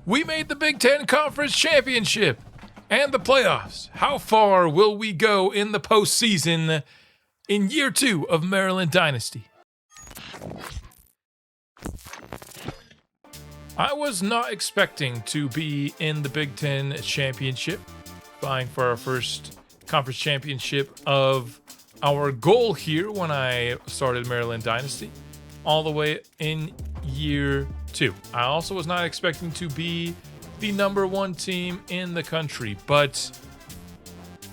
We made the Big Ten Conference Championship and the playoffs. How far will we go in the postseason in year 2 of Maryland Dynasty? I was not expecting to be in the Big Ten Championship, vying for our first conference championship of our goal here when I started Maryland Dynasty, all the way in year 2. I also was not expecting to be the number 1 team in the country, but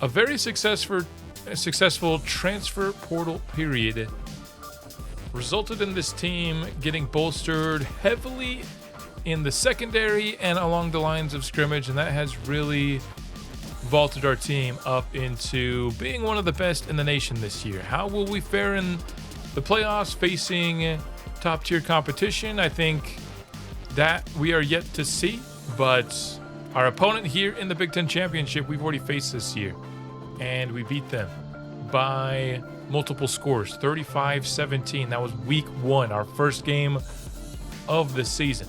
a very successful transfer portal period resulted in this team getting bolstered heavily in the secondary and along the lines of scrimmage, and that has really vaulted our team up into being one of the best in the nation this year. How will we fare in the playoffs facing top-tier competition? I think that we are yet to see, but our opponent here in the Big Ten Championship, we've already faced this year, and we beat them by multiple scores, 35-17. That was week 1, our first game of the season.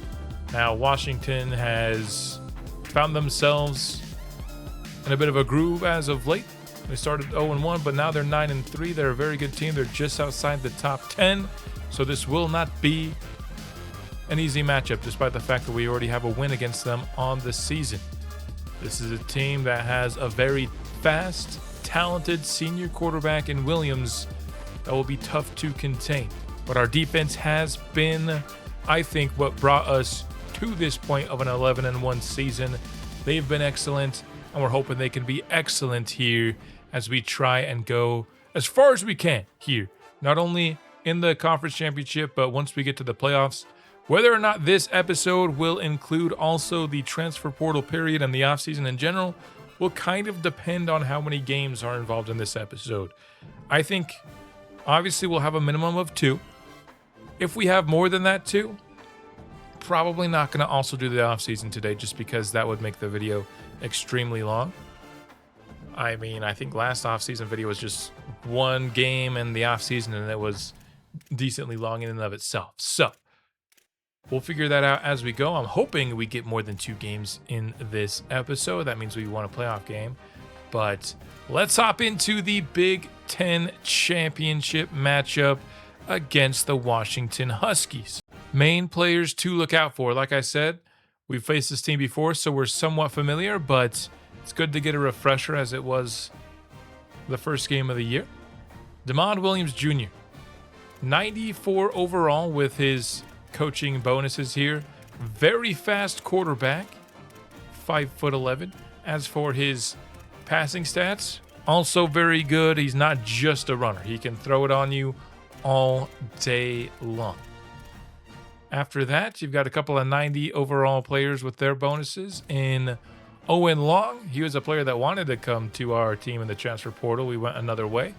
Now, Washington has found themselves in a bit of a groove as of late. They started 0-1, but now they're 9-3. They're a very good team. They're just outside the top 10, so this will not be an easy matchup, despite the fact that we already have a win against them on the season. This is a team that has a very fast, talented senior quarterback in Williams that will be tough to contain. But our defense has been, I think, what brought us to this point of an 11-1 season. They've been excellent, and we're hoping they can be excellent here as we try and go as far as we can here, not only in the conference championship, but once we get to the playoffs. Whether or not this episode will include also the transfer portal period and the offseason in general will kind of depend on how many games are involved in this episode. I think obviously we'll have a minimum of 2. If we have more than that 2, probably not going to also do the offseason today, just because that would make the video extremely long. I mean, I think last offseason video was just 1 game in the offseason, and it was decently long in and of itself. So we'll figure that out as we go. I'm hoping we get more than 2 games in this episode. That means we won a playoff game. But let's hop into the Big Ten Championship matchup against the Washington Huskies. Main players to look out for. Like I said, we've faced this team before, so we're somewhat familiar, but it's good to get a refresher as it was the first game of the year. Demond Williams Jr., 94 overall with his coaching bonuses here. Very fast quarterback, 5'11". As for his passing stats, also very good. He's not just a runner. He can throw it on you all day long. After that, you've got a couple of 90 overall players with their bonuses. In Owen Long, he was a player that wanted to come to our team in the transfer portal. We went another way.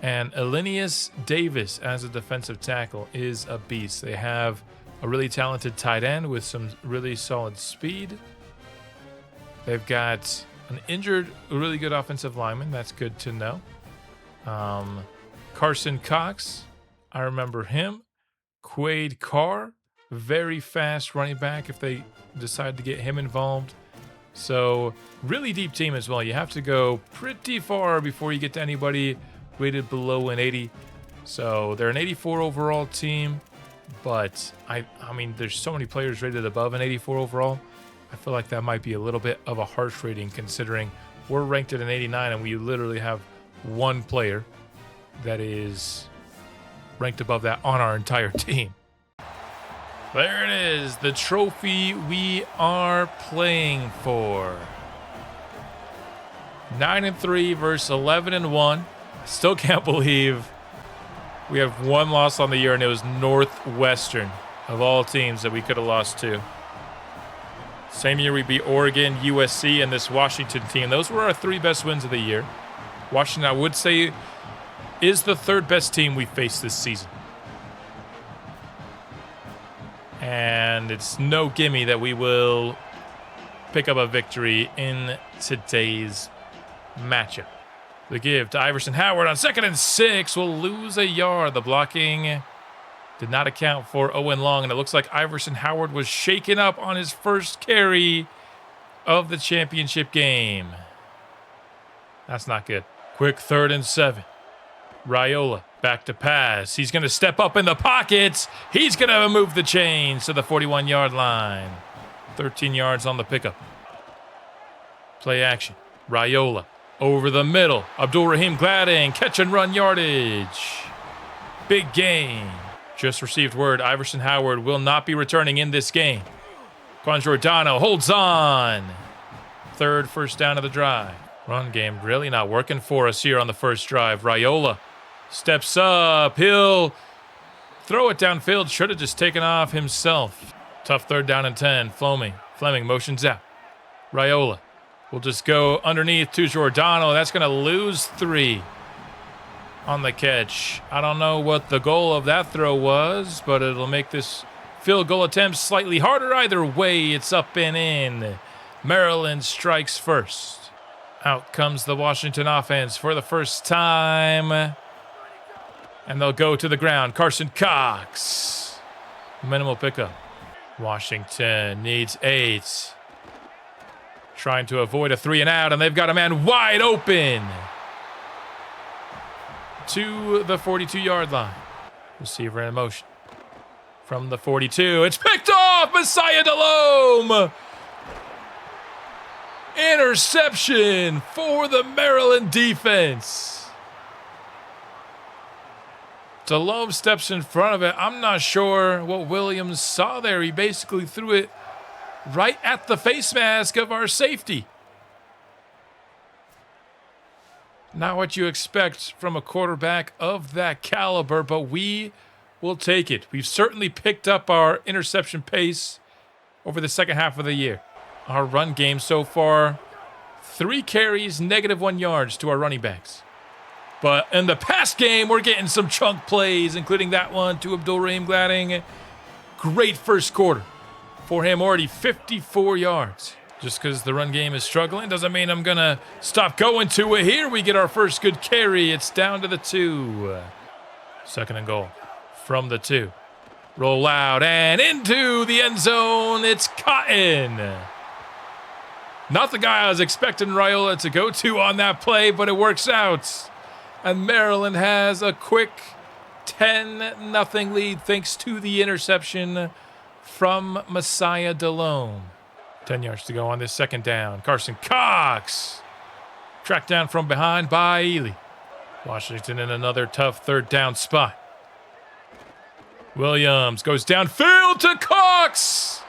And Elenius Davis as a defensive tackle is a beast. They have a really talented tight end with some really solid speed. They've got an injured, really good offensive lineman. That's good to know. Carson Cox, I remember him. Quade Carr, very fast running back if they decide to get him involved. So really deep team as well. You have to go pretty far before you get to anybody rated below an 80. So they're an 84 overall team, but I mean, there's so many players rated above an 84 overall. I feel like that might be a little bit of a harsh rating considering we're ranked at an 89 and we literally have 1 player that is ranked above that on our entire team. There it is, the trophy we are playing for. 9-3 versus 11-1. I still can't believe we have 1 loss on the year, and it was Northwestern of all teams that we could have lost to. Same year we beat Oregon, USC, and this Washington team. Those were our 3 best wins of the year. Washington, I would say, is the 3rd best team we faced this season. And it's no gimme that we will pick up a victory in today's matchup. The give to Iverson Howard on 2nd and 6 will lose a yard. The blocking Did not account for Owen Long, and it looks like Iverson Howard was shaken up on his first carry of the championship game. That's not good. Quick 3rd and 7. Raiola back to pass. He's going to step up in the pockets. He's going to move the chains to the 41-yard line. 13 yards on the pickup. Play action. Raiola over the middle. Abdul-Rahim Gladding, catch and run yardage. Big gain. Just received word Iverson Howard will not be returning in this game. Quan Giordano holds on. 3rd first down of the drive. Run game really not working for us here on the first drive. Raiola steps up. He'll throw it downfield. Should have just taken off himself. Tough 3rd down and 10. Fleming motions out. Raiola will just go underneath to Giordano. That's going to lose 3 on the catch. I don't know what the goal of that throw was, but it'll make this field goal attempt slightly harder. Either way, it's up and in. Maryland strikes first. Out comes the Washington offense for the first time. And they'll go to the ground. Carson Cox. Minimal pickup. Washington needs 8. Trying to avoid a 3 and out, and they've got a man wide open to the 42-yard line. Receiver in motion. From the 42, it's picked off! Messiah Delhomme! Interception for the Maryland defense. Delhomme steps in front of it. I'm not sure what Williams saw there. He basically threw it right at the face mask of our safety. Not what you expect from a quarterback of that caliber, but we will take it. We've certainly picked up our interception pace over the second half of the year. Our run game so far, 3 carries, -1 yards to our running backs. But in the past game, we're getting some chunk plays, including that one to Abdul-Rahim Gladding. Great first quarter for him, already 54 yards. Just because the run game is struggling doesn't mean I'm going to stop going to it. Here we get our first good carry. It's down to the 2. 2nd and goal from the 2. Roll out and into the end zone. It's Cotton. Not the guy I was expecting Raiola to go to on that play, but it works out. And Maryland has a quick 10-0 lead thanks to the interception from Messiah Delhomme. 10 yards to go on this 2nd down. Carson Cox. Tracked down from behind by Ely. Washington in another tough 3rd down spot. Williams goes downfield to Cox.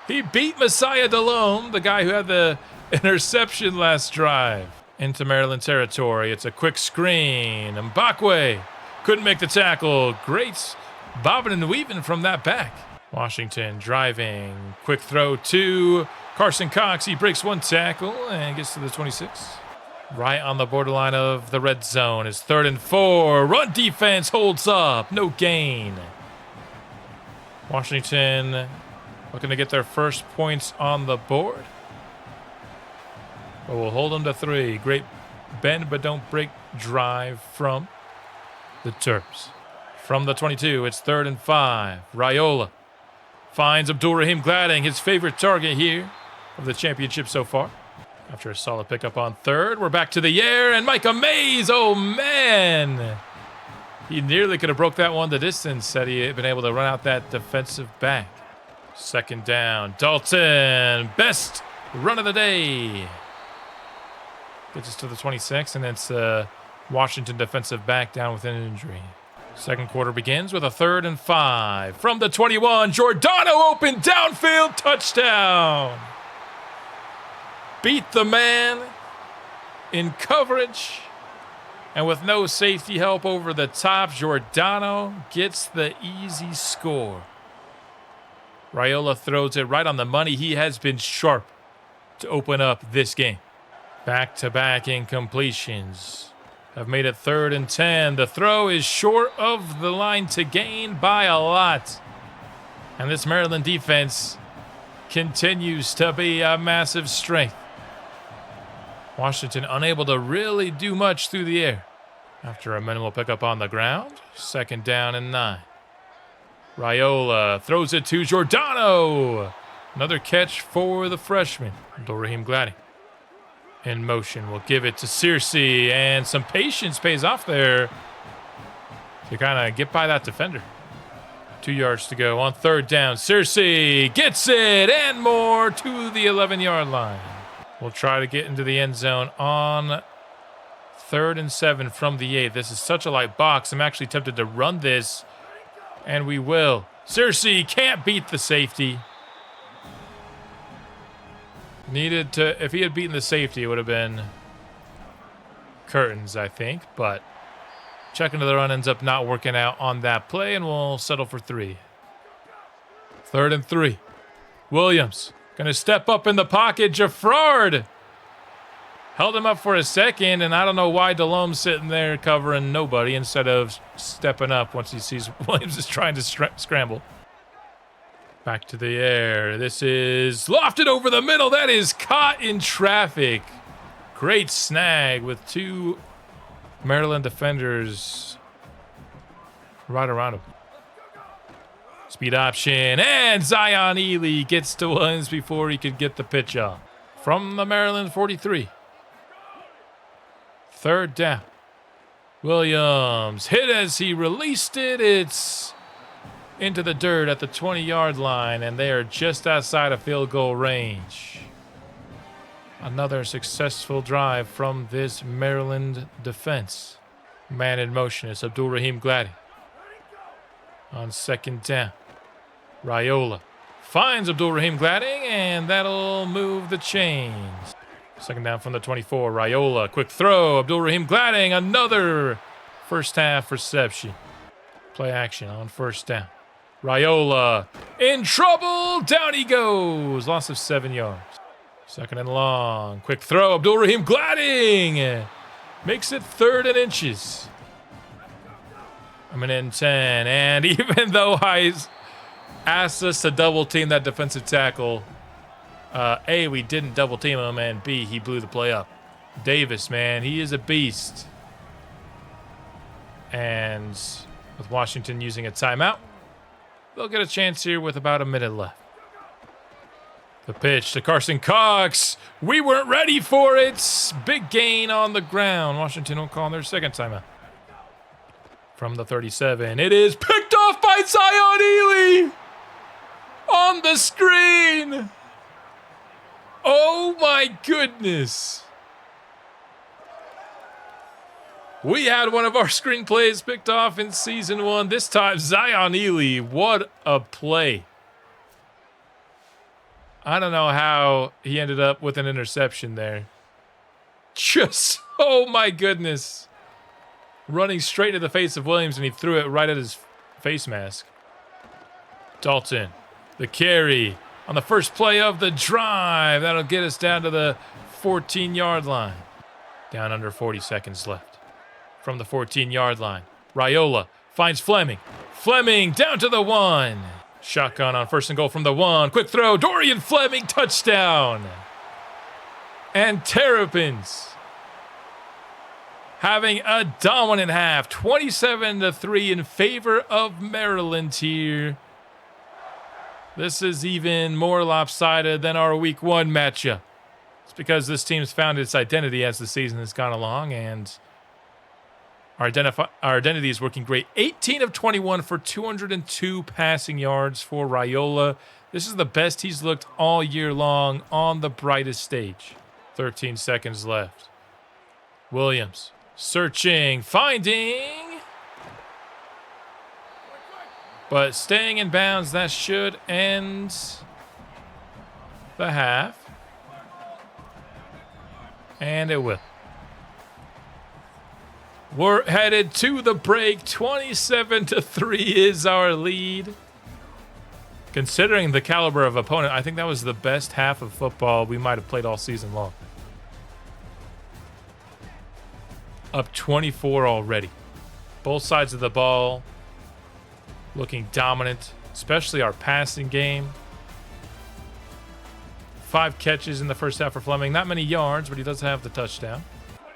He beat Messiah Delhomme, the guy who had the interception last drive, into Maryland territory. It's a quick screen. Mbakwe couldn't make the tackle. Great bobbing and weaving from that back. Washington driving. Quick throw to Carson Cox. He breaks 1 tackle and gets to the 26. Right on the borderline of the red zone. It's 3rd and 4. Run defense holds up. No gain. Washington looking to get their first points on the board. But we'll hold them to 3. Great bend but don't break drive from the Terps. From the 22, it's 3rd and 5. Raiola finds Abdul-Rahim Gladding, his favorite target here of the championship so far. After a solid pickup on 3rd, we're back to the air, and Micah Mays, oh man! He nearly could have broke that one the distance had he been able to run out that defensive back. 2nd down, Dalton, best run of the day. Gets us to the 26, and it's Washington defensive back down with an injury. 2nd quarter begins with a 3rd and 5. From the 21, Giordano open downfield, touchdown. Beat the man in coverage. And with no safety help over the top, Giordano gets the easy score. Raiola throws it right on the money. He has been sharp to open up this game. Back-to-back incompletions have made it 3rd and 10. The throw is short of the line to gain by a lot. And this Maryland defense continues to be a massive strength. Washington unable to really do much through the air. After a minimal pickup on the ground, 2nd down and 9. Raiola throws it to Giordano. Another catch for the freshman. Abdul-Rahim Gladdy in motion. We'll give it to Searcy, and some patience pays off there to kind of get by that defender. 2 yards to go on third down. Searcy gets it and more to the 11-yard line. We'll try to get into the end zone on 3rd and 7 from the 8. This is such a light box. I'm actually tempted to run this, and we will. Searcy can't beat the safety. Needed to, if he had beaten the safety, it would have been curtains, I think. But checking to the run ends up not working out on that play, and we'll settle for 3. 3rd and 3. Williams going to step up in the pocket. Jaffrard held him up for a second, and I don't know why Delhome's sitting there covering nobody instead of stepping up once he sees Williams is trying to scramble. Back to the air. This is lofted over the middle. That is caught in traffic. Great snag with 2 Maryland defenders right around him. Speed option, and Zion Ely gets to Williams before he could get the pitch off. From the Maryland 43. 3rd down. Williams hit as he released it. It's into the dirt at the 20-yard line, and they are just outside of field goal range. Another successful drive from this Maryland defense. Man in motion. It's Abdul-Rahim Gladdy. On 2nd down. Raiola finds Abdul-Rahim Gladdy, and that'll move the chains. 2nd down from the 24. Raiola, quick throw. Abdul-Rahim Gladdy, another first half reception. Play action on 1st down. Raiola in trouble. Down he goes. Loss of 7 yards. 2nd and long. Quick throw. Abdul-Rahim Gladdy makes it 3rd and inches. I'm in 10. And even though I asked us to double team that defensive tackle, A, we didn't double team him, and B, he blew the play up. Davis, man, he is a beast. And with Washington using a timeout, they'll get a chance here with about a minute left. The pitch to Carson Cox. We weren't ready for it. Big gain on the ground. Washington will call their 2nd timeout. From the 37, it is picked off by Zion Ely on the screen. Oh my goodness. We had one of our screenplays picked off in season 1. This time, Zion Ely. What a play. I don't know how he ended up with an interception there. Just, oh my goodness. Running straight into the face of Williams, and he threw it right at his face mask. Dalton, the carry on the first play of the drive. That'll get us down to the 14-yard line. Down under 40 seconds left. From the 14-yard line, Raiola finds Fleming. Fleming down to the 1. Shotgun on 1st and goal from the 1. Quick throw. Dorian Fleming, touchdown. And Terrapins having a dominant half. 27-3 in favor of Maryland here. This is even more lopsided than our week 1 matchup. It's because this team's found its identity as the season has gone along, and our identity is working great. 18 of 21 for 202 passing yards for Raiola. This is the best he's looked all year long on the brightest stage. 13 seconds left. Williams searching, finding, but staying in bounds. That should end the half. And it will. We're headed to the break. 27-3 is our lead. Considering the caliber of opponent, I think that was the best half of football we might have played all season long. Up 24 already. Both sides of the ball looking dominant, especially our passing game. 5 catches in the first half for Fleming. Not many yards, but he does have the touchdown.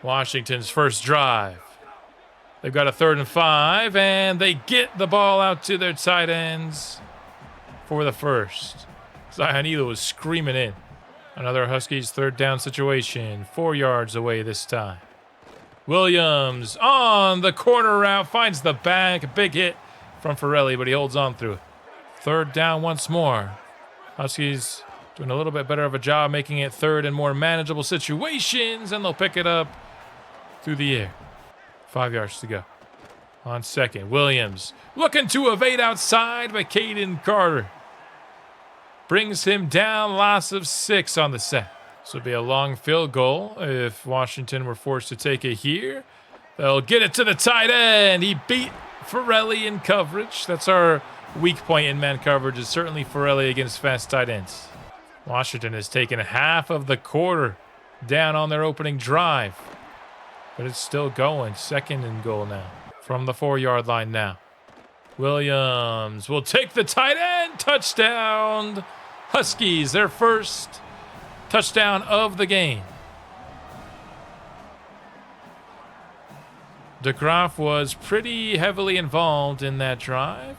Washington's first drive. They've got a 3rd and 5, and they get the ball out to their tight ends for the first. Zionilo was screaming in. Another Huskies 3rd down situation, 4 yards away this time. Williams on the corner route, finds the back. Big hit from Forelli, but he holds on through it. 3rd down once more. Huskies doing a little bit better of a job making it 3rd and more manageable situations, and they'll pick it up through the air. 5 yards to go. On 2nd, Williams looking to evade outside, but Caden Carter brings him down. Loss of 6 on the set. This would be a long field goal if Washington were forced to take it here. They'll get it to the tight end. He beat Forelli in coverage. That's our weak point in man coverage, is certainly Forelli against fast tight ends. Washington has taken half of the quarter down on their opening drive, but it's still going. 2nd and goal now from the 4-yard line now. Williams will take the tight end. Touchdown. Huskies, their first touchdown of the game. DeGraff was pretty heavily involved in that drive.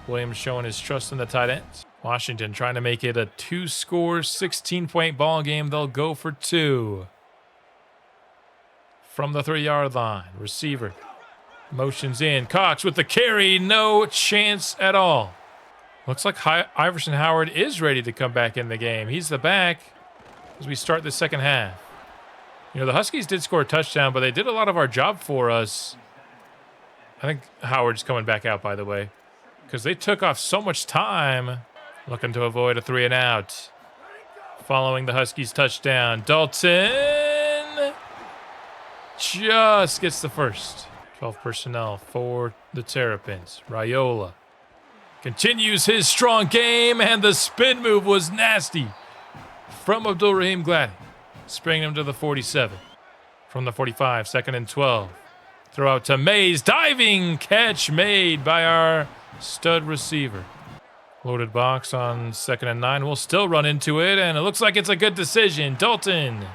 Williams showing his trust in the tight ends. Washington trying to make it a 2-score, 16-point ball game. They'll go for 2. From the 3-yard line, receiver motions in. Cox with the carry. No chance at all. Looks like Iverson Howard is ready to come back in the game. He's the back as we start the second half. You know, the Huskies did score a touchdown, but they did a lot of our job for us. I think Howard's coming back out, by the way, because they took off so much time looking to avoid a 3 and out. Following the Huskies touchdown, Dalton just gets the first. 12 personnel for the Terrapins. Raiola continues his strong game, and the spin move was nasty from Abdul-Rahim Gladdy, springing him to the 47. From the 45, 2nd and 12. Throw out to Mays. Diving catch made by our stud receiver. Loaded box on 2nd and 9. We'll still run into it, and it looks like it's a good decision. Dalton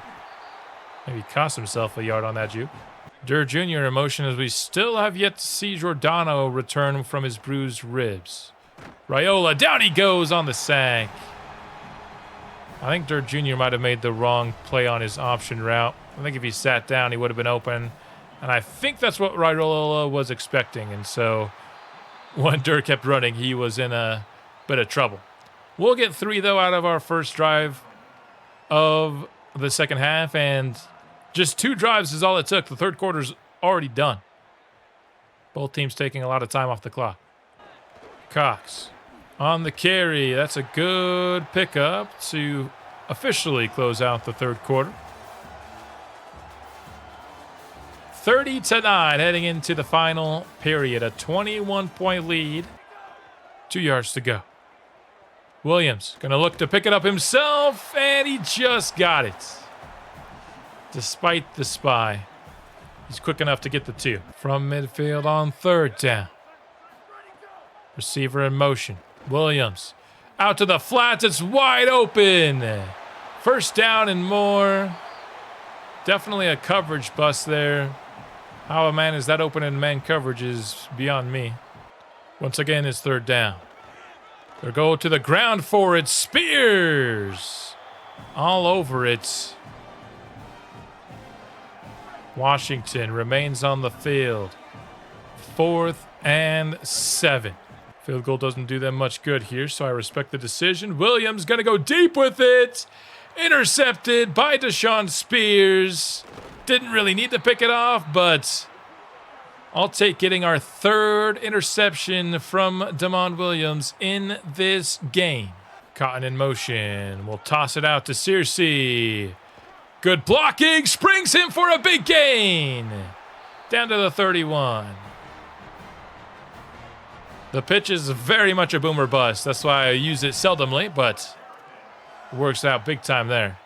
maybe cost himself a yard on that juke. Durr Jr. in motion as we still have yet to see Giordano return from his bruised ribs. Raiola, down he goes on the sack. I think Durr Jr. might have made the wrong play on his option route. I think if he sat down, he would have been open. And I think that's what Raiola was expecting. And so when Durr kept running, he was in a bit of trouble. We'll get 3, though, out of our first drive of the second half. And just 2 drives is all it took. The third quarter's already done. Both teams taking a lot of time off the clock. Cox on the carry. That's a good pickup to officially close out the third quarter. 30-9 heading into the final period. A 21-point lead. 2 yards to go. Williams going to look to pick it up himself, and he just got it. Despite the spy, he's quick enough to get the 2. From midfield on 3rd down. Receiver in motion. Williams out to the flats. It's wide open. 1st down and more. Definitely a coverage bust there. How a man is that open in man coverage is beyond me. Once again, it's 3rd down. They'll go to the ground for it. Spears all over it. Washington remains on the field. 4th and 7. Field goal doesn't do them much good here, so I respect the decision. Williams going to go deep with it. Intercepted by Deshaun Spears. Didn't really need to pick it off, but I'll take getting our 3rd interception from Damon Williams in this game. Cotton in motion. We'll toss it out to Searcy. Good blocking. Springs him for a big gain. Down to the 31. The pitch is very much a boomer bust. That's why I use it seldomly, but it works out big time there.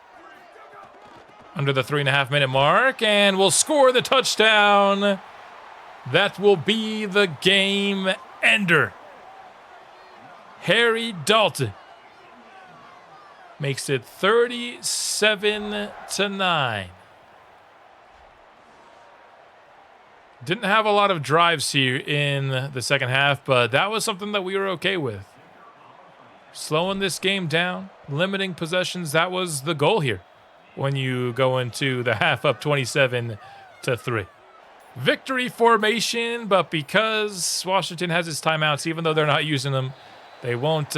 Under the 3.5-minute mark, and we'll score the touchdown. That will be the game ender. Harry Dalton makes it 37-9. Didn't have a lot of drives here in the second half, but that was something that we were okay with. Slowing this game down, limiting possessions, that was the goal here when you go into the half up 27-3. Victory formation, but because Washington has its timeouts, even though they're not using them, they won't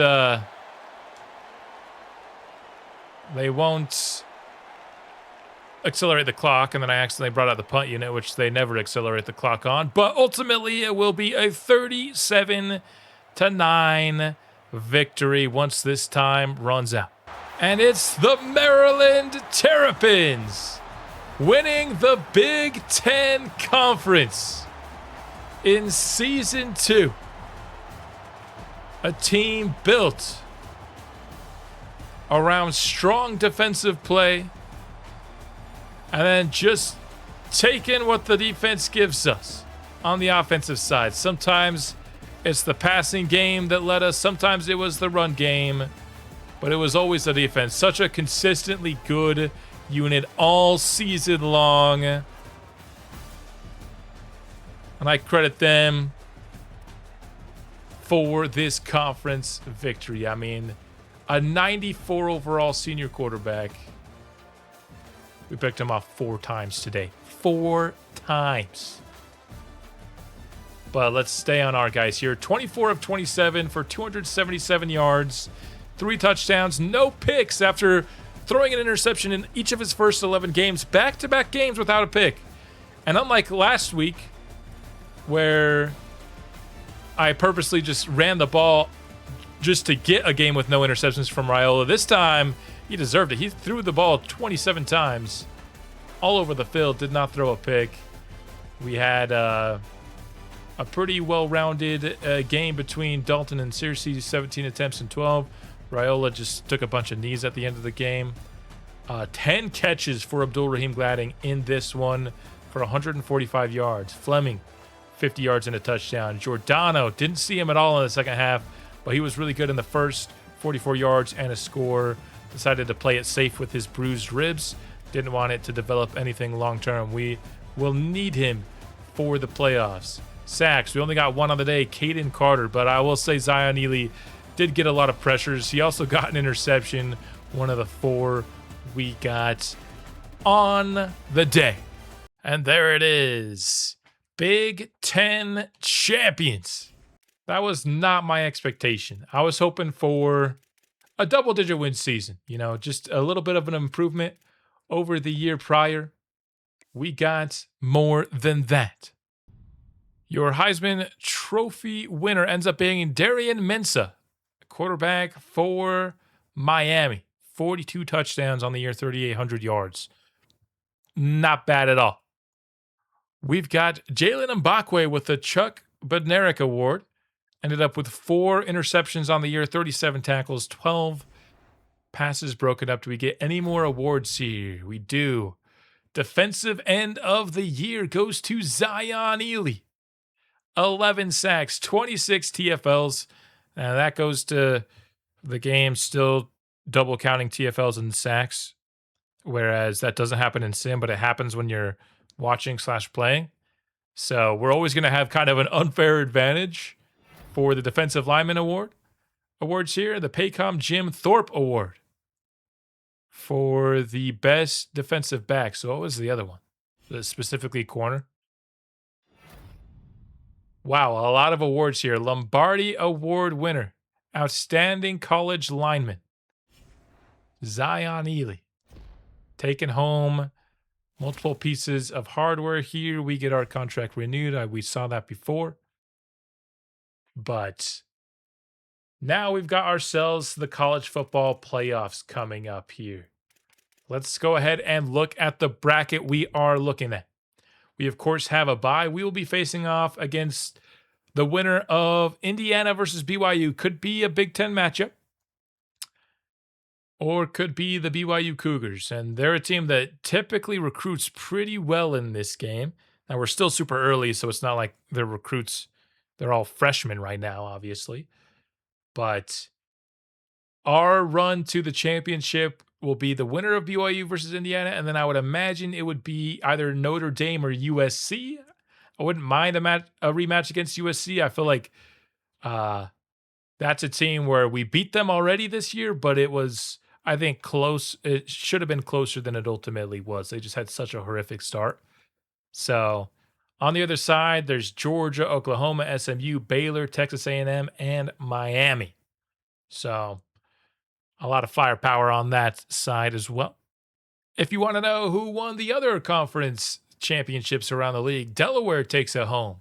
accelerate the clock, and then I accidentally brought out the punt unit, which they never accelerate the clock on. But ultimately, it will be a 37-9 victory once this time runs out. And it's the Maryland Terrapins winning the Big Ten Conference in Season 2. A team built around strong defensive play, and then just taking what the defense gives us on the offensive side. Sometimes it's the passing game that led us. Sometimes it was the run game. But it was always the defense. Such a consistently good unit all season long. And I credit them for this conference victory. I mean, a 94 overall senior quarterback. We picked him off 4 times today. 4 times. But let's stay on our guys here. 24 of 27 for 277 yards, 3 touchdowns, no picks after throwing an interception in each of his first 11 games. Back-to-back games without a pick. And unlike last week, where I purposely just ran the ball just to get a game with no interceptions from Raiola, this time he deserved it. He threw the ball 27 times all over the field, did not throw a pick. We had a pretty well-rounded game between Dalton and Searcy, 17 attempts and 12. Raiola just took a bunch of knees at the end of the game. 10 catches for Abdul Rahim Gladding in this one for 145 yards. Fleming, 50 yards and a touchdown. Giordano, didn't see him at all in the second half, but he was really good in the first, 44 yards and a score. Decided to play it safe with his bruised ribs. Didn't want it to develop anything long-term. We will need him for the playoffs. Sacks, we only got 1 on the day, Caden Carter, but I will say Zion Ely did get a lot of pressures. He also got an interception, one of the 4 we got on the day. And there it is. Big Ten champions. That was not my expectation. I was hoping for a double-digit win season. You know, just a little bit of an improvement over the year prior. We got more than that. Your Heisman Trophy winner ends up being Darian Mensah, quarterback for Miami. 42 touchdowns on the year, 3,800 yards. Not bad at all. We've got Jalen Mbakwe with the Chuck Bednarik Award. Ended up with 4 interceptions on the year, 37 tackles, 12 passes broken up. Do we get any more awards here? We do. Defensive end of the year goes to Zion Ely. 11 sacks, 26 TFLs. Now that goes to the game still double counting TFLs and sacks, whereas that doesn't happen in sim, but it happens when you're watching/playing. So we're always going to have kind of an unfair advantage for the Defensive Lineman awards here. The Paycom Jim Thorpe Award for the best defensive back. So what was the other one? Specifically corner. Wow, a lot of awards here. Lombardi Award winner. Outstanding college lineman. Zion Ely. Taking home multiple pieces of hardware here. We get our contract renewed. We saw that before. But now we've got ourselves the college football playoffs coming up here. Let's go ahead and look at the bracket we are looking at. We, of course, have a bye. We will be facing off against the winner of Indiana versus BYU. Could be a Big Ten matchup. Or could be the BYU Cougars. And they're a team that typically recruits pretty well in this game. Now, we're still super early, so it's not like their recruits, they're all freshmen right now, obviously. But our run to the championship will be the winner of BYU versus Indiana, and then I would imagine it would be either Notre Dame or USC. I I wouldn't mind a rematch against USC. I feel like that's a team where we beat them already this year, but it was, I think, close. It should have been closer than it ultimately was. They just had such a horrific start. So on the other side, there's Georgia, Oklahoma, SMU, Baylor, Texas A&M, and Miami. So a lot of firepower on that side as well. If you want to know who won the other conference championships around the league, Delaware takes it home.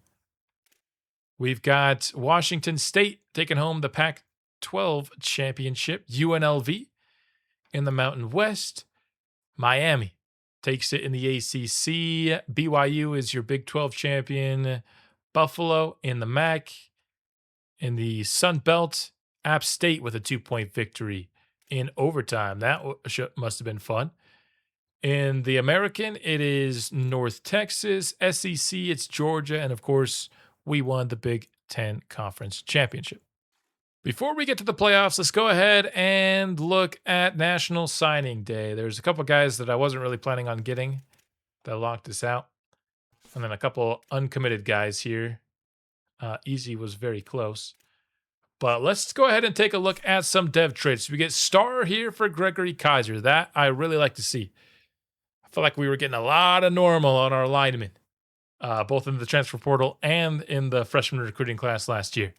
We've got Washington State taking home the Pac-12 championship, UNLV in the Mountain West. Miami takes it in the ACC. BYU is your Big 12 champion. Buffalo in the MAC. In the Sun Belt, App State with a 2-point victory in overtime. That must have been fun. In the American, it is North Texas. SEC, it's Georgia. And of course, we won the Big Ten Conference Championship. Before we get to the playoffs, let's go ahead and look at National Signing Day. There's a couple guys that I wasn't really planning on getting that locked us out. And then a couple uncommitted guys here. Easy was very close. But let's go ahead and take a look at some dev trades. We get star here for Gregory Kaiser. That I really like to see. I feel like we were getting a lot of normal on our linemen, both in the transfer portal and in the freshman recruiting class last year.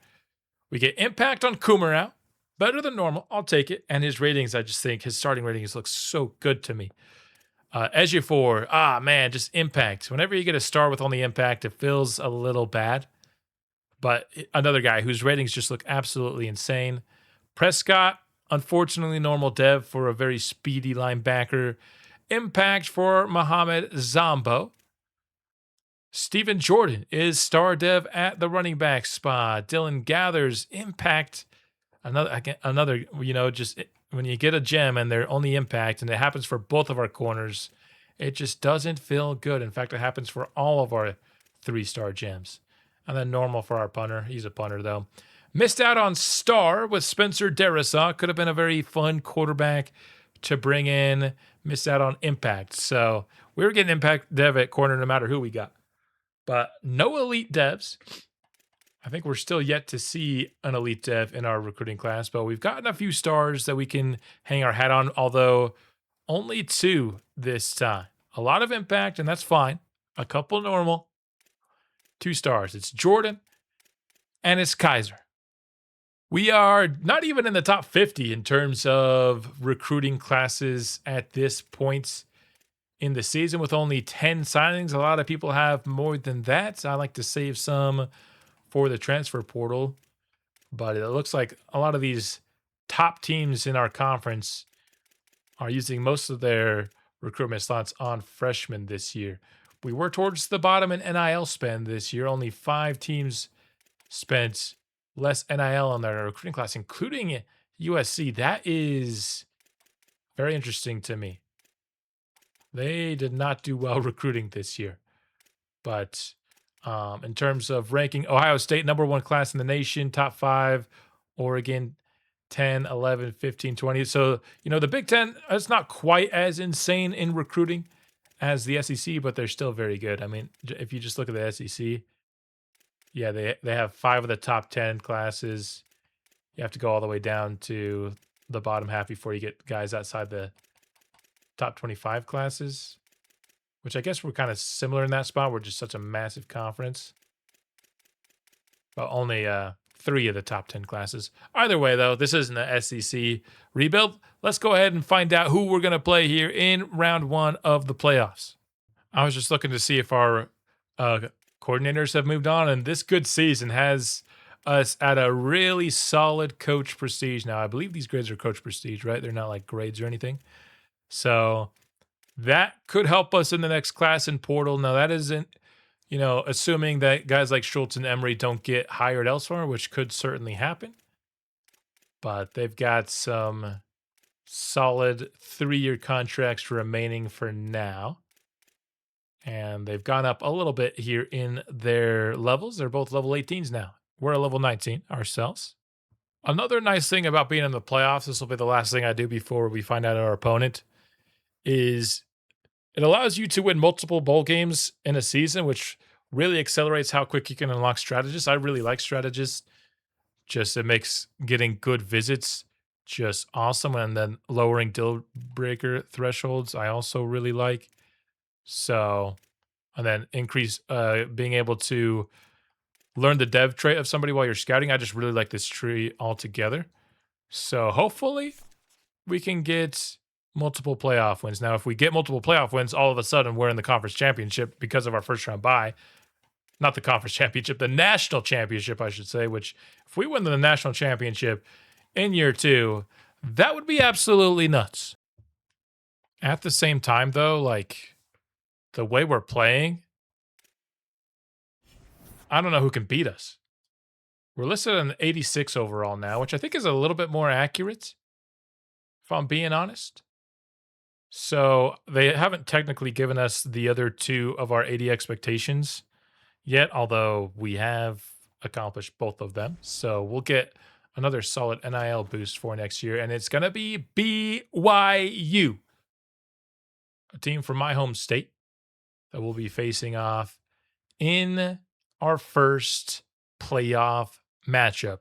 We get impact on Kumarau. Better than normal. I'll take it. And his ratings, I just think his starting ratings look so good to me. Ejiofor, man, just impact. Whenever you get a star with only impact, it feels a little bad. But another guy whose ratings just look absolutely insane. Prescott, unfortunately normal dev for a very speedy linebacker. Impact for Mohamed Zambo. Steven Jordan is star dev at the running back spot. Dylan Gathers, impact. Another, just when you get a gem and they're only impact, and it happens for both of our corners, it just doesn't feel good. In fact, it happens for all of our 3-star gems. And then normal for our punter. He's a punter, though. Missed out on star with Spencer Darisaw. Could have been a very fun quarterback to bring in. Missed out on impact. So we were getting impact dev at corner no matter who we got. But no elite devs. I think we're still yet to see an elite dev in our recruiting class. But we've gotten a few stars that we can hang our hat on. Although only 2 this time. A lot of impact, and that's fine. A couple normal. 2 stars. It's Jordan and it's Kaiser. We are not even in the top 50 in terms of recruiting classes at this point in the season with only 10 signings. A lot of people have more than that. I like to save some for the transfer portal, but it looks like a lot of these top teams in our conference are using most of their recruitment slots on freshmen this year. We were towards the bottom in NIL spend this year. Only 5 teams spent less NIL on their recruiting class, including USC. That is very interesting to me. They did not do well recruiting this year. But in terms of ranking, Ohio State, number 1 class in the nation, top 5. Oregon, 10, 11, 15, 20. So, the Big Ten, it's not quite as insane in recruiting as the SEC, but they're still very good. I mean, if you just look at the SEC, yeah, they have 5 of the top 10 classes. You have to go all the way down to the bottom half before you get guys outside the top 25 classes, which I guess we're kind of similar in that spot. We're just such a massive conference. But only 3 of the top 10 classes. Either way, though, this isn't a SEC rebuild. Let's go ahead and find out who we're going to play here in round 1 of the playoffs. I was just looking to see if our coordinators have moved on, and this good season has us at a really solid coach prestige. Now, I believe these grades are coach prestige, right? They're not like grades or anything. So that could help us in the next class in portal. Now, that isn't, assuming that guys like Schultz and Emery don't get hired elsewhere, which could certainly happen. But they've got some solid 3-year contracts remaining for now. And they've gone up a little bit here in their levels. They're both level 18s now. We're a level 19 ourselves. Another nice thing about being in the playoffs, this will be the last thing I do before we find out our opponent, is it allows you to win multiple bowl games in a season, which really accelerates how quick you can unlock strategists. I really like strategists. Just it makes getting good visits just awesome. And then lowering deal breaker thresholds, I also really like. So, and then increase being able to learn the dev trait of somebody while you're scouting. I just really like this tree altogether. So hopefully we can get multiple playoff wins. Now, if we get multiple playoff wins, all of a sudden we're in the conference championship because of our first round bye. Not the conference championship, the national championship, I should say, which if we win the national championship in year 2, that would be absolutely nuts. At the same time, though, like the way we're playing, I don't know who can beat us. We're listed at an 86 overall now, which I think is a little bit more accurate, if I'm being honest. So they haven't technically given us the other 2 of our 80 expectations yet, although we have accomplished both of them. So we'll get another solid NIL boost for next year, and it's going to be BYU, a team from my home state that will be facing off in our first playoff matchup.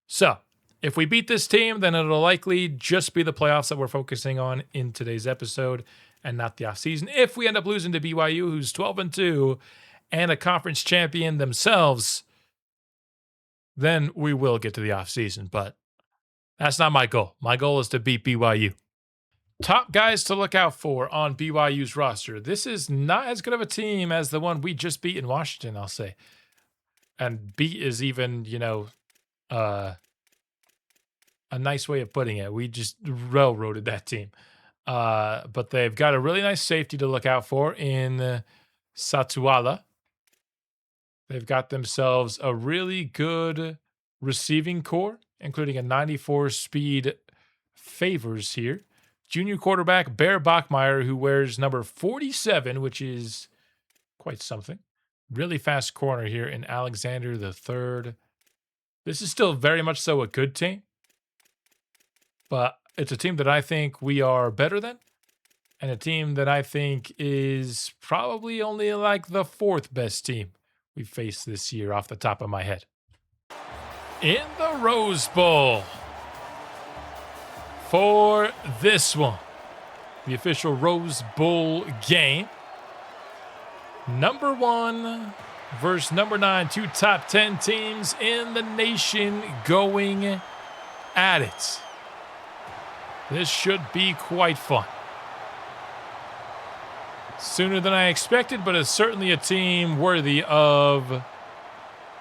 So if we beat this team, then it'll likely just be the playoffs that we're focusing on in today's episode and not the offseason. If we end up losing to BYU, who's 12-2, and a conference champion themselves, then we will get to the offseason. But that's not my goal. My goal is to beat BYU. Top guys to look out for on BYU's roster. This is not as good of a team as the one we just beat in Washington, I'll say. And beat is even, a nice way of putting it. We just railroaded that team. But they've got a really nice safety to look out for in Satuala. They've got themselves a really good receiving core, including a 94 speed favors here. Junior quarterback Bear Bachmeyer, who wears number 47, which is quite something. Really fast corner here in Alexander III. This is still very much so a good team, but it's a team that I think we are better than, and a team that I think is probably only like the 4th best team we faced this year off the top of my head. In the Rose Bowl for this one, the official Rose Bowl game. Number 1 versus number 9, 2 top 10 teams in the nation going at it. This should be quite fun. Sooner than I expected, but it's certainly a team worthy of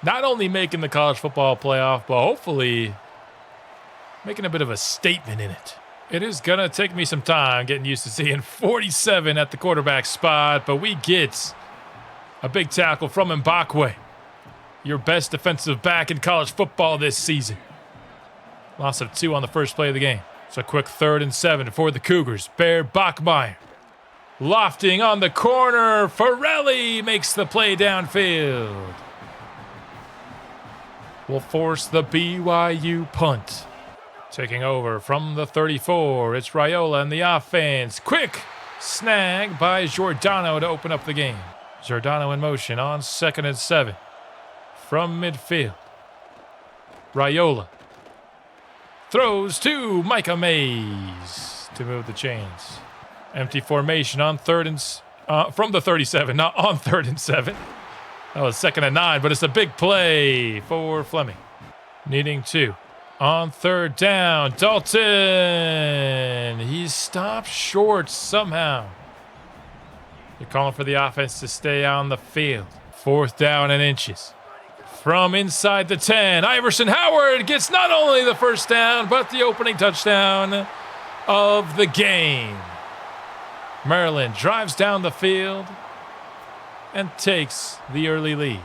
not only making the college football playoff, but hopefully making a bit of a statement in it. It is going to take me some time getting used to seeing 47 at the quarterback spot, but we get a big tackle from Mbakwe, your best defensive back in college football this season. Loss of 2 on the first play of the game. So a quick 3rd and 7 for the Cougars. Bear Bachmeyer lofting on the corner. Farrelly makes the play downfield. Will force the BYU punt. Taking over from the 34, it's Raiola in the offense. Quick snag by Giordano to open up the game. Giordano in motion on 2nd and 7 from midfield. Raiola throws to Micah Mays to move the chains. Empty formation on 3rd and from the 37, not on 3rd and 7. That was 2nd and 9, but it's a big play for Fleming. Needing 2 on 3rd down. Dalton. He's stopped short somehow. They're calling for the offense to stay on the field. 4th down and inches. From inside the 10, Iverson Howard gets not only the first down, but the opening touchdown of the game. Maryland drives down the field and takes the early lead.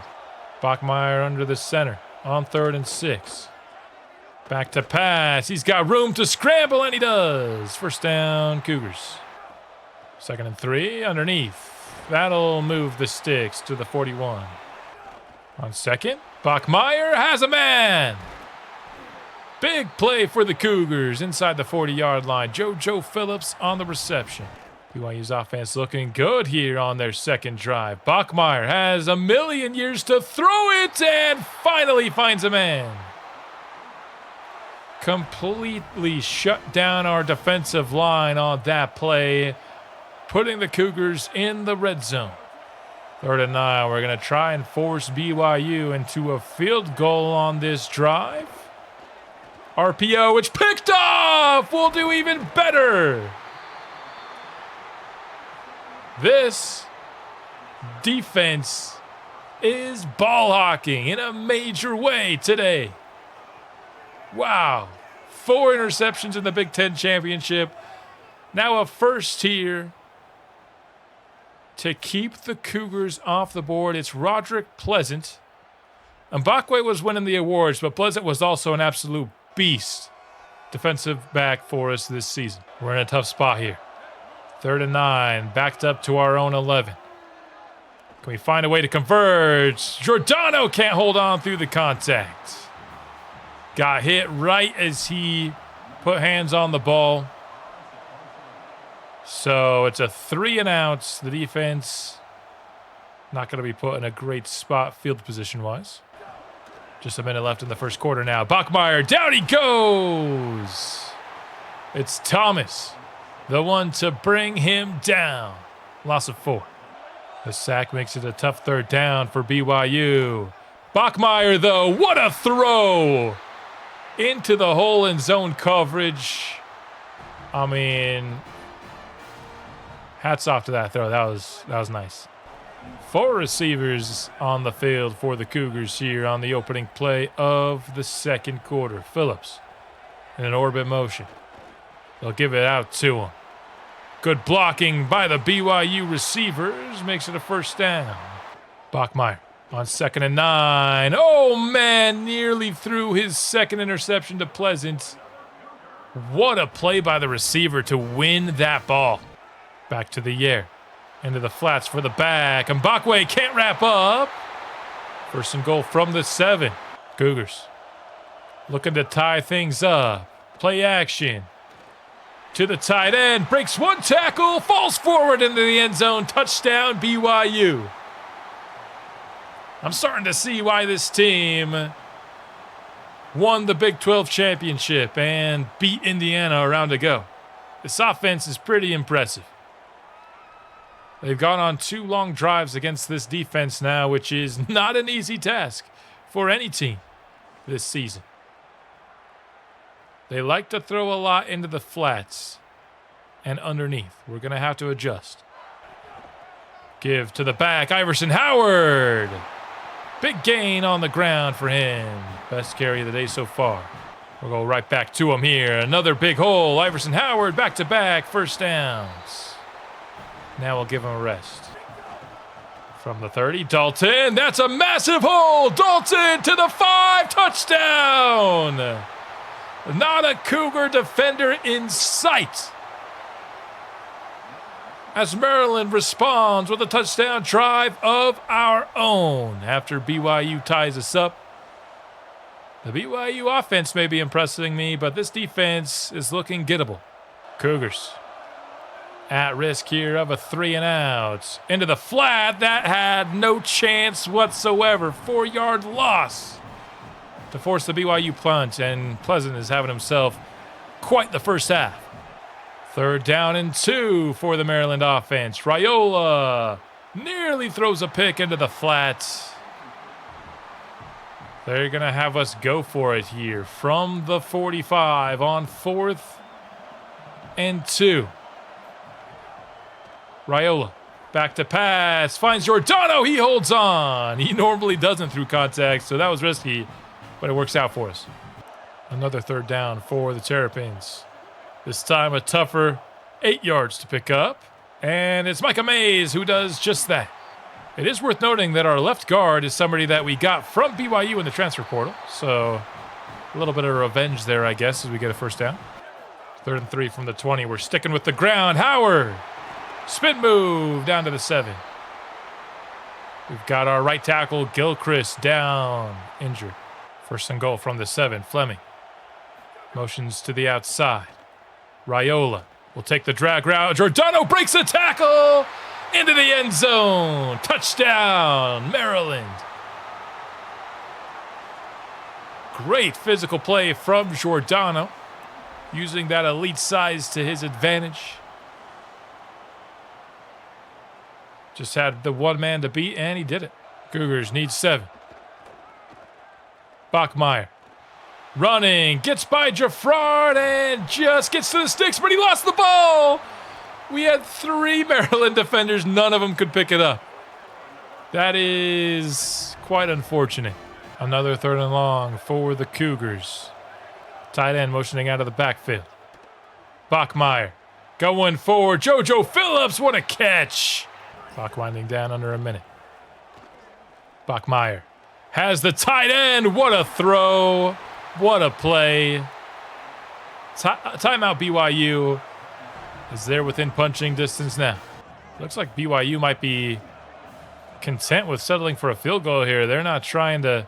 Bachmeyer under the center on 3rd and 6. Back to pass. He's got room to scramble, and he does. First down, Cougars. 2nd and 3 underneath. That'll move the sticks to the 41. On 2nd, Bachmeyer has a man. Big play for the Cougars inside the 40-yard line. JoJo Phillips on the reception. BYU's offense looking good here on their second drive. Bachmeier has a million years to throw it and finally finds a man. Completely shut down our defensive line on that play, putting the Cougars in the red zone. 3rd and 9. We're going to try and force BYU into a field goal on this drive. RPO, which picked off. We'll do even better. This defense is ball hawking in a major way today. Wow. 4 interceptions in the Big Ten Championship. Now a first here to keep the Cougars off the board. It's Roderick Pleasant. Mbakwe was winning the awards, but Pleasant was also an absolute beast defensive back for us this season. We're in a tough spot here. 3rd and 9, backed up to our own 11. Can we find a way to converge? Giordano can't hold on through the contact. Got hit right as he put hands on the ball. So it's a 3 and out. The defense not going to be put in a great spot field position-wise. Just a minute left in the first quarter now. Bachmeier, down he goes. It's Thomas, the one to bring him down. Loss of 4. The sack makes it a tough 3rd down for BYU. Bachmeier, though, what a throw! Into the hole in zone coverage. I mean, hats off to that throw. That was nice. 4 receivers on the field for the Cougars here on the opening play of the second quarter. Phillips in an orbit motion. They'll give it out to him. Good blocking by the BYU receivers makes it a 1st down. Bachmeier on 2nd and 9. Oh, man, nearly threw his 2nd interception to Pleasant. What a play by the receiver to win that ball. Back to the air. Into the flats for the back. Mbakwe can't wrap up. 1st and goal from the 7. Cougars looking to tie things up. Play action. To the tight end. Breaks 1 tackle. Falls forward into the end zone. Touchdown BYU. I'm starting to see why this team won the Big 12 championship and beat Indiana a round to go. This offense is pretty impressive. They've gone on 2 long drives against this defense now, which is not an easy task for any team this season. They like to throw a lot into the flats and underneath. We're going to have to adjust. Give to the back, Iverson Howard. Big gain on the ground for him. Best carry of the day so far. We'll go right back to him here. Another big hole. Iverson Howard back-to-back 1st downs. Now we'll give him a rest. From the 30, Dalton. That's a massive hole. Dalton to the 5. Touchdown. Not a Cougar defender in sight. As Maryland responds with a touchdown drive of our own after BYU ties us up. The BYU offense may be impressing me, but this defense is looking gettable. Cougars at risk here of a 3 and out. Into the flat. That had no chance whatsoever. 4-yard loss to force the BYU punt, and Pleasant is having himself quite the first half. 3rd down and 2 for the Maryland offense. Raiola nearly throws a pick into the flat. They're going to have us go for it here from the 45 on 4th and 2. Raiola back to pass. Finds Giordano. He holds on. He normally doesn't through contact, so that was risky, but it works out for us. Another 3rd down for the Terrapins. This time a tougher 8 yards to pick up. And it's Micah Mays who does just that. It is worth noting that our left guard is somebody that we got from BYU in the transfer portal. So a little bit of revenge there, I guess, as we get a 1st down. 3rd and 3 from the 20. We're sticking with the ground. Howard. Spin move down to the 7. We've got our right tackle, Gilchrist, down, injured. 1st and goal from the 7. Fleming motions to the outside. Raiola will take the drag route. Giordano breaks the tackle into the end zone. Touchdown, Maryland. Great physical play from Giordano, using that elite size to his advantage. Just had the one man to beat, and he did it. Cougars need 7. Bachmeier running, gets by Jaffrard, and just gets to the sticks, but he lost the ball. We had 3 Maryland defenders. None of them could pick it up. That is quite unfortunate. Another 3rd and long for the Cougars. Tight end motioning out of the backfield. Bachmeier going forward. JoJo Phillips, what a catch. Clock winding down under a minute. Bachmeier has the tight end. What a throw. What a play. Timeout BYU is there within punching distance now. Looks like BYU might be content with settling for a field goal here. They're not trying to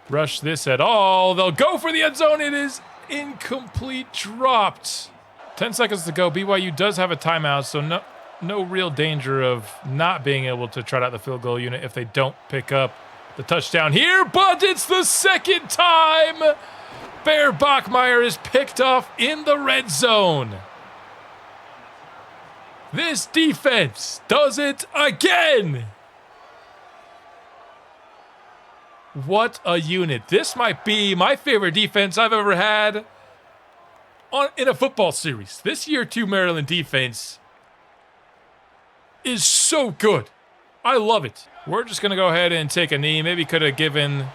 rush this at all. They'll go for the end zone. It is incomplete, dropped. 10 seconds to go. BYU does have a timeout, so no real danger of not being able to trot out the field goal unit if they don't pick up the touchdown here, but it's the second time Bear Bachmeier is picked off in the red zone. This defense does it again. What a unit. This might be my favorite defense I've ever had in a football series. This year 2 Maryland defense is so good. I love it. We're just going to go ahead and take a knee. Maybe could have given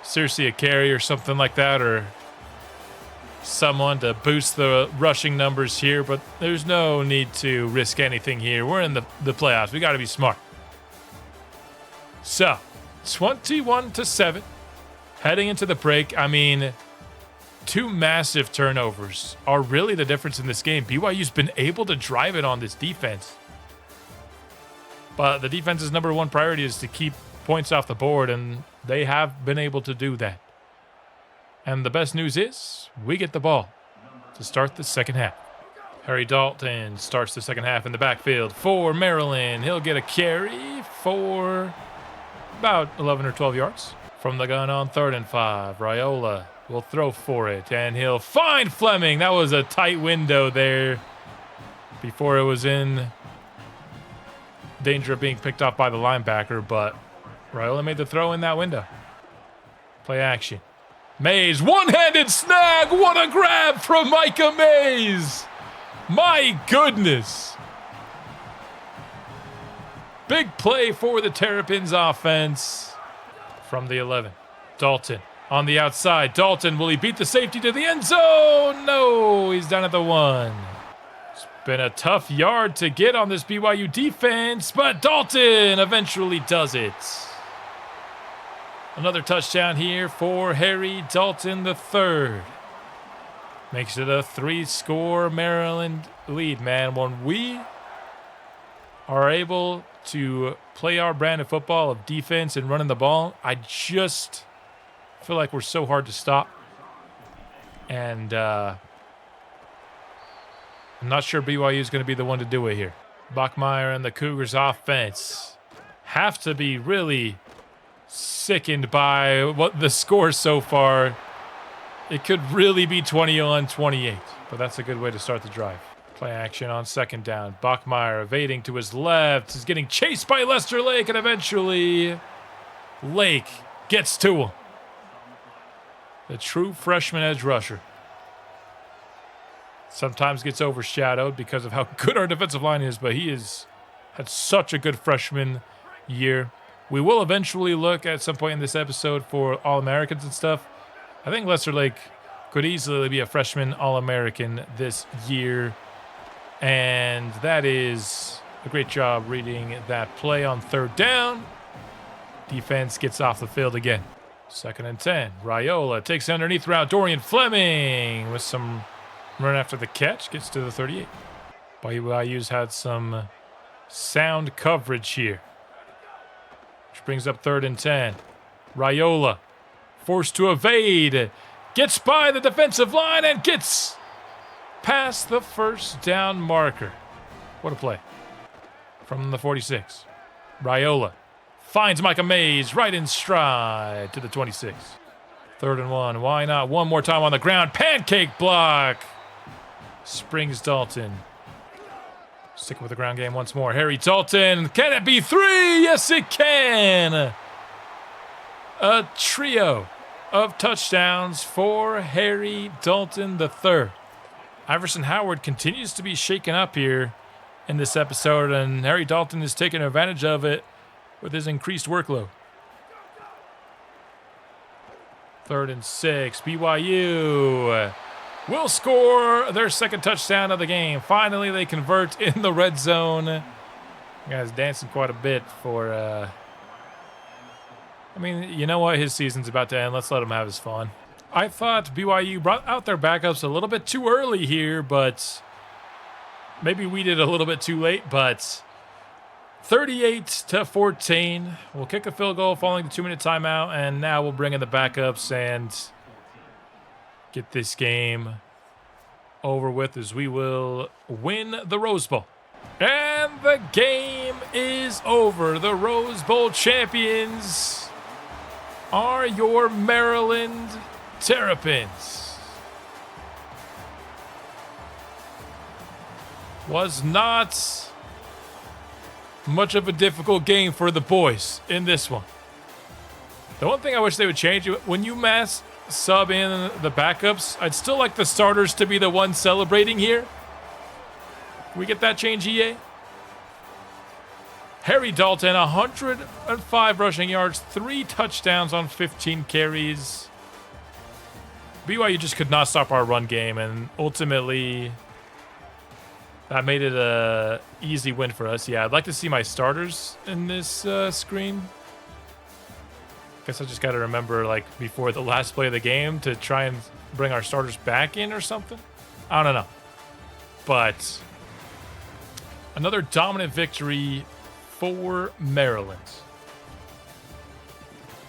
Cersei a carry or something like that, or someone to boost the rushing numbers here, but there's no need to risk anything here. We're in the playoffs. We got to be smart. So, 21-7. Heading into the break, I mean, 2 massive turnovers are really the difference in this game. BYU's been able to drive it on this defense. But the defense's number 1 priority is to keep points off the board, and they have been able to do that. And the best news is we get the ball to start the second half. Harry Dalton starts the second half in the backfield for Maryland. He'll get a carry for about 11 or 12 yards. From the gun on 3rd and 5, Raiola will throw for it, and he'll find Fleming. That was a tight window there before it was in danger of being picked off by the linebacker, but Raiola made the throw in that window. Play action. Mays, one-handed snag. What a grab from Micah Mays. My goodness. Big play for the Terrapins offense. From the 11, Dalton on the outside. Dalton, will he beat the safety to the end zone? No, he's down at the 1. It's been a tough yard to get on this BYU defense, but Dalton eventually does it. Another touchdown here for Harry Dalton III. Makes it a 3-score Maryland lead, man. When we are able to play our brand of football of defense and running the ball, I just feel like we're so hard to stop. And I'm not sure BYU is going to be the one to do it here. Bachmeier and the Cougars offense have to be really sickened by what the score so far. It could really be 20-28, but that's a good way to start the drive. Play action on 2nd down. Bachmeier evading to his left. He's getting chased by Lester Lake, and eventually Lake gets to him. The true freshman edge rusher. Sometimes gets overshadowed because of how good our defensive line is, but he has had such a good freshman year. We will eventually look at some point in this episode for All-Americans and stuff. I think Lester Lake could easily be a freshman All-American this year. And that is a great job reading that play on 3rd down. Defense gets off the field again. 2nd and 10. Raiola takes underneath route. Dorian Fleming with some run after the catch. Gets to the 38. BYU's had some sound coverage here. Which brings up 3rd and 10. Raiola forced to evade. Gets by the defensive line and gets past the first down marker. What a play. From the 46. Raiola finds Micah Mays right in stride to the 26. 3rd and 1. Why not? One more time on the ground. Pancake block. Springs Dalton. Sticking with the ground game once more. Harry Dalton. Can it be 3? Yes, it can. A trio of touchdowns for Harry Dalton III. Iverson Howard continues to be shaken up here in this episode, and Harry Dalton is taking advantage of it with his increased workload. 3rd and 6. BYU will score their second touchdown of the game. Finally, they convert in the red zone. Guys dancing quite a bit for... I mean, you know what? His season's about to end. Let's let him have his fun. I thought BYU brought out their backups a little bit too early here, but maybe we did a little bit too late. But 38-14. We'll kick a field goal following the 2-minute timeout, and now we'll bring in the backups and get this game over with as we will win the Rose Bowl. And the game is over. The Rose Bowl champions are your Maryland Terrapins. Was not much of a difficult game for the boys in this one. The one thing I wish they would change, when you mass sub in the backups, I'd still like the starters to be the ones celebrating here. Can we get that change, EA? Harry Dalton, 105 rushing yards, 3 touchdowns on 15 carries. BYU just could not stop our run game, and ultimately that made it a easy win for us. Yeah, I'd like to see my starters in this screen. Guess I just got to remember, like, before the last play of the game to try and bring our starters back in or something. I don't know. But another dominant victory for Maryland.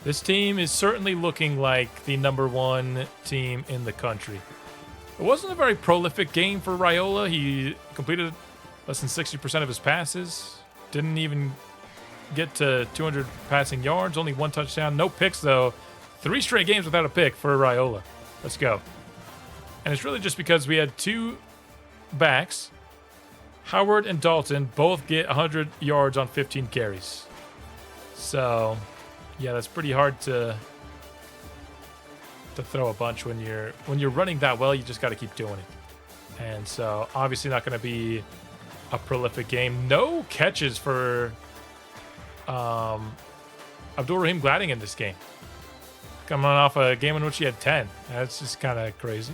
This team is certainly looking like the #1 team in the country. It wasn't a very prolific game for Raiola. He completed less than 60% of his passes. Didn't even get to 200 passing yards. Only 1 touchdown. No picks, though. 3 straight games without a pick for Raiola. Let's go. And it's really just because we had 2 backs. Howard and Dalton both get 100 yards on 15 carries. So, yeah, that's pretty hard to throw a bunch when you're running that well. You just got to keep doing it. And so, obviously not going to be a prolific game. No catches for Abdul Rahim Gladding in this game. Coming off a game in which he had 10. That's just kind of crazy.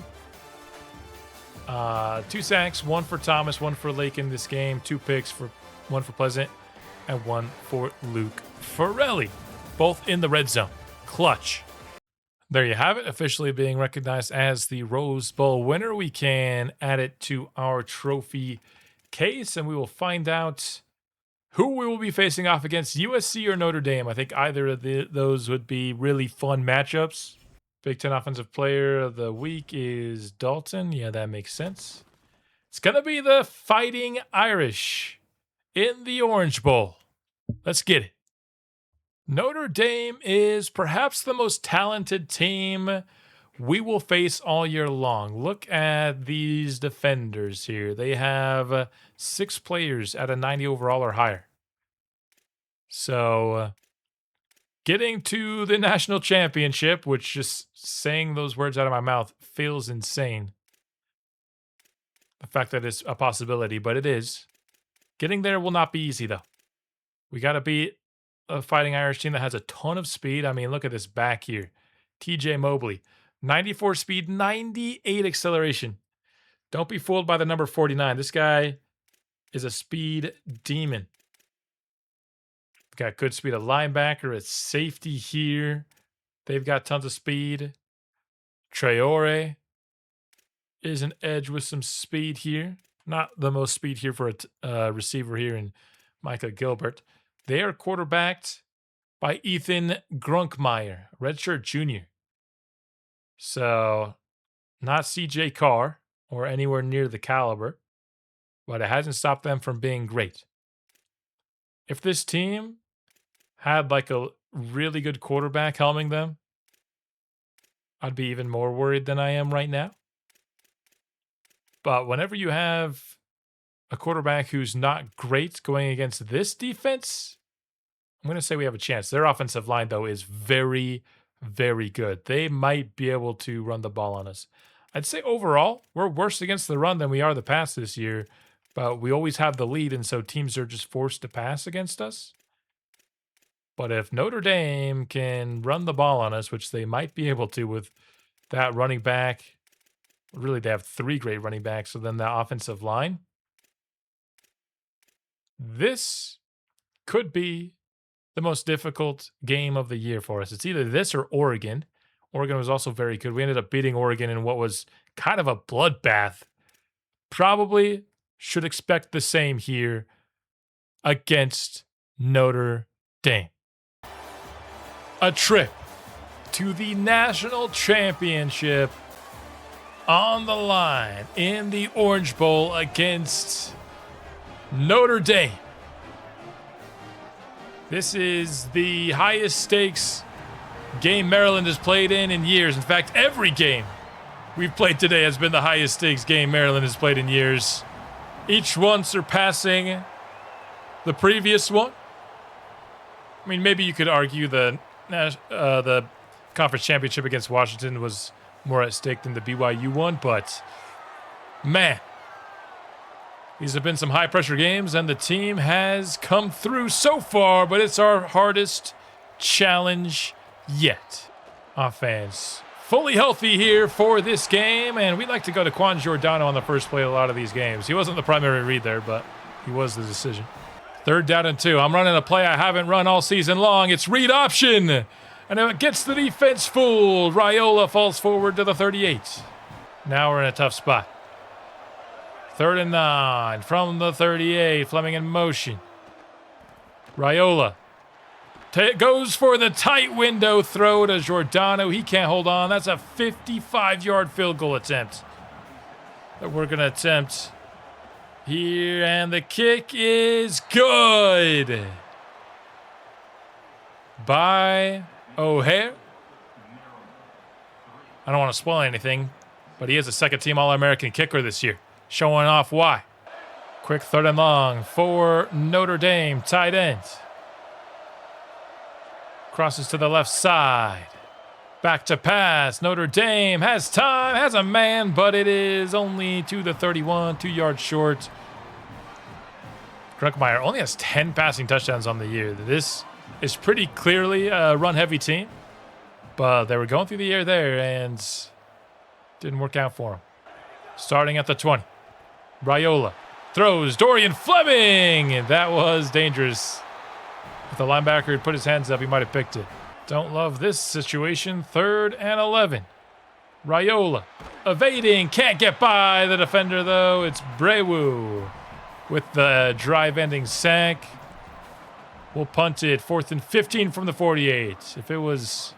2 sacks, 1 for Thomas, 1 for Lake in this game. 2 picks, 1 for Pleasant, and 1 for Luke Farrelly. Both in the red zone. Clutch. There you have it, officially being recognized as the Rose Bowl winner. We can add it to our trophy case, and we will find out who we will be facing off against, USC or Notre Dame. I think either of those would be really fun matchups. Big Ten Offensive Player of the Week is Dalton. Yeah, that makes sense. It's going to be the Fighting Irish in the Orange Bowl. Let's get it. Notre Dame is perhaps the most talented team we will face all year long. Look at these defenders here. They have 6 players at a 90 overall or higher. So, getting to the national championship, which just saying those words out of my mouth feels insane. The fact that it's a possibility, but it is. Getting there will not be easy, though. We got to beat a Fighting Irish team that has a ton of speed. I mean, look at this back here. TJ Mobley, 94 speed, 98 acceleration. Don't be fooled by the number 49. This guy is a speed demon. Got good speed. A linebacker, a safety here. They've got tons of speed. Traore is an edge with some speed here. Not the most speed here for a receiver here in Micah Gilbert. They are quarterbacked by Ethan Grunkmeyer, redshirt junior. So, not CJ Carr or anywhere near the caliber, but it hasn't stopped them from being great. If this team had like a really good quarterback helming them, I'd be even more worried than I am right now. But whenever you have a quarterback who's not great going against this defense, I'm going to say we have a chance. Their offensive line, though, is very, very good. They might be able to run the ball on us. I'd say overall, we're worse against the run than we are the pass this year, but we always have the lead, and so teams are just forced to pass against us. But if Notre Dame can run the ball on us, which they might be able to with that running back, really they have 3 great running backs, so then the offensive line, this could be the most difficult game of the year for us. It's either this or Oregon. Oregon was also very good. We ended up beating Oregon in what was kind of a bloodbath. Probably should expect the same here against Notre Dame. A trip to the national championship on the line in the Orange Bowl against Notre Dame. This is the highest stakes game Maryland has played in years. In fact, every game we've played today has been the highest stakes game Maryland has played in years. Each one surpassing the previous one. I mean, maybe you could argue the conference championship against Washington was more at stake than the BYU one, but man, these have been some high-pressure games, and the team has come through so far, but it's our hardest challenge yet. Offense fully healthy here for this game, and we'd like to go to Quan Giordano on the first play of a lot of these games. He wasn't the primary read there, but he was the decision. 3rd down and 2. I'm running a play I haven't run all season long. It's read option, and it gets the defense fooled. Raiola falls forward to the 38. Now we're in a tough spot. 3rd and 9 from the 38. Fleming in motion. Raiola goes for the tight window throw to Giordano. He can't hold on. That's a 55-yard field goal attempt that we're going to attempt here. And the kick is good by O'Hare. I don't want to spoil anything, but he is a second-team All-American kicker this year, showing off why. Quick 3rd and long for Notre Dame, tight end. Crosses to the left side. Back to pass. Notre Dame has time, has a man, but it is only to the 31, 2 yards short. Drunkmeyer only has 10 passing touchdowns on the year. This is pretty clearly a run-heavy team, but they were going through the air there and didn't work out for them. Starting at the 20. Raiola throws. Dorian Fleming. That was dangerous. If the linebacker had put his hands up, he might have picked it. Don't love this situation. 3rd and 11. Raiola evading. Can't get by the defender, though. It's Brewu with the drive-ending sack. We'll punt it. 4th and 15 from the 48. If it was...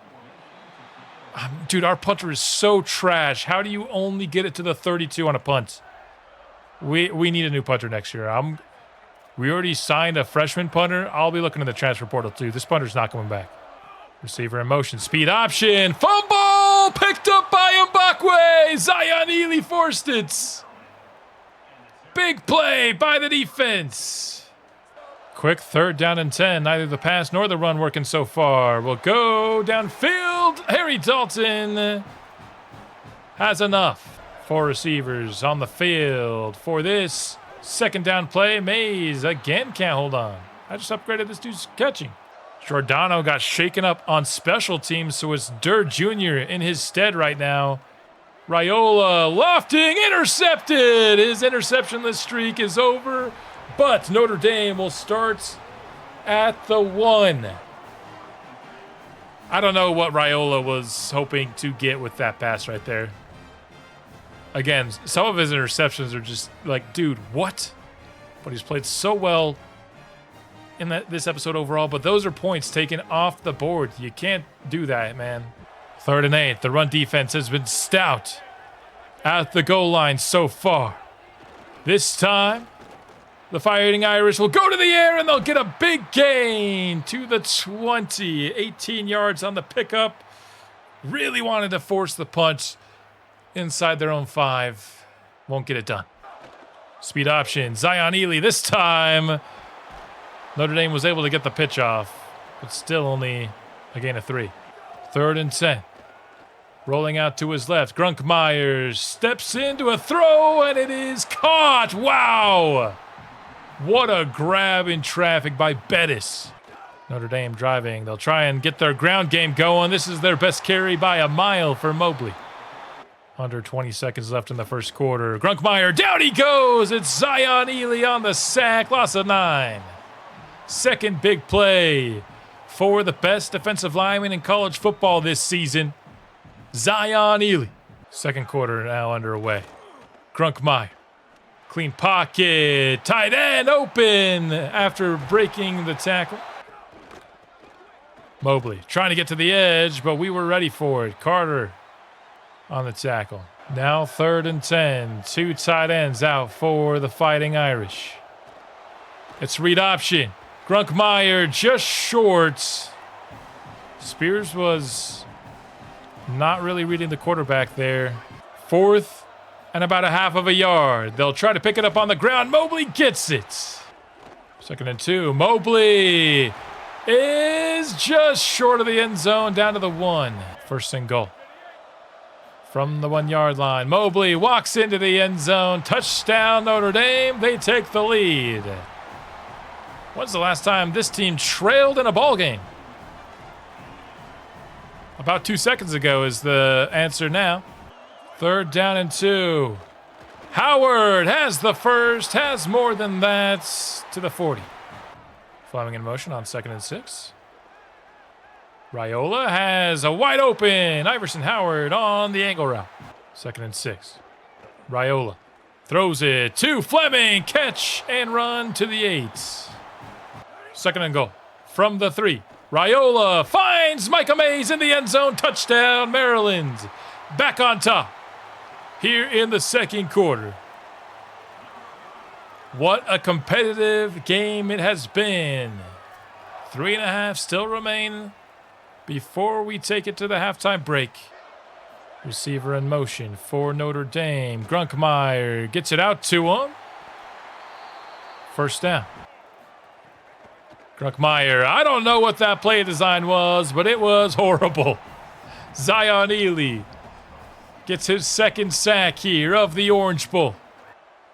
dude, our punter is so trash. How do you only get it to the 32 on a punt? We need a new punter next year. We already signed a freshman punter. I'll be looking in the transfer portal, too. This punter's not coming back. Receiver in motion. Speed option. Fumble! Picked up by Mbakwe. Zion Ely forced it. Big play by the defense. Quick 3rd down and 10. Neither the pass nor the run working so far. We'll go downfield. Harry Dalton has enough. 4 receivers on the field for this 2nd down play. Mays again can't hold on. I just upgraded this dude's catching. Giordano got shaken up on special teams, so it's Durr Jr. in his stead right now. Raiola lofting, intercepted. His interceptionless streak is over, but Notre Dame will start at the 1. I don't know what Raiola was hoping to get with that pass right there. Again, some of his interceptions are just like, dude, what? But he's played so well in this episode overall, but those are points taken off the board. You can't do that, man. 3rd and 8. The run defense has been stout. at the goal line so far. This time, the Fighting Irish will go to the air and they'll get a big gain to the 20. 18 yards on the pickup. Really wanted to force the punch inside their own 5. Won't get it done. Speed option. Zion Ely this time. Notre Dame was able to get the pitch off, but still only a gain of 3. 3rd and 10. Rolling out to his left. Grunkmeyer steps into a throw, and it is caught. Wow. What a grab in traffic by Bettis. Notre Dame driving. They'll try and get their ground game going. This is their best carry by a mile for Mobley. Under 20 seconds left in the first quarter. Grunkmeyer, down he goes. It's Zion Ely on the sack. Loss of 9. Second big play for the best defensive lineman in college football this season, Zion Ely. Second quarter now underway. Grunkmeyer. Clean pocket. Tight end open after breaking the tackle. Mobley trying to get to the edge, but we were ready for it. Carter on the tackle. Now 3rd and 10. 2 tight ends out for the Fighting Irish. It's read option. Grunkmeyer just short. Spears was not really reading the quarterback there. 4th and about a half of a yard. They'll try to pick it up on the ground. Mobley gets it. 2nd and 2. Mobley is just short of the end zone, down to the 1. 1st and goal. From the 1-yard line, Mobley walks into the end zone. Touchdown, Notre Dame. They take the lead. When's the last time this team trailed in a ball game? About 2 seconds ago is the answer now. 3rd down and 2. Howard has the first, has more than that, to the 40. Fleming in motion on 2nd and 6. Raiola has a wide open Iverson Howard on the angle route. 2nd and 6. Raiola throws it to Fleming. Catch and run to the 8. 2nd and goal from the 3. Raiola finds Micah Mays in the end zone. Touchdown, Maryland. Back on top here in the second quarter. What a competitive game it has been. 3.5 still remain before we take it to the halftime break. Receiver in motion for Notre Dame. Grunkmeyer gets it out to him. 1st down. Grunkmeyer, I don't know what that play design was, but it was horrible. Zion Ely gets his 2nd sack here of the Orange Bowl.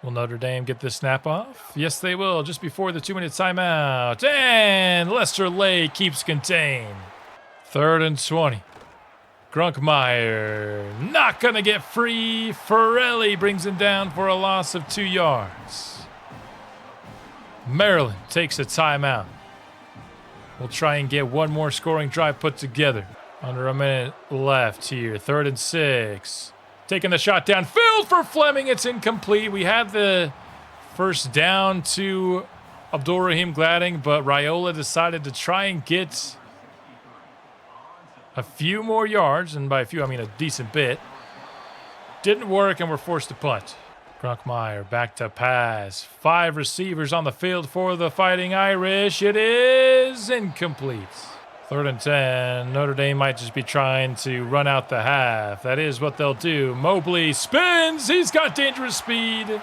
Will Notre Dame get this snap off? Yes, they will, just before the 2-minute timeout. And Lester Lake keeps contained. 3rd and 20. Grunkmeyer not going to get free. Farrelly brings him down for a loss of 2 yards. Maryland takes a timeout. We'll try and get one more scoring drive put together. Under a minute left here. 3rd and 6. Taking the shot downfield for Fleming. It's incomplete. We had the first down to Abdul-Rahim Gladding, but Raiola decided to try and get a few more yards, and by a few I mean a decent bit. Didn't work, and we're forced to punt. Grunkmeyer back to pass. 5 receivers on the field for the Fighting Irish. It is incomplete. 3rd and 10. Notre Dame might just be trying to run out the half. That is what they'll do. Mobley spins. He's got dangerous speed.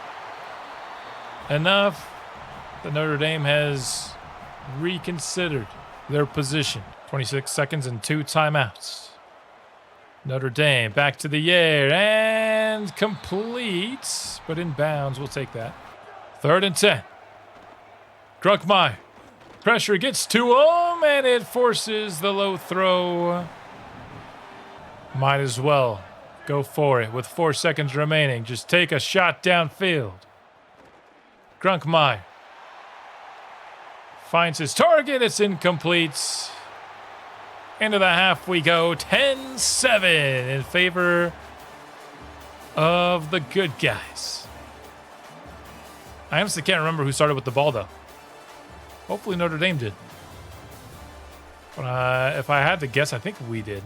Enough that Notre Dame has reconsidered their position. 26 seconds and 2 timeouts. Notre Dame back to the air and complete, but in bounds. We'll take that. 3rd and 10. Grunkmeyer. Pressure gets to him, and it forces the low throw. Might as well go for it with 4 seconds remaining. Just take a shot downfield. Grunkmeyer finds his target. It's incomplete. Into the half we go. 10-7 in favor of the good guys. I honestly can't remember who started with the ball, though. Hopefully Notre Dame did. But if I had to guess, I think we did.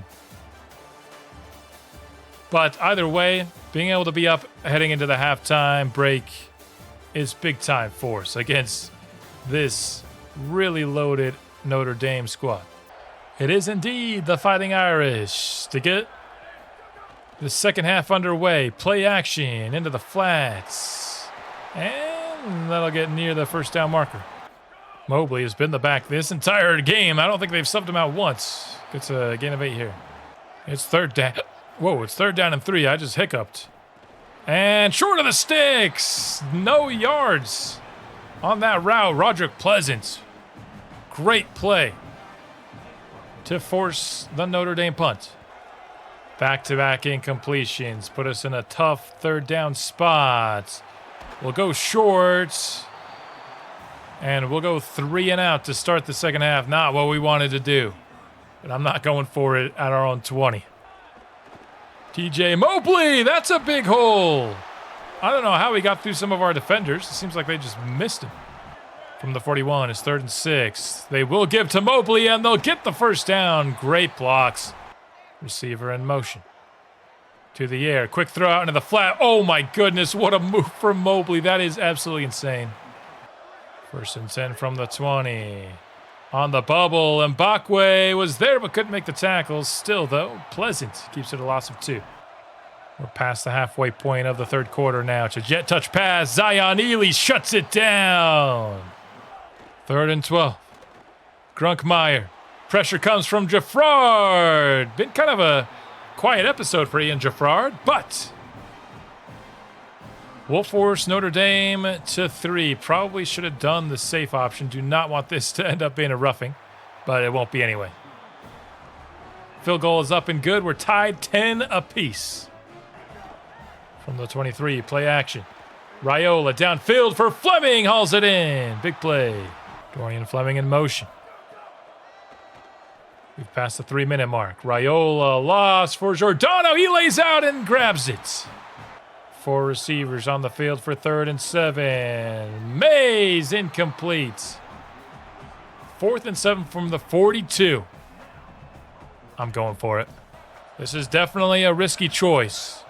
But either way, Being able to be up heading into the halftime break is big time for us against this really loaded Notre Dame squad. It is indeed the Fighting Irish to get the second half underway. Play action into the flats. And that'll get near the first down marker. Mobley has been the back this entire game. I don't think they've subbed him out once. Gets a gain of 8 here. It's third down. Whoa, it's third down and 3. I just hiccuped. And short of the sticks. No yards on that route. Roderick Pleasant. Great play to force the Notre Dame punt. Back-to-back incompletions put us in a tough third down spot. We'll go short. And we'll go 3 and out to start the second half. Not what we wanted to do. But I'm not going for it at our own 20. TJ Mobley, that's a big hole. I don't know how he got through some of our defenders. It seems like they just missed him. From the 41, it's 3rd and 6. They will give to Mobley, and they'll get the first down. Great blocks. Receiver in motion. To the air. Quick throw out into the flat. Oh, my goodness. What a move from Mobley. That is absolutely insane. 1st and 10 from the 20. On the bubble, Mbakwe was there but couldn't make the tackles. Still, though, Pleasant keeps it a loss of 2. We're past the halfway point of the third quarter now. It's a jet touch pass. Zion Ely shuts it down. 3rd and 12. Grunkmeyer. Pressure comes from Jaffrard. Been kind of a quiet episode for Ian Jaffrard, but we'll force Notre Dame to 3. Probably should have done the safe option. Do not want this to end up being a roughing, but it won't be anyway. Field goal is up and good. We're tied 10 apiece. From the 23, play action. Raiola downfield for Fleming. Hauls it in. Big play. Dorian Fleming in motion. We've passed the 3-minute mark. Raiola lost for Giordano. He lays out and grabs it. 4 receivers on the field for 3rd and 7. Mays incomplete. 4th and 7 from the 42. I'm going for it. This is definitely a risky choice.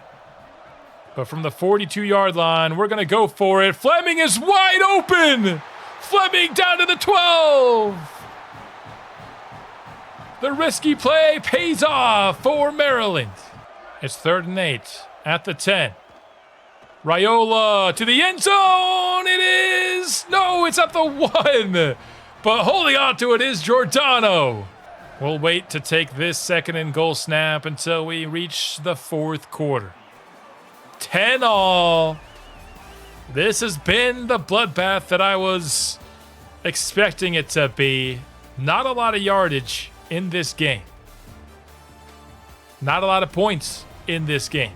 But from the 42-yard line, we're going to go for it. Fleming is wide open. Fleming down to the 12. The risky play pays off for Maryland. It's 3rd and 8 at the 10. Raiola to the end zone. It is. No, it's at the 1. But holding on to it is Giordano. We'll wait to take this 2nd and goal snap until we reach the 4th quarter. 10-all. This has been the bloodbath that I was expecting it to be. Not a lot of yardage in this game. Not a lot of points in this game.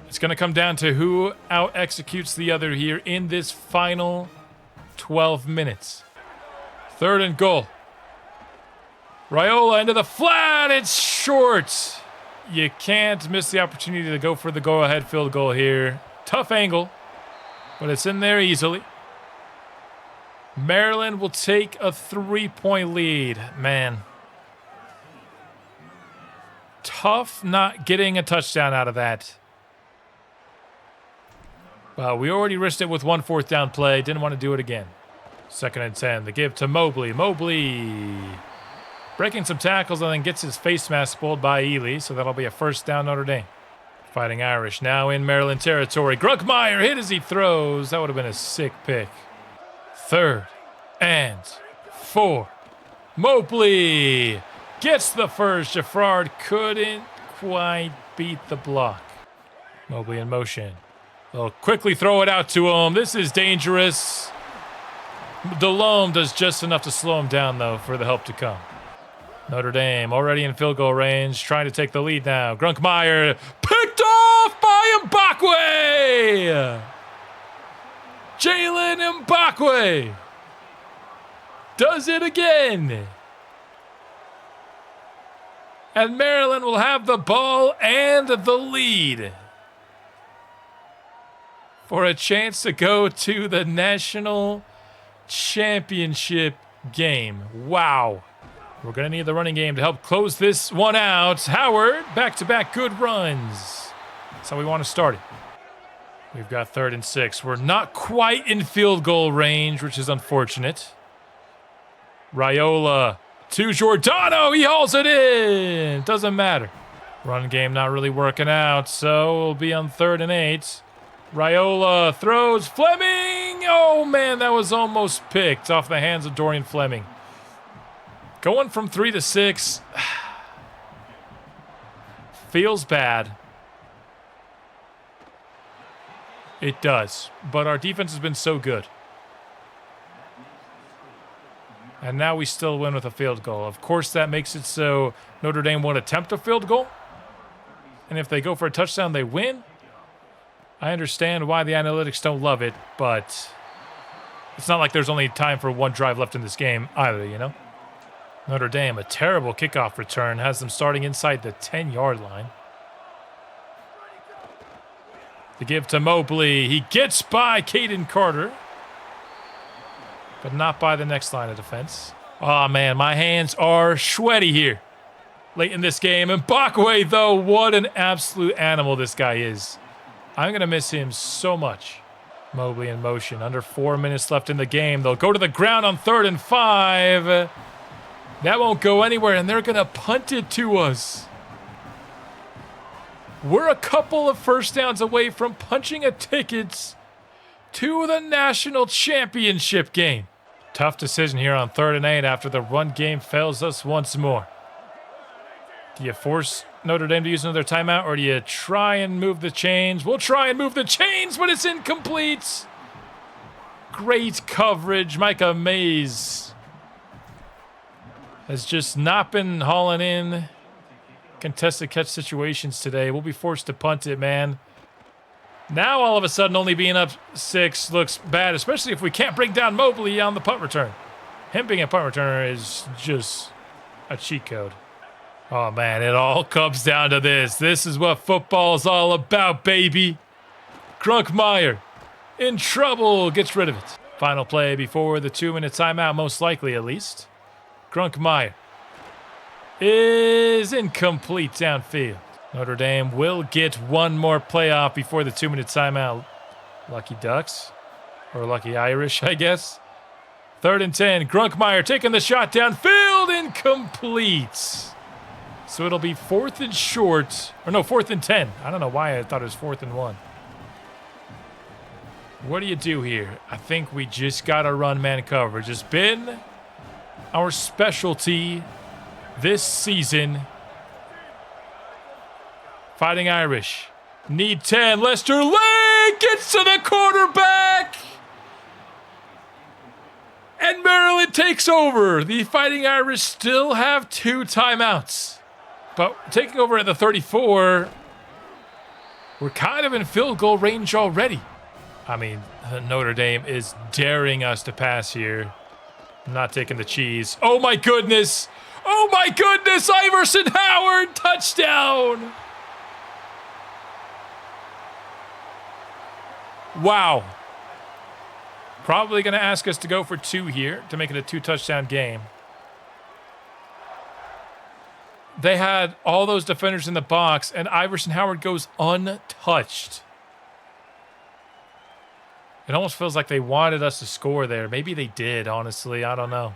It's going to come down to who out-executes the other here in this final 12 minutes. 3rd and goal. Raiola into the flat. It's short. You can't miss the opportunity to go for the go-ahead field goal here. Tough angle, but it's in there easily. Maryland will take a 3-point lead. Man. Tough not getting a touchdown out of that. Well, we already risked it with 1 4th down play. Didn't want to do it again. 2nd and 10. The give to Mobley. Mobley breaking some tackles and then gets his face mask pulled by Ely. So that'll be a 1st down Notre Dame. Fighting Irish now in Maryland territory. Grunkmeyer hit as he throws. That would have been a sick pick. 3rd and 4. Mobley gets the first. Jaffrard couldn't quite beat the block. Mobley in motion. They'll quickly throw it out to him. This is dangerous. Delhomme does just enough to slow him down, though, for the help to come. Notre Dame already in field goal range, trying to take the lead now. Grunkmeyer picked off by Mbakwe. Jalen Mbakwe does it again. And Maryland will have the ball and the lead for a chance to go to the national championship game. Wow. We're going to need the running game to help close this one out. Howard, back-to-back good runs. That's how we want to start it. We've got 3rd and 6. We're not quite in field goal range, which is unfortunate. Raiola to Giordano. He hauls it in. Doesn't matter. Run game not really working out, so we'll be on 3rd and 8. Raiola throws. Fleming. Oh, man, that was almost picked off the hands of Dorian Fleming. Going from 3 to 6 feels bad. It does, but our defense has been so good. And now we still win with a field goal. Of course, that makes it so Notre Dame won't attempt a field goal. And if they go for a touchdown, they win. I understand why the analytics don't love it, but it's not like there's only time for one drive left in this game either, you know? Notre Dame, a terrible kickoff return, has them starting inside the 10-yard line. The give to Mobley. He gets by Caden Carter, but not by the next line of defense. Oh, man, my hands are sweaty here late in this game. And Mbakwe, though, what an absolute animal this guy is. I'm going to miss him so much. Mobley in motion. Under 4 minutes left in the game. They'll go to the ground on 3rd and 5. That won't go anywhere, and they're going to punt it to us. We're a couple of first downs away from punching a ticket to the national championship game. Tough decision here on 3rd and 8 after the run game fails us once more. Do you force Notre Dame to use another timeout, or do you try and move the chains? We'll try and move the chains, but it's incomplete. Great coverage. Micah Mays has just not been hauling in contested catch situations today. We'll be forced to punt it, man. Now, all of a sudden, only being up 6 looks bad, especially if we can't bring down Mobley on the punt return. Him being a punt returner is just a cheat code. Oh, man, it all comes down to this. This is what football's all about, baby. Grunkmeyer, in trouble, gets rid of it. Final play before the 2-minute timeout, most likely at least. Grunkmeyer is incomplete downfield. Notre Dame will get one more playoff before the 2-minute timeout. Lucky Ducks, or Lucky Irish, I guess. 3rd and 10, Grunkmeyer taking the shot downfield, incomplete. So it'll be 4th and short, or no, 4th and 10. I don't know why I thought it was 4th and 1. What do you do here? I think we just got to run man coverage. It's been our specialty this season. Fighting Irish. Need 10. Lester Lake gets to the quarterback. And Maryland takes over. The Fighting Irish still have 2 timeouts. But taking over at the 34, we're kind of in field goal range already. I mean, Notre Dame is daring us to pass here. I'm not taking the cheese. Oh, my goodness. Oh, my goodness. Iverson Howard, touchdown. Wow. Probably going to ask us to go for 2 here to make it a 2-touchdown game. They had all those defenders in the box, and Iverson Howard goes untouched. It almost feels like they wanted us to score there. Maybe they did, honestly. I don't know.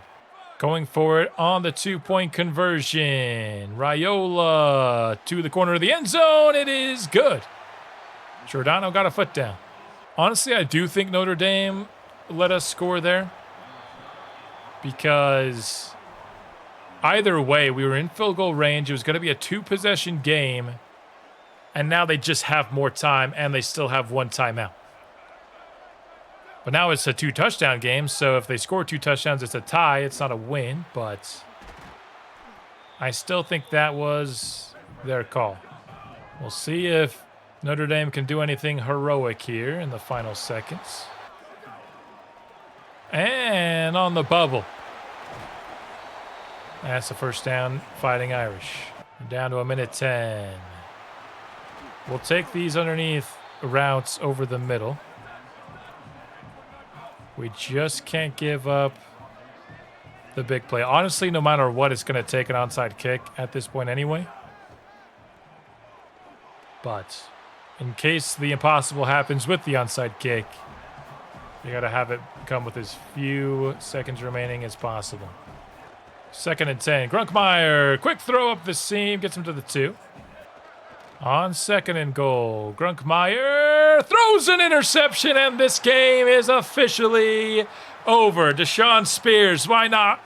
Going for it on the 2-point conversion. Raiola to the corner of the end zone. It is good. Giordano got a foot down. Honestly, I do think Notre Dame let us score there, because either way, we were in field goal range. It was going to be a 2-possession game, and now they just have more time, and they still have 1 timeout. But now it's a 2-touchdown game, so if they score 2 touchdowns, it's a tie. It's not a win, but I still think that was their call. We'll see if Notre Dame can do anything heroic here in the final seconds. And on the bubble. That's the first down, Fighting Irish. Down to 1:10. We'll take these underneath routes over the middle. We just can't give up the big play. Honestly, no matter what, it's going to take an onside kick at this point anyway. But in case the impossible happens with the onside kick, you got to have it come with as few seconds remaining as possible. 2nd and 10. Grunkmeyer, quick throw up the seam, gets him to the 2. On 2nd and goal, Grunkmeyer throws an interception, and this game is officially over. Deshaun Spears, why not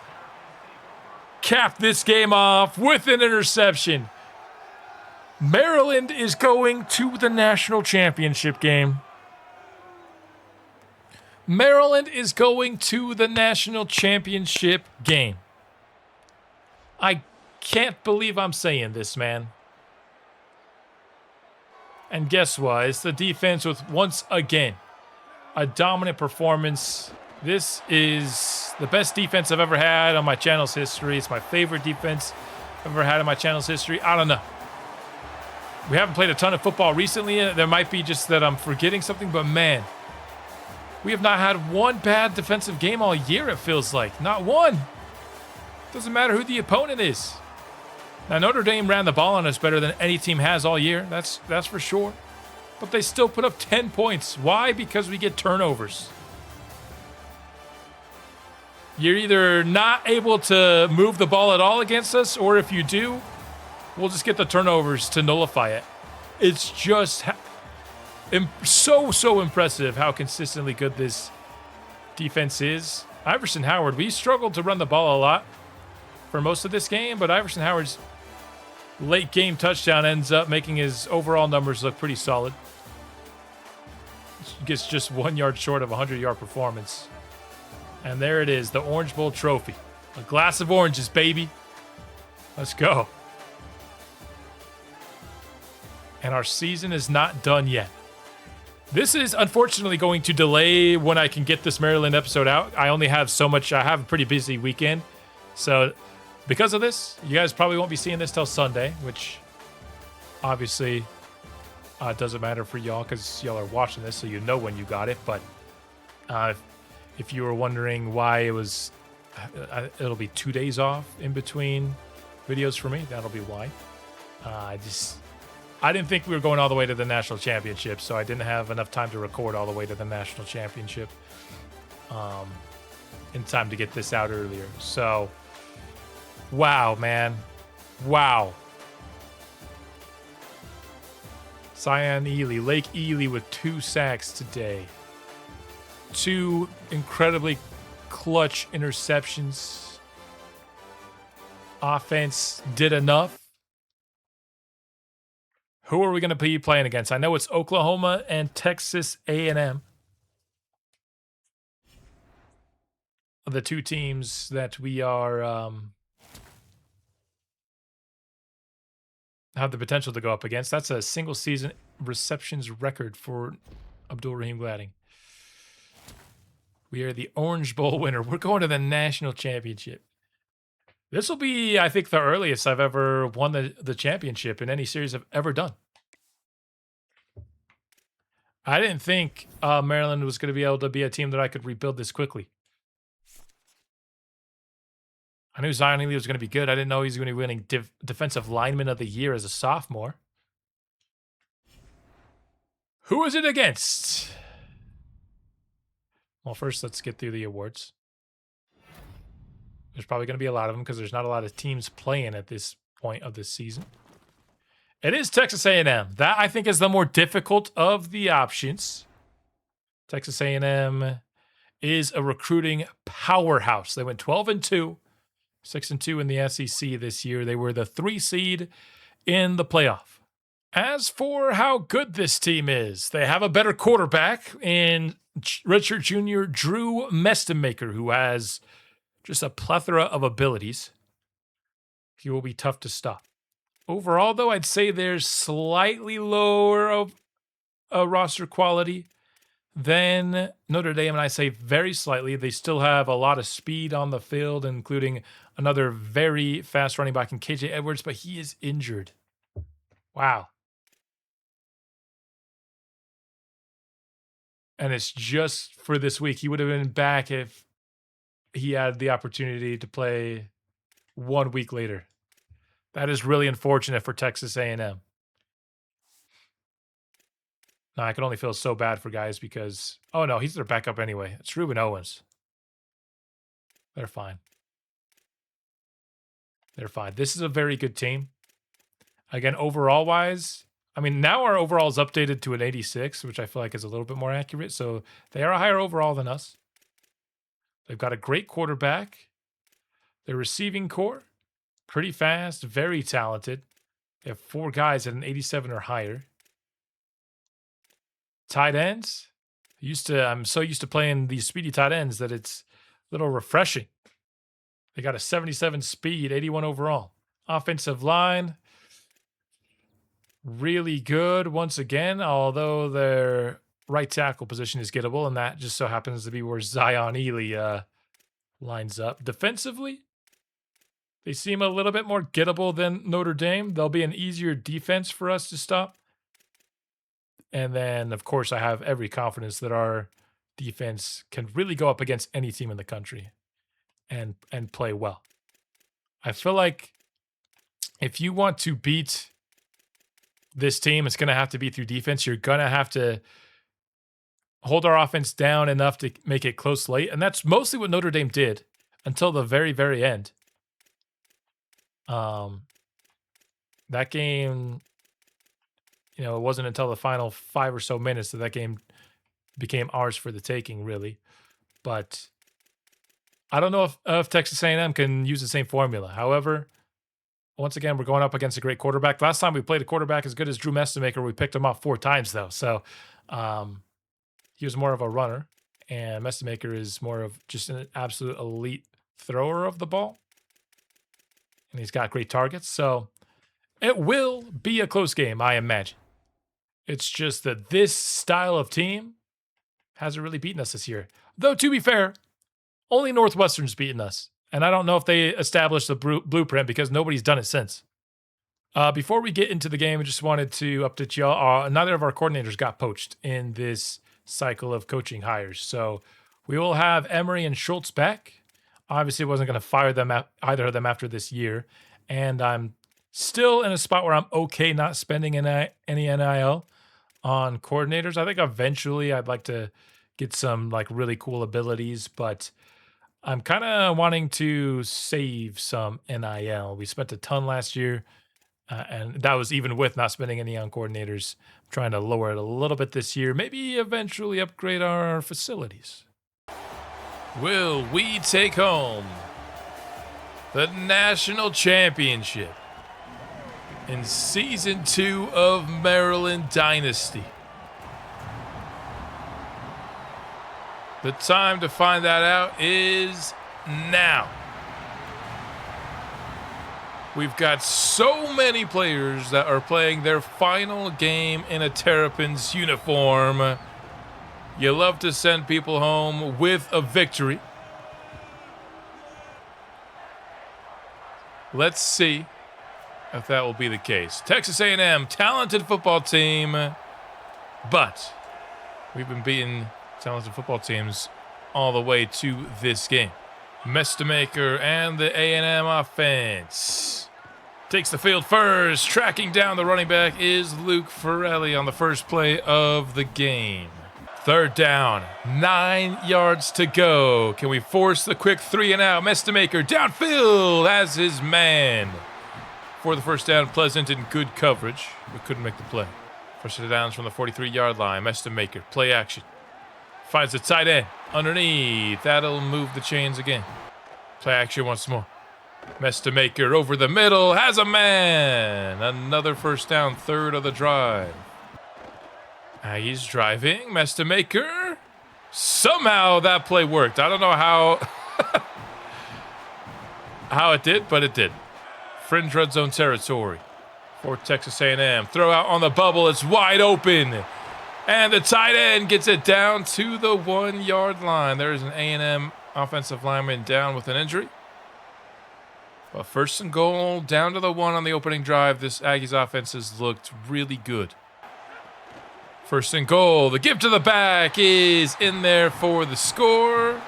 cap this game off with an interception? Maryland is going to the national championship game. Maryland is going to the national championship game. I can't believe I'm saying this, man. And guess what? It's the defense with, once again, a dominant performance. This is the best defense I've ever had on my channel's history. It's my favorite defense I've ever had in my channel's history. I don't know. We haven't played a ton of football recently. There might be just that I'm forgetting something, but man, we have not had one bad defensive game all year, it feels like. Not one. Doesn't matter who the opponent is. Now, Notre Dame ran the ball on us better than any team has all year. That's for sure. But they still put up 10 points. Why? Because we get turnovers. You're either not able to move the ball at all against us, or if you do, we'll just get the turnovers to nullify it. It's just so impressive how consistently good this defense is. Iverson Howard, we struggled to run the ball a lot for most of this game, but Iverson Howard's late game touchdown ends up making his overall numbers look pretty solid. Gets just 1 yard short of a 100-yard performance. And there it is, the Orange Bowl trophy. A glass of oranges, baby. Let's go. And our season is not done yet. This is unfortunately going to delay when I can get this Maryland episode out. I only have so much. I have a pretty busy weekend. So because of this, you guys probably won't be seeing this till Sunday, which obviously doesn't matter for y'all because y'all are watching this, so you know when you got it. But if you were wondering why it was, it'll be 2 days off in between videos for me. That'll be why. I didn't think we were going all the way to the national championship, so I didn't have enough time to record all the way to the national championship in time to get this out earlier. So, wow, man. Wow. Zion Ely, Lake Ely with 2 sacks today. 2 incredibly clutch interceptions. Offense did enough. Who are we going to be playing against? I know it's Oklahoma and Texas A&M. The 2 teams that we are have the potential to go up against. That's a single season receptions record for Abdul Rahim Gladding. We are the Orange Bowl winner. We're going to the national championship. This will be, I think, the earliest I've ever won the championship in any series I've ever done. I didn't think Maryland was going to be able to be a team that I could rebuild this quickly. I knew Zion Ely was going to be good. I didn't know he was going to be winning Defensive Lineman of the Year as a sophomore. Who is it against? Well, first, let's get through the awards. There's probably going to be a lot of them because there's not a lot of teams playing at this point of this season. It is Texas A&M. That, I think, is the more difficult of the options. Texas A&M is a recruiting powerhouse. They went 12-2, 6-2 in the SEC this year. They were the 3 seed in the playoff. As for how good this team is, they have a better quarterback in redshirt junior Drew Mestemaker, who has just a plethora of abilities. He will be tough to stop. Overall, though, I'd say there's slightly lower of a roster quality than Notre Dame, and I say very slightly. They still have a lot of speed on the field, including another very fast running back in KJ Edwards, but he is injured. Wow. And it's just for this week. He would have been back if he had the opportunity to play 1 week later. That is really unfortunate for Texas A&M. No, I can only feel so bad for guys because... Oh, no, he's their backup anyway. It's Ruben Owens. They're fine. They're fine. This is a very good team. Again, overall-wise, I mean, now our overall is updated to an 86, which I feel like is a little bit more accurate. So they are a higher overall than us. They've got a great quarterback. Their receiving core, pretty fast, very talented. They have 4 guys at an 87 or higher. Tight ends. I'm so used to playing these speedy tight ends that it's a little refreshing. They got a 77 speed, 81 overall. Offensive line, really good once again, although their right tackle position is gettable, and that just so happens to be where Zion Ely lines up. Defensively, they seem a little bit more gettable than Notre Dame. They'll be an easier defense for us to stop. And then, of course, I have every confidence that our defense can really go up against any team in the country and play well. I feel like if you want to beat this team, it's going to have to be through defense. You're going to have to hold our offense down enough to make it close late. And that's mostly what Notre Dame did until the very, very end. That game... You know, it wasn't until the final 5 or so minutes that game became ours for the taking, really. But I don't know if Texas A&M can use the same formula. However, once again, we're going up against a great quarterback. Last time we played a quarterback as good as Drew Mestemaker, we picked him off 4 times, though. So he was more of a runner, and Mestemaker is more of just an absolute elite thrower of the ball. And he's got great targets. So it will be a close game, I imagine. It's just that this style of team hasn't really beaten us this year. Though, to be fair, only Northwestern's beaten us. And I don't know if they established the blueprint because nobody's done it since. Before we get into the game, I just wanted to update y'all. Neither of our coordinators got poached in this cycle of coaching hires. So we will have Emery and Schultz back. Obviously, wasn't going to fire them either of them after this year. And I'm still in a spot where I'm okay not spending any NIL on coordinators. I think eventually I'd like to get some like really cool abilities, but I'm kind of wanting to save some NIL. We spent a ton last year, and that was even with not spending any on coordinators. I'm trying to lower it a little bit this year, maybe eventually upgrade our facilities. Will we take home the national championship in Season 2 of Maryland Dynasty? The time to find that out is now. We've got so many players that are playing their final game in a Terrapins uniform. You love to send people home with a victory. Let's see if that will be the case. Texas A&M, talented football team, but we've been beating talented football teams all the way to this game. Mestemaker and the A&M offense takes the field first. Tracking down the running back is Luke Ferrelli on the first play of the game. 3rd down, 9 yards to go. Can we force the quick 3 and out? Mestemaker downfield as his man. For the first down, Pleasant in good coverage, but couldn't make the play. First downs from the 43-yard line. Mestemaker, play action. Finds the tight end underneath. That'll move the chains again. Play action once more. Mestemaker over the middle, has a man. Another first down, 3rd of the drive. He's driving. Mestemaker. Somehow that play worked. I don't know how it did, but it did. Fringe red zone territory for Texas A&M. Throw out on the bubble. It's wide open. And the tight end gets it down to the 1-yard line. There's an A&M offensive lineman down with an injury. But 1st and goal, down to the 1 on the opening drive. This Aggies offense has looked really good. 1st and goal. The give to the back is in there for the score.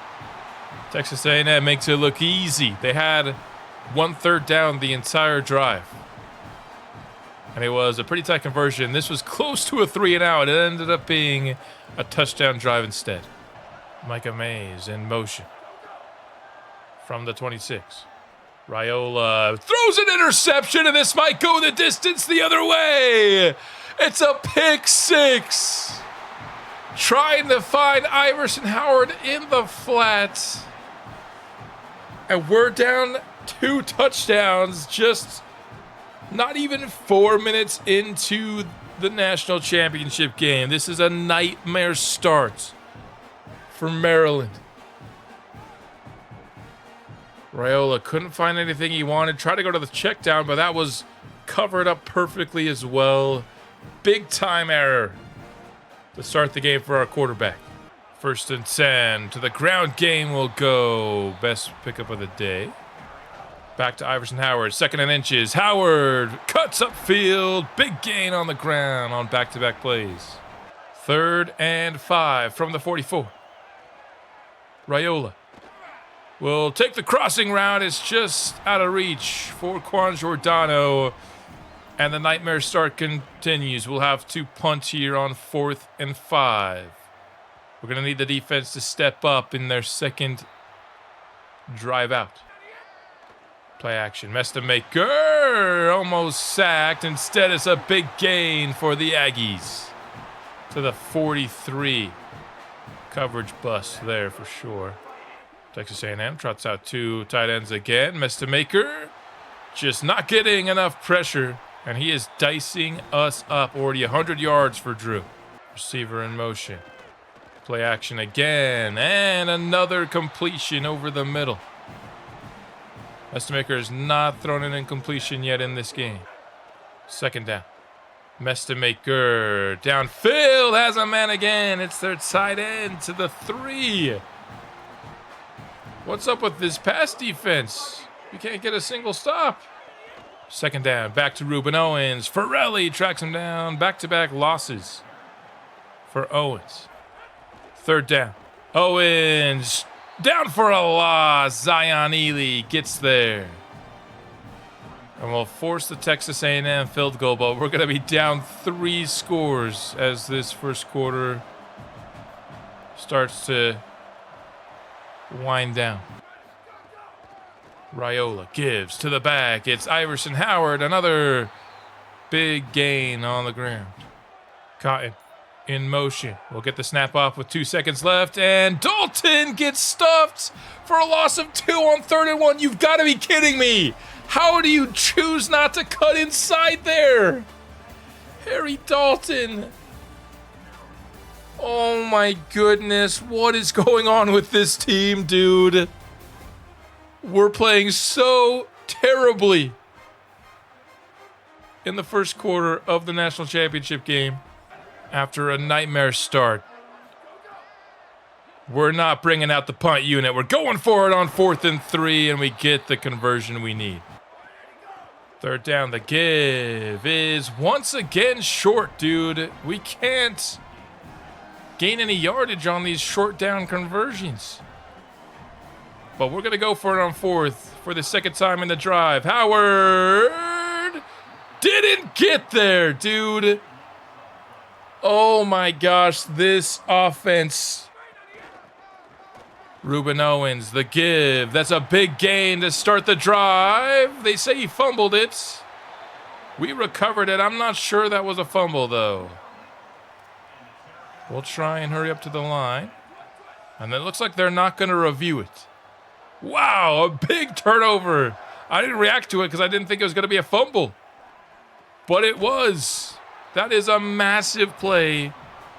Texas A&M makes it look easy. They had 1 third down the entire drive. And it was a pretty tight conversion. This was close to a 3-and-out. It ended up being a touchdown drive instead. Micah Mays in motion from the 26. Raiola throws an interception, and this might go the distance the other way. It's a pick six. Trying to find Iverson Howard in the flat. And we're down 2 touchdowns just not even 4 minutes into the national championship game. This is a nightmare start for Maryland. Raiola couldn't find anything he wanted. Tried to go to the check down, but that was covered up perfectly as well. Big time error to start the game for our quarterback. 1st and 10. To the ground game will go. Best pickup of the day. Back to Iverson Howard. 2nd and inches. Howard cuts upfield. Big gain on the ground on back-to-back plays. 3rd and 5 from the 44. Raiola will take the crossing route. It's just out of reach for Quan Giordano. And the nightmare start continues. We'll have to punt here on 4th and 5. We're going to need the defense to step up in their second drive out. Play action. Mestamaker almost sacked. Instead, it's a big gain for the Aggies. To the 43. Coverage bust there for sure. Texas A&M trots out 2 tight ends again. Mestamaker just not getting enough pressure. And he is dicing us up. Already 100 yards for Drew. Receiver in motion. Play action again. And another completion over the middle. Mestamaker has not thrown an incompletion yet in this game. 2nd down. Mestamaker downfield has a man again. It's their tight end to the 3. What's up with this pass defense? You can't get a single stop. 2nd down. Back to Ruben Owens. Farrelly tracks him down. Back-to-back losses for Owens. 3rd down. Owens down for a loss. Zion Ely gets there. And we'll force the Texas A&M field goal, but we're going to be down 3 scores as this first quarter starts to wind down. Raiola gives to the back. It's Iverson Howard. Another big gain on the ground. Cotton in motion. We'll get the snap off with 2 seconds left. And Dalton gets stuffed for a loss of 2 on 3rd and 1. You've got to be kidding me. How do you choose not to cut inside there? Harry Dalton. Oh my goodness. What is going on with this team, dude? We're playing so terribly in the first quarter of the national championship game after a nightmare start. We're not bringing out the punt unit. We're going for it on 4th and 3, and we get the conversion we need. 3rd down, the give is once again short, dude. We can't gain any yardage on these short down conversions. But we're going to go for it on 4th for the 2nd time in the drive. Howard didn't get there, dude. Oh my gosh, this offense. Ruben Owens, the give. That's a big gain to start the drive. They say he fumbled it. We recovered it. I'm not sure that was a fumble, though. We'll try and hurry up to the line. And it looks like they're not going to review it. Wow, a big turnover. I didn't react to it because I didn't think it was going to be a fumble. But it was. That is a massive play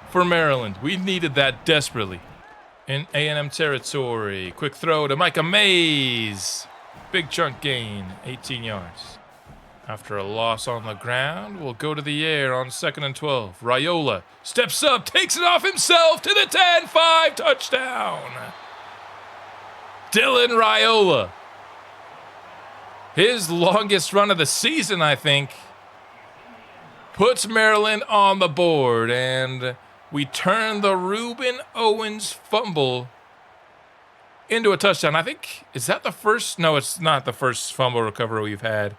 for Maryland. We needed that desperately. In A&M territory. Quick throw to Micah Mays. Big chunk gain, 18 yards. After a loss on the ground, we'll go to the air on 2nd and 12. Raiola steps up, takes it off himself to the 10-5 touchdown. Dylan Raiola. His longest run of the season, I think. Puts Maryland on the board, and we turn the Ruben Owens fumble into a touchdown. I think, is that the first? No, it's not the first fumble recovery we've had.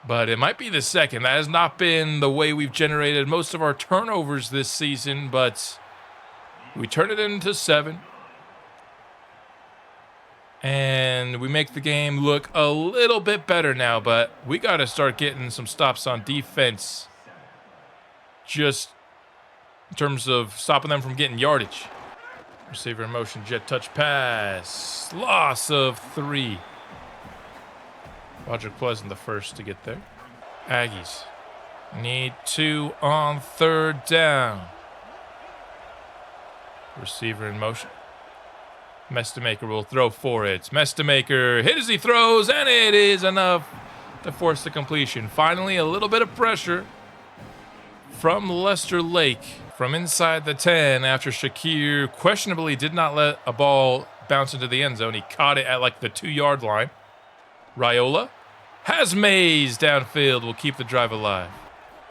But it might be the second. That has not been the way we've generated most of our turnovers this season, but we turn it into 7. And we make the game look a little bit better now, but we got to start getting some stops on defense. Just in terms of stopping them from getting yardage. Receiver in motion, jet touch pass. Loss of 3. Roderick Pleasant the first to get there. Aggies need 2 on 3rd down. Receiver in motion. Mestamaker will throw for it. Mestamaker hit as he throws, and it is enough to force the completion. Finally, a little bit of pressure from Lester Lake from inside the 10 after Shakir questionably did not let a ball bounce into the end zone. He caught it at like the 2-yard line. Raiola has Mays downfield. Will keep the drive alive.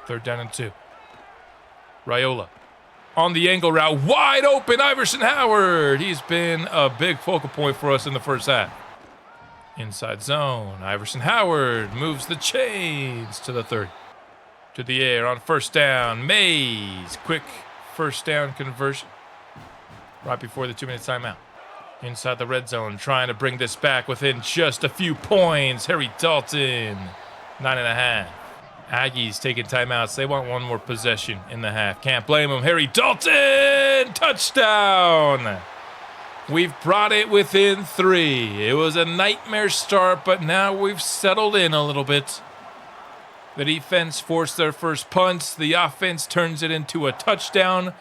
3rd down and 2. Raiola on the angle route, wide open, Iverson Howard. He's been a big focal point for us in the first half. Inside zone, Iverson Howard moves the chains to the 30. To the air on 1st down, Mays. Quick 1st down conversion right before the 2-minute timeout. Inside the red zone, trying to bring this back within just a few points. Harry Dalton, 9.5. Aggies taking timeouts. They want one more possession in the half. Can't blame them. Harry Dalton, touchdown. We've brought it within 3. It was a nightmare start, but now we've settled in a little bit. The defense forced their first punt. The offense turns it into a touchdown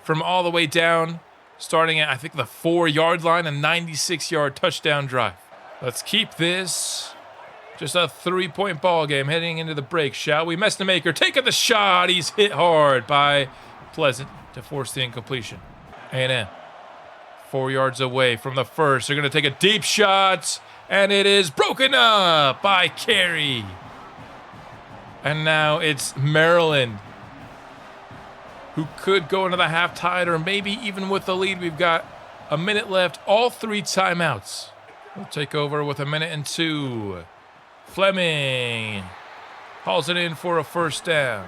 from all the way down, starting at, I think, the 4-yard line, a 96-yard touchdown drive. Let's keep this just a 3-point ball game heading into the break, shall we? Mestamaker taking the shot. He's hit hard by Pleasant to force the incompletion. A&M 4 yards away from the first. They're going to take a deep shot, and it is broken up by Carey. And now it's Maryland, who could go into the half tied, or maybe even with the lead. We've got a minute left, all 3 timeouts. We'll take over with 1 minute and 2. Fleming hauls it in for a 1st down.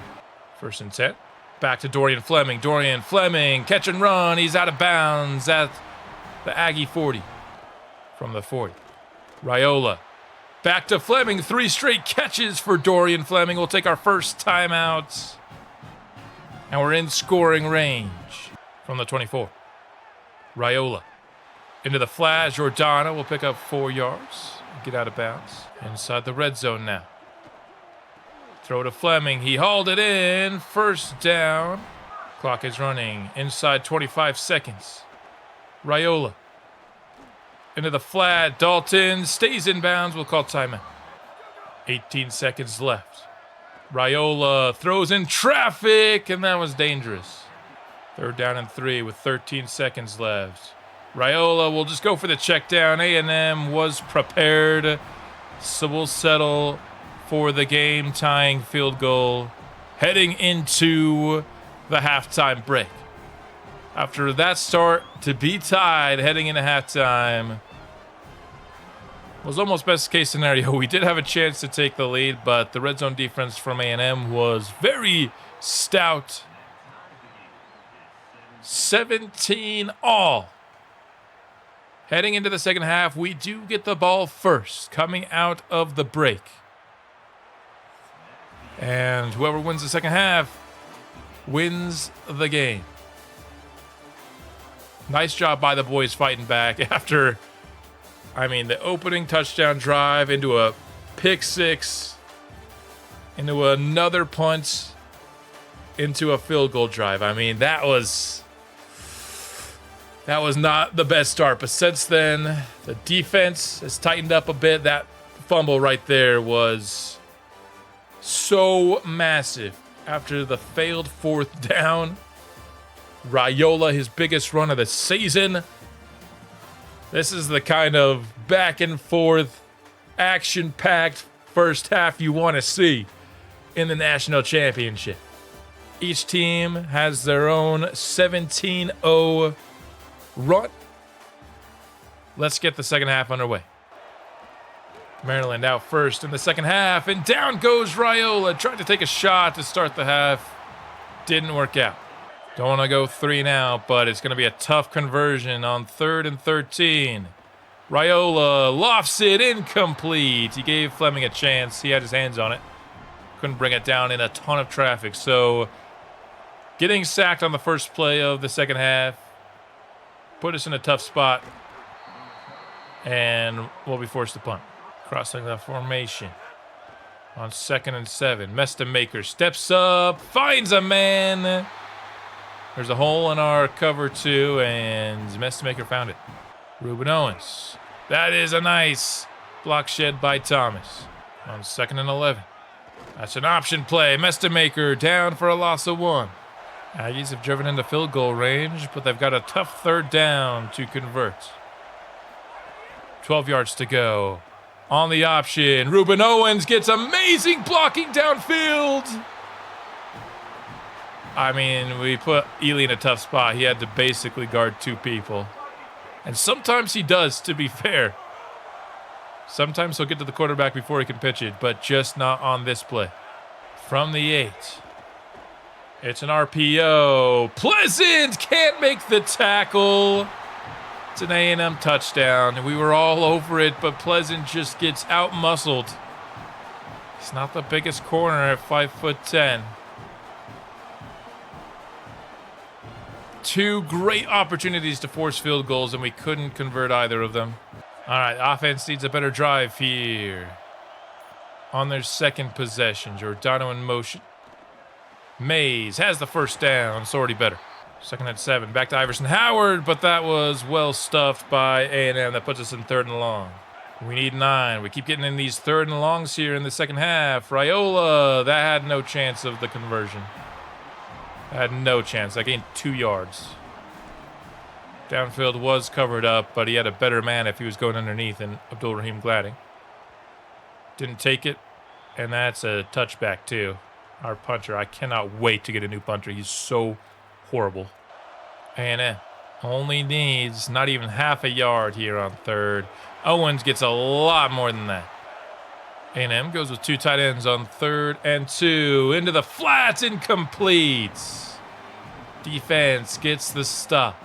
1st and 10. Back to Dorian Fleming. Dorian Fleming, catch and run. He's out of bounds at the Aggie 40. From the 40. Raiola. Back to Fleming. 3 straight catches for Dorian Fleming. We'll take our first timeout. And we're in scoring range. From the 24. Raiola. Into the flat. Jordana will pick up 4 yards. Get out of bounds. Inside the red zone now. Throw to Fleming. He hauled it in. 1st down. Clock is running. Inside 25 seconds. Raiola. Into the flat. Dalton stays in bounds. We'll call timeout. 18 seconds left. Raiola throws in traffic, and that was dangerous. 3rd down and 3 with 13 seconds left. Raiola will just go for the check down. A&M was prepared, so we'll settle for the game-tying field goal heading into the halftime break. After that start, to be tied heading into halftime was almost best-case scenario. We did have a chance to take the lead, but the red zone defense from A&M was very stout. 17 all. Heading into the second half, we do get the ball first, coming out of the break. And whoever wins the second half wins the game. Nice job by the boys fighting back after, the opening touchdown drive into a pick 6, into another punt, into a field goal drive. That was not the best start, but since then, the defense has tightened up a bit. That fumble right there was so massive. After the failed 4th down, Raiola, his biggest run of the season. This is the kind of back and forth, action-packed first half you want to see in the national championship. Each team has their own 17-0 run. Let's get the second half underway. Maryland out first in the second half, and down goes Raiola. Tried to take a shot to start the half. Didn't work out. Don't want to go 3 now, but it's going to be a tough conversion on 3rd and 13. Raiola lofts it, incomplete. He gave Fleming a chance. He had his hands on it. Couldn't bring it down in a ton of traffic. So getting sacked on the first play of the second half put us in a tough spot, and we'll be forced to punt. Crossing the formation on 2nd and 7. Mestamaker steps up, finds a man. There's a hole in our cover 2, and Mestamaker found it. Ruben Owens. That is a nice block shed by Thomas on 2nd and 11. That's an option play. Mestamaker down for a loss of 1. Aggies have driven into field goal range, but they've got a tough 3rd down to convert. 12 yards to go. On the option, Ruben Owens gets amazing blocking downfield. I mean, we put Ely in a tough spot. He had to basically guard 2 people. And sometimes he does, to be fair. Sometimes he'll get to the quarterback before he can pitch it, but just not on this play. From the 8. It's an RPO. Pleasant can't make the tackle. It's an A&M touchdown. We were all over it, but Pleasant just gets out-muscled. He's not the biggest corner at 5'10". 2 great opportunities to force field goals, and we couldn't convert either of them. All right, offense needs a better drive here. On their second possession, Giordano in motion. Mays has the first down. It's already better. 2nd and 7. Back to Iverson Howard, but that was well stuffed by A&M. That puts us in 3rd and long. We need 9. We keep getting in these 3rd and longs here in the second half. Raiola, that had no chance of the conversion. Had no chance. I gained 2 yards. Downfield was covered up, but he had a better man if he was going underneath than Abdul Rahim Gladding. Didn't take it, and that's a touchback too. Our punter, I cannot wait to get a new punter. He's so horrible. A&M only needs not even half a yard here on 3rd. Owens gets a lot more than that. A&M goes with 2 tight ends on 3rd and 2. Into the flats, incomplete. Defense gets the stop.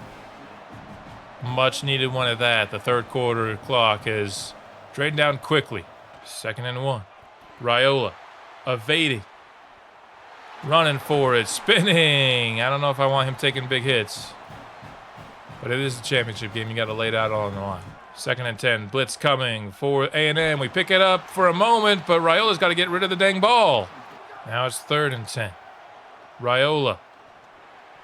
Much needed one of that. The 3rd quarter clock is drained down quickly. 2nd and 1. Raiola evading. Running for it. Spinning. I don't know if I want him taking big hits. But it is a championship game. You got to lay it out all on the line. 2nd and 10. Blitz coming for A&M. We pick it up for a moment, but Raiola's got to get rid of the dang ball. Now it's 3rd and 10. Raiola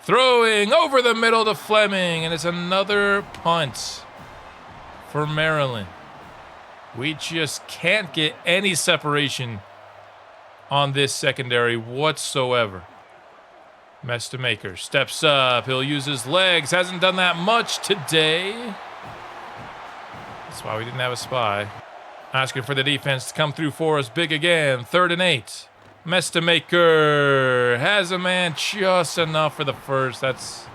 throwing over the middle to Fleming, and it's another punt for Maryland. We just can't get any separation on this secondary whatsoever. Mestamaker steps up. He'll use his legs. Hasn't done that much today. That's why we didn't have a spy. Asking for the defense to come through for us big again. 3rd and 8. Mestamaker has a man just enough for the first. That's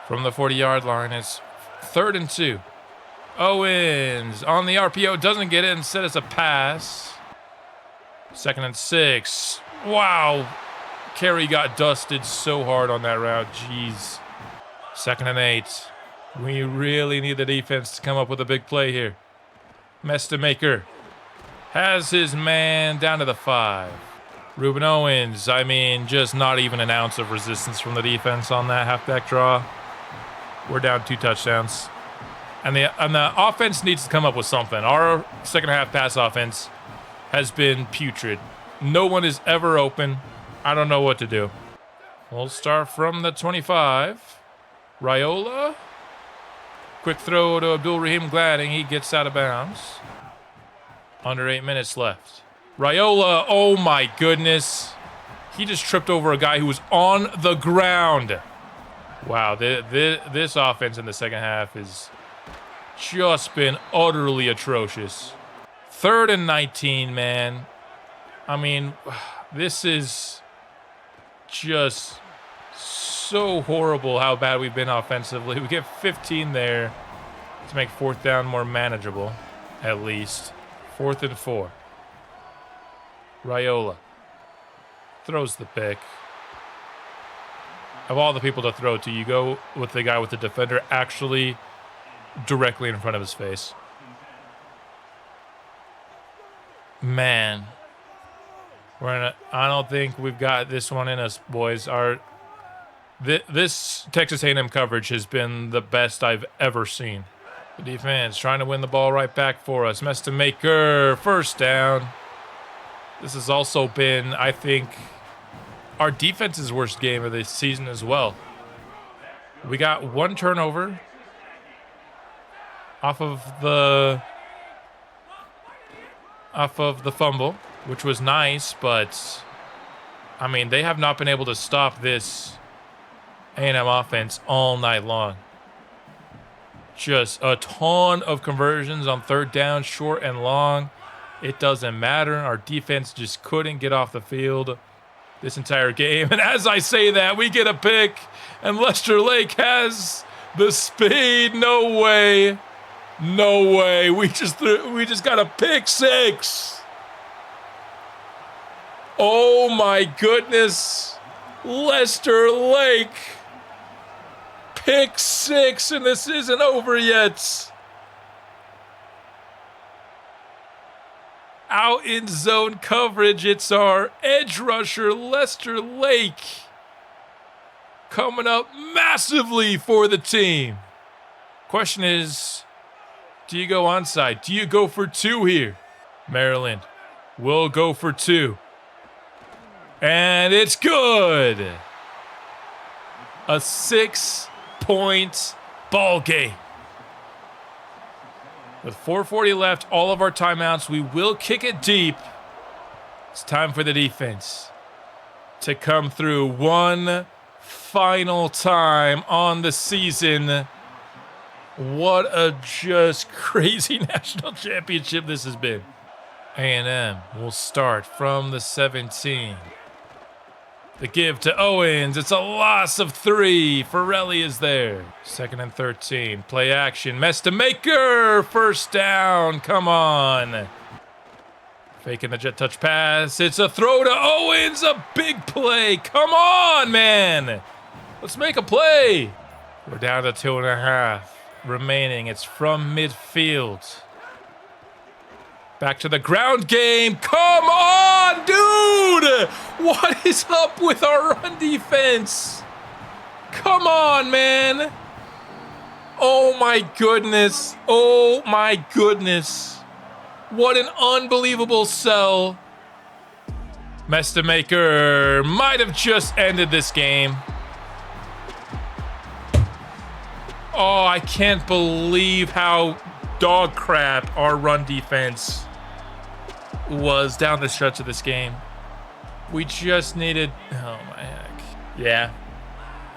from the 40-yard line. It's 3rd and 2. Owens on the RPO. Doesn't get it. Instead it's a pass. 2nd and 6. Wow. Carey got dusted so hard on that route. Jeez. 2nd and 8. We really need the defense to come up with a big play here. Mestamaker has his man down to the 5. Ruben Owens, I mean, just not even an ounce of resistance from the defense on that halfback draw. We're down 2 touchdowns. And the offense needs to come up with something. Our second half pass offense has been putrid. No one is ever open. I don't know what to do. We'll start from the 25. Raiola. Quick throw to Abdul Rahim Gladding. He gets out of bounds. Under 8 minutes left. Raiola, oh my goodness. He just tripped over a guy who was on the ground. Wow, this offense in the second half has just been utterly atrocious. 3rd and 19, man. I mean, this is just So horrible how bad we've been offensively. We get 15 there to make 4th down more manageable, at least. 4th and 4. Raiola throws the pick. Of all the people to throw to, you go with the guy with the defender actually directly in front of his face. Man. I don't think we've got this one in us, boys. This Texas A&M coverage has been the best I've ever seen. The defense trying to win the ball right back for us. Mestamaker, 1st down. This has also been, I think, our defense's worst game of the season as well. We got 1 turnover off of the fumble, which was nice, but I mean, they have not been able to stop this A&M offense all night long. Just a ton of conversions on 3rd down, short and long. It doesn't matter. Our defense just couldn't get off the field this entire game. And as I say that, we get a pick, and Lester Lake has the speed. No way. No way. We just got a pick 6. Oh my goodness. Lester Lake. Pick 6, and this isn't over yet. Out in zone coverage, it's our edge rusher, Lester Lake, coming up massively for the team. Question is, do you go onside? Do you go for 2 here? Maryland will go for 2. And it's good. A 6-point ball game. With 4:40 left, all of our timeouts, we will kick it deep. It's time for the defense to come through one final time on the season. What a just crazy national championship this has been. A&M will start from the 17. The give to Owens. It's a loss of 3. Forelli is there. 2nd and 13. Play action. Mestamaker. 1st down. Come on. Faking the jet touch pass. It's a throw to Owens. A big play. Come on, man. Let's make a play. We're down to 2.5 remaining. It's from midfield. Back to the ground game. Come on, dude! What is up with our run defense? Come on, man. Oh, my goodness. Oh, my goodness. What an unbelievable sell. Mestamaker might have just ended this game. Oh, I can't believe how dog crap our run defense was down the stretch of this game. We just needed, oh my heck. Yeah.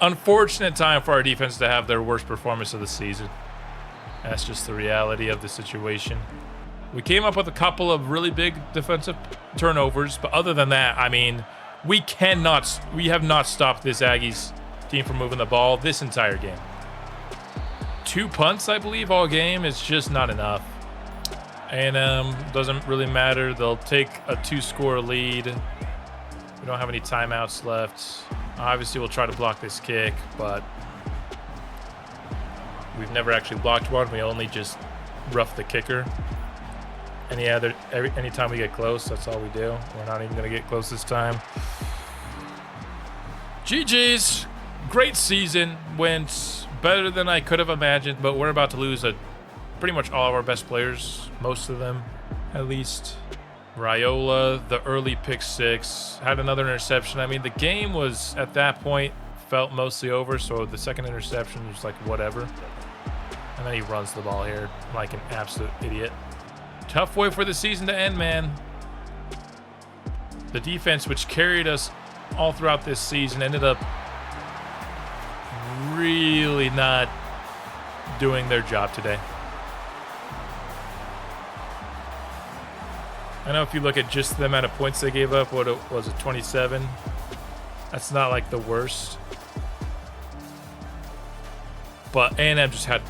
Unfortunate time for our defense to have their worst performance of the season. That's just the reality of the situation. We came up with a couple of really big defensive turnovers, but other than that, I mean, we have not stopped this Aggies team from moving the ball this entire game. 2 punts, I believe, all game is just not enough. A&M doesn't really matter. They'll take a 2-score lead. We don't have any timeouts left. Obviously, we'll try to block this kick, but we've never actually blocked one. We only just rough the kicker. Anytime we get close, that's all we do. We're not even going to get close this time. GG's. Great season. Went better than I could have imagined, but we're about to lose pretty much all of our best players. Most of them, at least. Raiola, the early pick 6, had another interception. I mean, the game was, at that point, felt mostly over, so the second interception was like, whatever. And then he runs the ball here like an absolute idiot. Tough way for the season to end, man. The defense, which carried us all throughout this season, ended up really not doing their job today. I know if you look at just the amount of points they gave up, what was it, 27? That's not like the worst. But A&M just had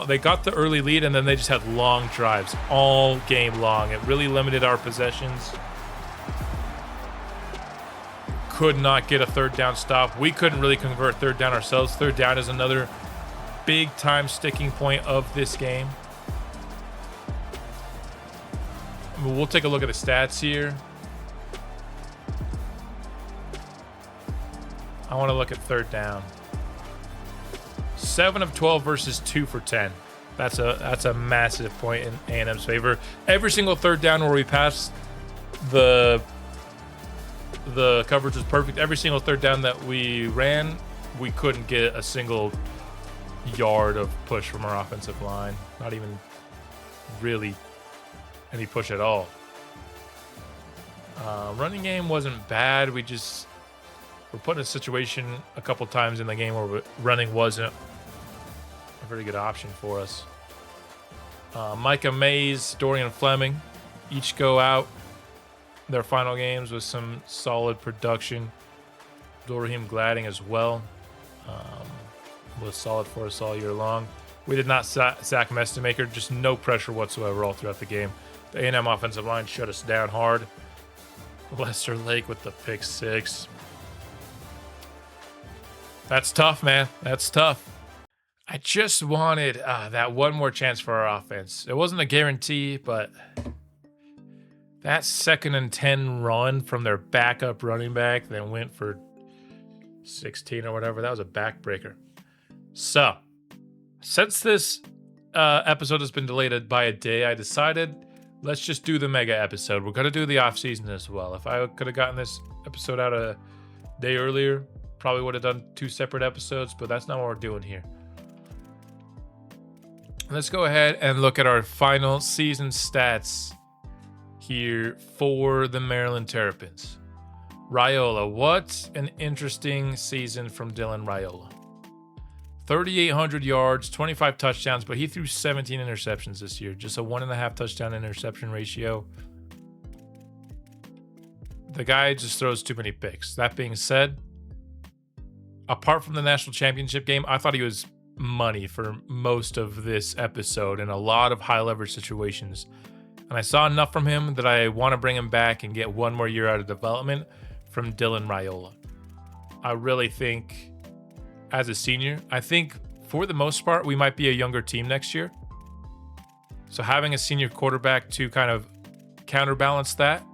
they got the early lead, and then they just had long drives all game long. It really limited our possessions. Could not get a third down stop. We couldn't really convert third down ourselves. Third down is another big time sticking point of this game. We'll take a look at the stats here. I want to look at third down. 7 of 12 versus 2 for 10. That's a massive point in A&M's favor. Every single third down where we passed, the coverage was perfect. Every single third down that we ran, we couldn't get a single yard of push from our offensive line. Not even really any push at all. Running game wasn't bad. We're put in a situation a couple times in the game where running wasn't a very good option for us. Micah Mays, Dorian Fleming, each go out their final games with some solid production. Dorheim Gladding as well was solid for us all year long. We did not sack Mestemaker, just no pressure whatsoever all throughout the game. The A&M offensive line shut us down hard. Lester Lake with the pick 6. That's tough, man. That's tough. I just wanted that one more chance for our offense. It wasn't a guarantee, but that 2nd and 10 run from their backup running back that went for 16 or whatever, that was a backbreaker. So, since this episode has been delayed by a day, I decided let's just do the mega episode. We're going to do the off season as well. If I could have gotten this episode out a day earlier, probably would have done 2 separate episodes, but that's not what we're doing here. Let's go ahead and look at our final season stats here for the Maryland Terrapins. Raiola, what an interesting season from Dylan Raiola. 3,800 yards, 25 touchdowns, but he threw 17 interceptions this year. Just a 1.5 touchdown interception ratio. The guy just throws too many picks. That being said, apart from the national championship game, I thought he was money for most of this episode in a lot of high leverage situations. And I saw enough from him that I want to bring him back and get one more year out of development from Dylan Raiola. I really think, as a senior, I think for the most part, we might be a younger team next year. So having a senior quarterback to kind of counterbalance that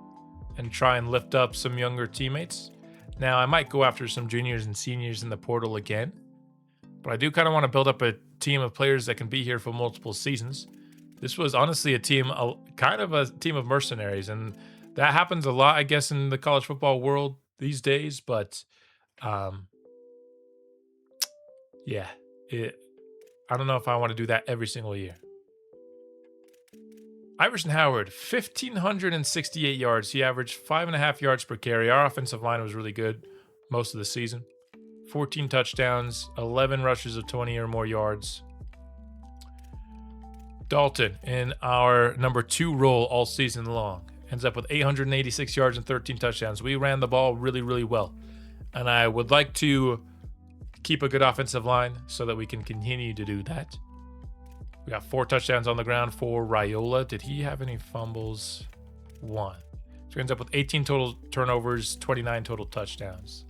and try and lift up some younger teammates. Now, I might go after some juniors and seniors in the portal again, but I do kind of want to build up a team of players that can be here for multiple seasons. This was honestly a kind of a team of mercenaries, and that happens a lot, I guess, in the college football world these days, but yeah, I don't know if I want to do that every single year. Iverson Howard, 1,568 yards. He averaged 5.5 yards per carry. Our offensive line was really good most of the season. 14 touchdowns, 11 rushes of 20 or more yards. Dalton, in our number 2 role all season long, ends up with 886 yards and 13 touchdowns. We ran the ball really, really well. And I would like to keep a good offensive line so that we can continue to do that. We got 4 touchdowns on the ground for Raiola. Did he have any fumbles? 1. So he ends up with 18 total turnovers, 29 total touchdowns.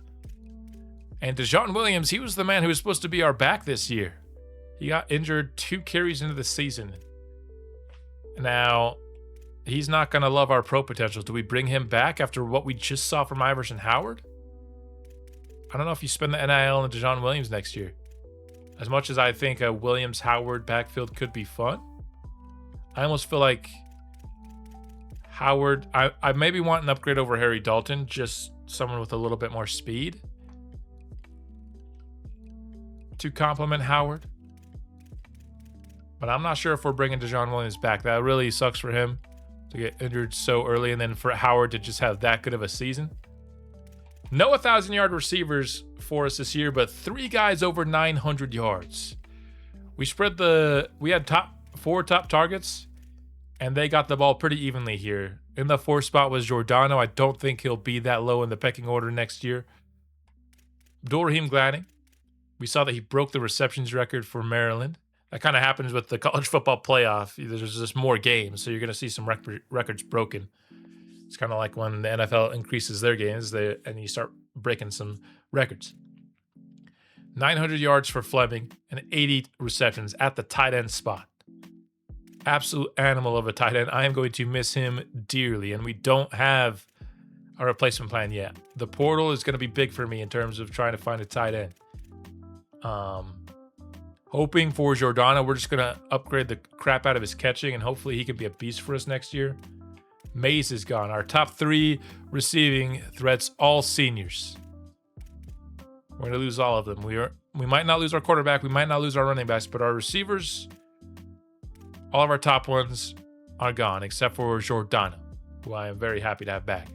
And DeJaun Williams, he was the man who was supposed to be our back this year. He got injured 2 carries into the season. Now, he's not going to love our pro potential. Do we bring him back after what we just saw from Iverson Howard? I don't know if you spend the NIL on DeJaun Williams next year. As much as I think a Williams-Howard backfield could be fun, I almost feel like Howard, I maybe want an upgrade over Harry Dalton, just someone with a little bit more speed to complement Howard. But I'm not sure if we're bringing DeJaun Williams back. That really sucks for him to get injured so early, and then for Howard to just have that good of a season. No 1,000-yard receivers for us this year, but 3 guys over 900 yards. We had 4 top targets, and they got the ball pretty evenly here. In the 4th spot was Giordano. I don't think he'll be that low in the pecking order next year. Dorheim Gladding. We saw that he broke the receptions record for Maryland. That kind of happens with the college football playoff. There's just more games, so you're going to see some records broken. It's kind of like when the NFL increases their games, and you start breaking some records. 900 yards for Fleming and 80 receptions at the tight end spot. Absolute animal of a tight end. I am going to miss him dearly, and we don't have a replacement plan yet. The portal is going to be big for me in terms of trying to find a tight end. Hoping for Giordano. We're just going to upgrade the crap out of his catching, and hopefully he can be a beast for us next year. Mays is gone. Our top 3 receiving threats, all seniors. We're going to lose all of them. We might not lose our quarterback. We might not lose our running backs, but our receivers, all of our top ones are gone, except for Giordano, who I am very happy to have back.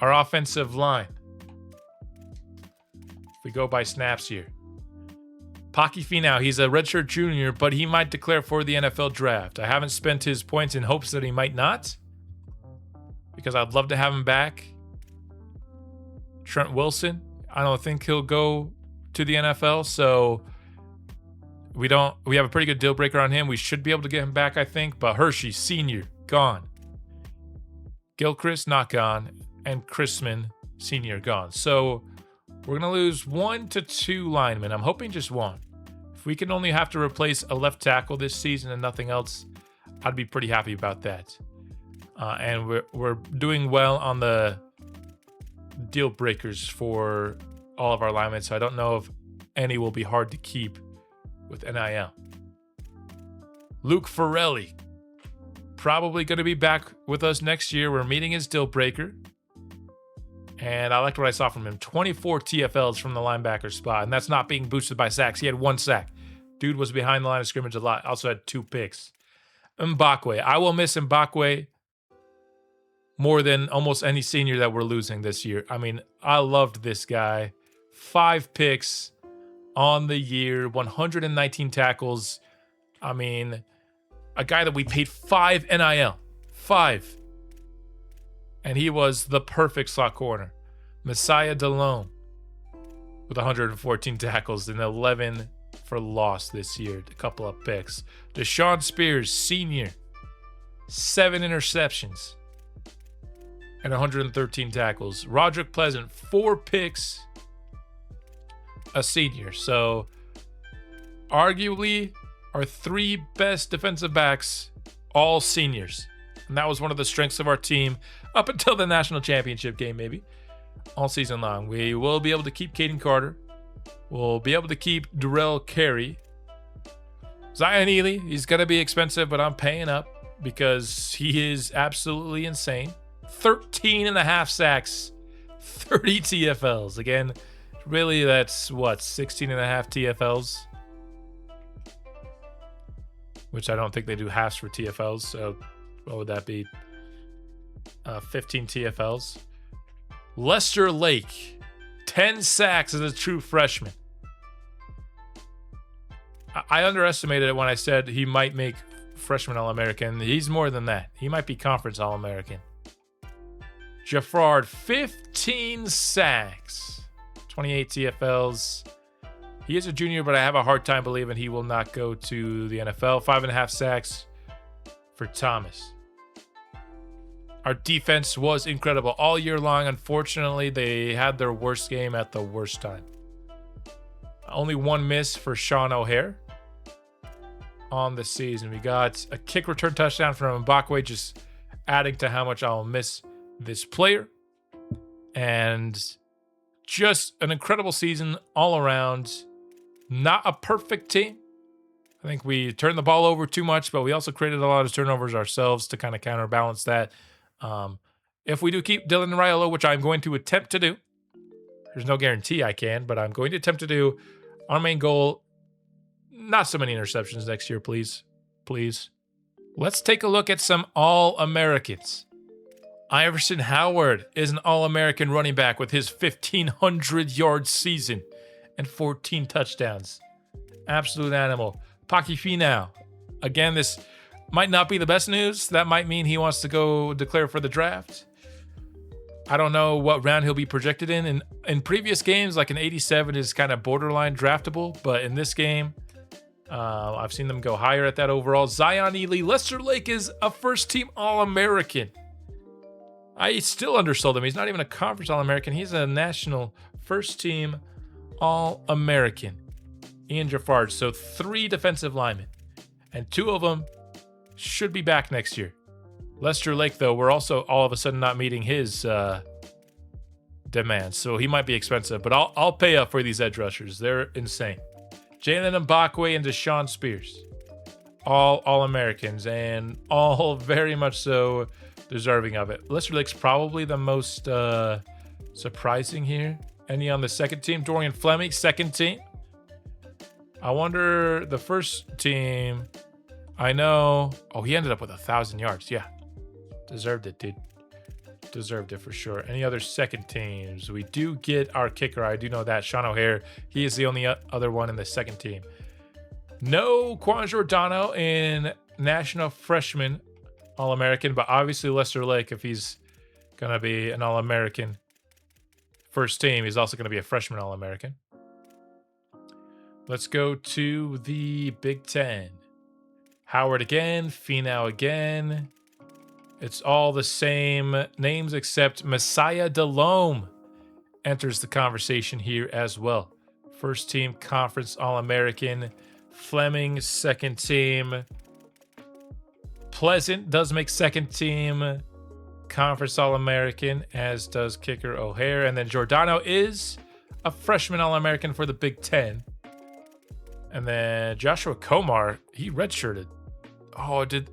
Our offensive line. If we go by snaps here. Paki Finau, he's a redshirt junior, but he might declare for the NFL draft. I haven't spent his points in hopes that he might not, because I'd love to have him back. Trent Wilson, I don't think he'll go to the NFL, so we have a pretty good deal breaker on him. We should be able to get him back, I think, but Hershey, senior, gone. Gilchrist, not gone, and Chrisman, senior, gone. So we're going to lose 1 to 2 linemen. I'm hoping just 1. If we can only have to replace a left tackle this season and nothing else, I'd be pretty happy about that. And we're doing well on the deal breakers for all of our linemen, so I don't know if any will be hard to keep with NIL. Luke Farrelly, probably going to be back with us next year. We're meeting his deal breaker. And I liked what I saw from him. 24 TFLs from the linebacker spot. And that's not being boosted by sacks. He had 1 sack. Dude was behind the line of scrimmage a lot. Also had 2 picks. Mbakwe. I will miss Mbakwe more than almost any senior that we're losing this year. I mean, I loved this guy. 5 picks on the year. 119 tackles. I mean, a guy that we paid 5 NIL. 5. And he was the perfect slot corner. Messiah Delone with 114 tackles and 11 for loss this year. A couple of picks. Deshaun Spears, senior. 7 interceptions and 113 tackles. Roderick Pleasant, 4 picks. A senior. So arguably our 3 best defensive backs, all seniors. And that was one of the strengths of our team up until the national championship game, maybe. All season long. We will be able to keep Caden Carter. We'll be able to keep Darrell Carey. Zion Ely, he's going to be expensive, but I'm paying up because he is absolutely insane. 13.5 sacks, 30 TFLs. Again, really, that's what, 16.5 TFLs? Which I don't think they do halves for TFLs, so what would that be? 15 TFLs. Lester Lake, 10 sacks as a true freshman. I underestimated it when I said he might make freshman All-American. He's more than that. He might be conference All-American. Jaffrard, 15 sacks, 28 TFLs. He is a junior, but I have a hard time believing he will not go to the NFL. 5.5 sacks for Thomas. Our defense was incredible all year long. Unfortunately, they had their worst game at the worst time. Only 1 miss for Sean O'Hare on the season. We got a kick return touchdown from Mbakwe, just adding to how much I'll miss this player. And just an incredible season all around. Not a perfect team. I think we turned the ball over too much, but we also created a lot of turnovers ourselves to kind of counterbalance that. If we do keep Dylan Raiola, which I'm going to attempt to do, there's no guarantee I can, but I'm going to attempt to do. Our main goal, not so many interceptions next year, please. Please. Let's take a look at some All-Americans. Iverson Howard is an All-American running back with his 1,500-yard season and 14 touchdowns. Absolute animal. Paki Finau. Again, this might not be the best news. That might mean he wants to go declare for the draft. I don't know what round he'll be projected in. In previous games, like an 87 is kind of borderline draftable, but in this game, I've seen them go higher at that overall. Zion Ely, Lester Lake is a first-team All-American. I still undersold him. He's not even a conference All-American. He's a national first-team All-American. Ian Jaffarge. So 3 defensive linemen, and 2 of them should be back next year. Lester Lake, though, we're also all of a sudden not meeting his demands, so he might be expensive. But I'll pay up for these edge rushers. They're insane. Jalen Mbakwe and Deshaun Spears, all Americans, and all very much so deserving of it. Lester Lake's probably the most surprising here. Any on the second team? Dorian Fleming, second team. I wonder the first team. I know. Oh, he ended up with 1,000 yards. Yeah. Deserved it, dude. Deserved it for sure. Any other second teams? We do get our kicker. I do know that. Sean O'Hare. He is the only other one in the second team. No Quan Giordano in National Freshman All-American, but obviously Lester Lake, if he's going to be an All-American first team, he's also going to be a freshman All-American. Let's go to the Big Ten. Howard again. Finau again. It's all the same names except Messiah Delhomme enters the conversation here as well. First team conference All-American. Fleming, second team. Pleasant does make second team conference All-American, as does kicker O'Hare. And then Giordano is a freshman All-American for the Big Ten. And then Joshua Komar, he redshirted. Oh, did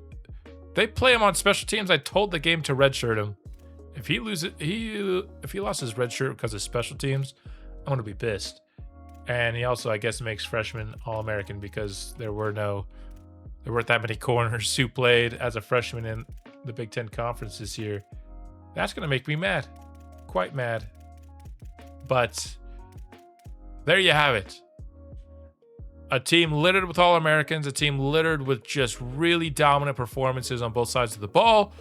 they play him on special teams? I told the game to redshirt him. If he loses, if he lost his red shirt because of special teams, I'm gonna be pissed. And he also, I guess, makes freshman All-American because there weren't that many corners who played as a freshman in the Big Ten Conference this year. That's gonna make me mad, quite mad. But there you have it. A team littered with All-Americans, a team littered with just really dominant performances on both sides of the ball.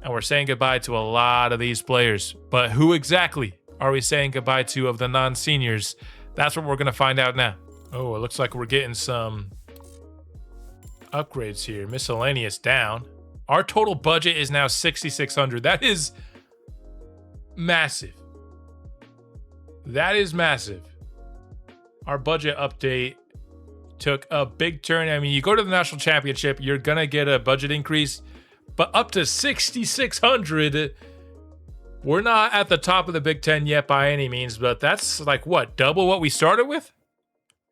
And we're saying goodbye to a lot of these players. But who exactly are we saying goodbye to of the non-seniors? That's what we're going to find out now. Oh, it looks like we're getting some upgrades here. Miscellaneous down. Our total budget is now $6,600. That is massive. That is massive. Our budget update took a big turn. I mean, you go to the national championship, you're going to get a budget increase, but up to $6,600. We're not at the top of the Big Ten yet by any means, but that's like what, double what we started with?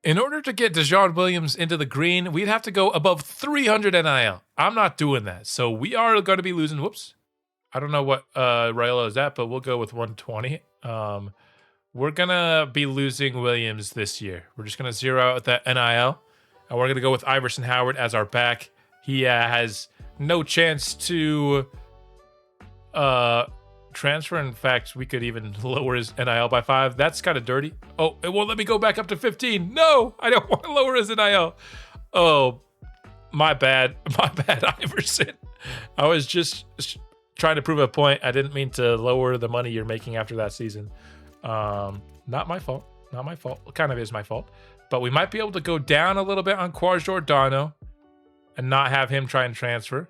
In order to get Dejon Williams into the green, we'd have to go above 300 NIL. I'm not doing that. So we are going to be losing. Whoops. I don't know what Raiola is at, but we'll go with 120. We're going to be losing Williams this year. We're just going to zero out that NIL. And we're going to go with Iverson Howard as our back. He has no chance to transfer. In fact, we could even lower his NIL by 5. That's kind of dirty. Oh, it won't let me go back up to 15. No, I don't want to lower his NIL. Oh, my bad. My bad, Iverson. I was just trying to prove a point. I didn't mean to lower the money you're making after that season. Not my fault. Not my fault. It kind of is my fault. But we might be able to go down a little bit on Quan Giordano and not have him try and transfer.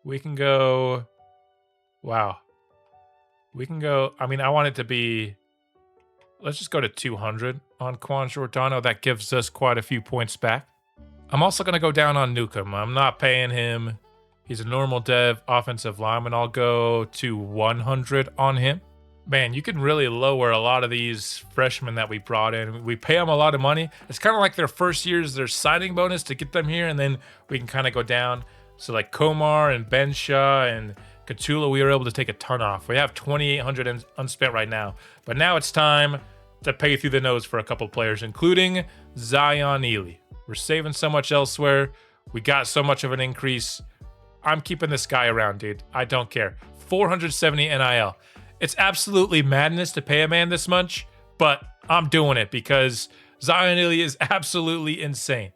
We can go... Wow. We can go... I mean, I want it to be... Let's just go to 200 on Quan Giordano. That gives us quite a few points back. I'm also going to go down on Newcomb. I'm not paying him. He's a normal dev offensive lineman. I'll go to 100 on him. Man, you can really lower a lot of these freshmen that we brought in. We pay them a lot of money. It's kind of like their first year's their signing bonus to get them here, and then we can kind of go down. So like Komar and Benshaw and Katula, we were able to take a ton off. We have 2,800 unspent right now. But now it's time to pay through the nose for a couple players, including Zion Ely. We're saving so much elsewhere. We got so much of an increase. I'm keeping this guy around, dude. I don't care. 470 NIL. It's absolutely madness to pay a man this much, but I'm doing it because Zion Ely is absolutely insane.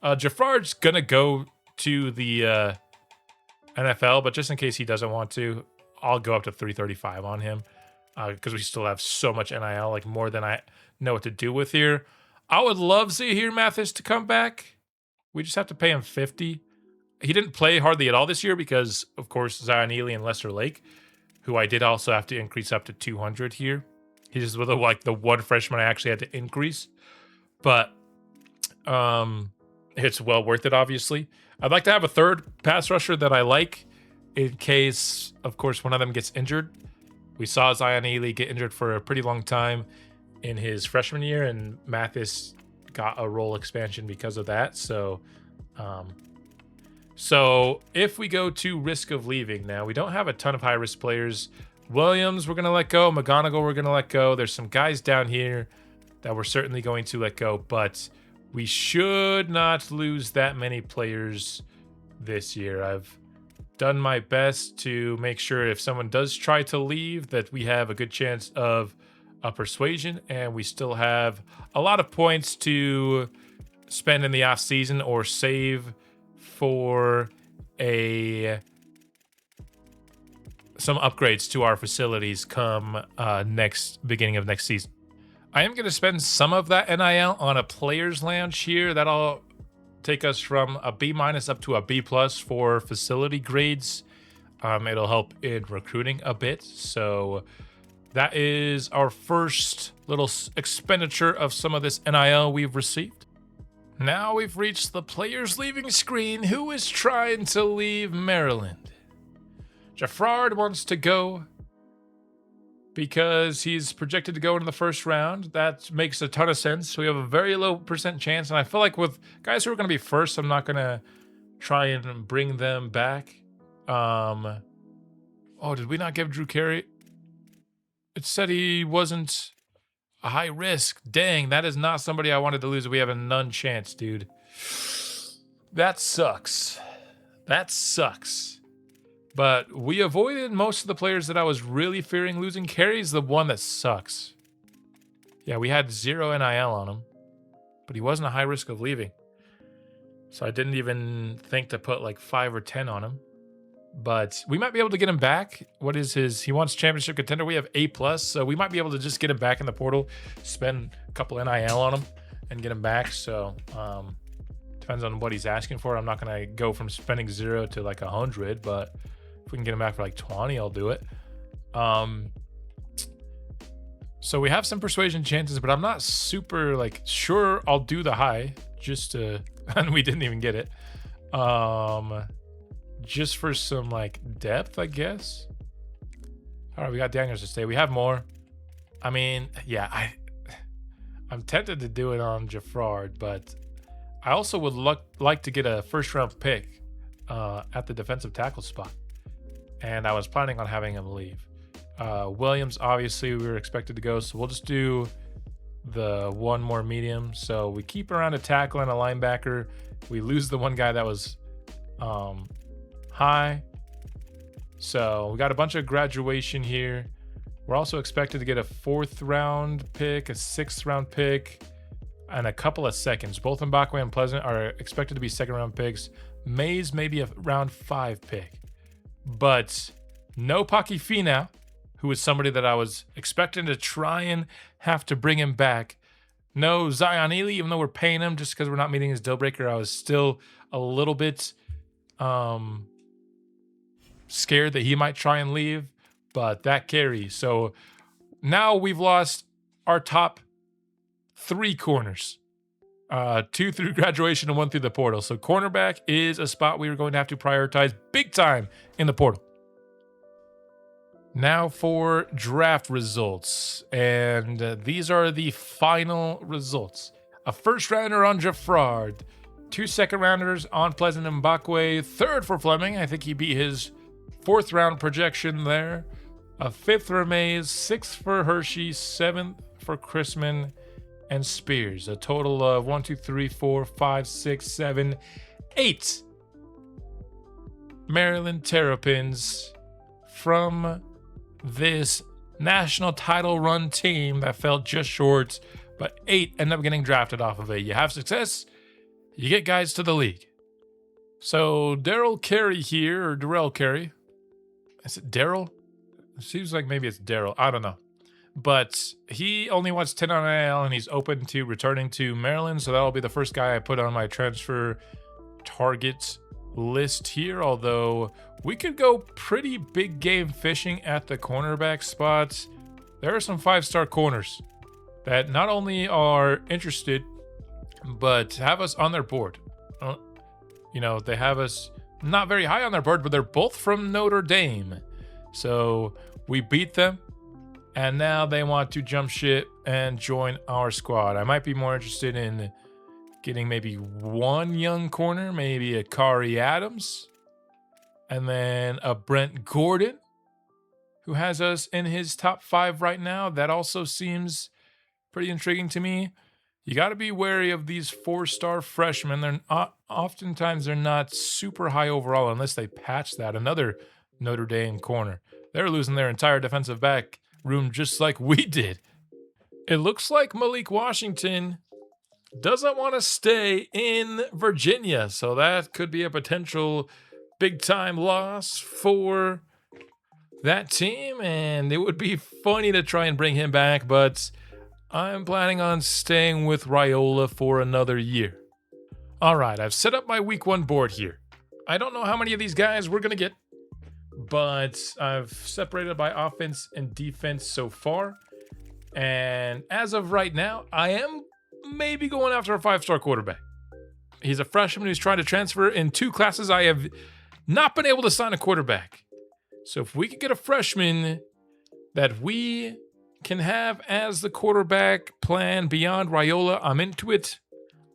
Jaffar's going to go to the NFL, but just in case he doesn't want to, I'll go up to 335 on him because we still have so much NIL, like more than I know what to do with here. I would love Zahir Mathis to come back. We just have to pay him 50. He didn't play hardly at all this year because, of course, Zion Ely and Lester Lake, who I did also have to increase up to 200 here. He's with like the one freshman I actually had to increase. But it's well worth it, obviously. I'd like to have a third pass rusher that I like in case, of course, one of them gets injured. We saw Zion Ely get injured for a pretty long time in his freshman year, and Mathis got a role expansion because of that. So if we go to risk of leaving now, we don't have a ton of high-risk players. Williams, we're going to let go. McGonigal, we're going to let go. There's some guys down here that we're certainly going to let go, but we should not lose that many players this year. I've done my best to make sure if someone does try to leave that we have a good chance of a persuasion, and we still have a lot of points to spend in the off season or save for some upgrades to our facilities come beginning of next season. I am going to spend some of that NIL on a players lounge here. That'll take us from a B- up to a B+ for facility grades. It'll help in recruiting a bit. So that is our first little expenditure of some of this NIL we've received. Now we've reached the players leaving screen. Who is trying to leave Maryland? Jaffrard wants to go because he's projected to go into the first round. That makes a ton of sense. We have a very low % chance, and I feel like with guys who are going to be first, I'm not going to try and bring them back. Oh, did we not give Drew Carey? It said he wasn't a high risk. Dang, that is not somebody I wanted to lose. We have a none chance, dude. That sucks. That sucks. But we avoided most of the players that I was really fearing losing. Carey's the one that sucks. Yeah, we had 0 NIL on him, but he wasn't a high risk of leaving. So I didn't even think to put like 5 or 10 on him. But we might be able to get him back. What is his? He wants championship contender. We have A+, so we might be able to just get him back in the portal, spend a couple NIL on him, and get him back. So depends on what he's asking for. I'm not going to go from spending 0 to like 100, but if we can get him back for like 20, I'll do it. So we have some persuasion chances, but I'm not super like sure I'll do the high just to, and we didn't even get it. Just for some like depth, I guess. All right, we got Daniels to stay. We have more. I mean, yeah, I'm tempted to do it on Jaffrard, but I also would like to get a first round pick at the defensive tackle spot. And I was planning on having him leave. Williams, obviously, we were expected to go, so we'll just do the one more medium. So we keep around a tackle and a linebacker. We lose the one guy that was high. So we got a bunch of graduation here. We're also expected to get a 4th round pick, a 6th round pick, and a couple of seconds. Both Mbakwe and Pleasant are expected to be 2nd round picks. Mays maybe a round 5 pick. But no Paki Finau, who is somebody that I was expecting to try and have to bring him back. No Zion Ely, even though we're paying him just because we're not meeting his deal breaker. I was still a little bit scared that he might try and leave, but that carries. So now we've lost our top 3 corners. 2 through graduation and 1 through the portal. So cornerback is a spot we are going to have to prioritize big time in the portal. Now for draft results. And these are the final results. A 1st rounder on Jaffrard. 2 2nd rounders on Pleasant and Mbakwe. 3rd for Fleming. I think he beat his 4th round projection there. A 5th for Mays. 6th for Hershey. 7th for Chrisman and Spears. A total of 1, 2, 3, 4, 5, 6, 7, 8 Maryland Terrapins from this national title run team that fell just short, but 8 end up getting drafted off of it. You have success, you get guys to the league. So Darrell Carey here, or Darrell Carey. Is it Darrell? Seems like maybe it's Daryl. I don't know. But he only wants 10 on IL, and he's open to returning to Maryland. So that'll be the first guy I put on my transfer target list here. Although we could go pretty big game fishing at the cornerback spots. There are some 5-star corners that not only are interested, but have us on their board. You know, they have us not very high on their board, but they're both from Notre Dame. So we beat them, and now they want to jump ship and join our squad. I might be more interested in getting maybe one young corner, maybe a Kari Adams, and then a Brent Gordon, who has us in his top 5 right now. That also seems pretty intriguing to me. You got to be wary of these 4-star freshmen. They're oftentimes they're not super high overall unless they patch that. Another Notre Dame corner. They're losing their entire defensive back room just like we did. It looks like Malik Washington doesn't want to stay in Virginia, so that could be a potential big-time loss for that team, and it would be funny to try and bring him back, but I'm planning on staying with Raiola for another year. All right, I've set up my week 1 board here. I don't know how many of these guys we're going to get, but I've separated by offense and defense so far. And as of right now, I am maybe going after a 5-star quarterback. He's a freshman who's trying to transfer. In 2 classes, I have not been able to sign a quarterback. So if we could get a freshman that we can have as the quarterback plan beyond Raiola, I'm into it.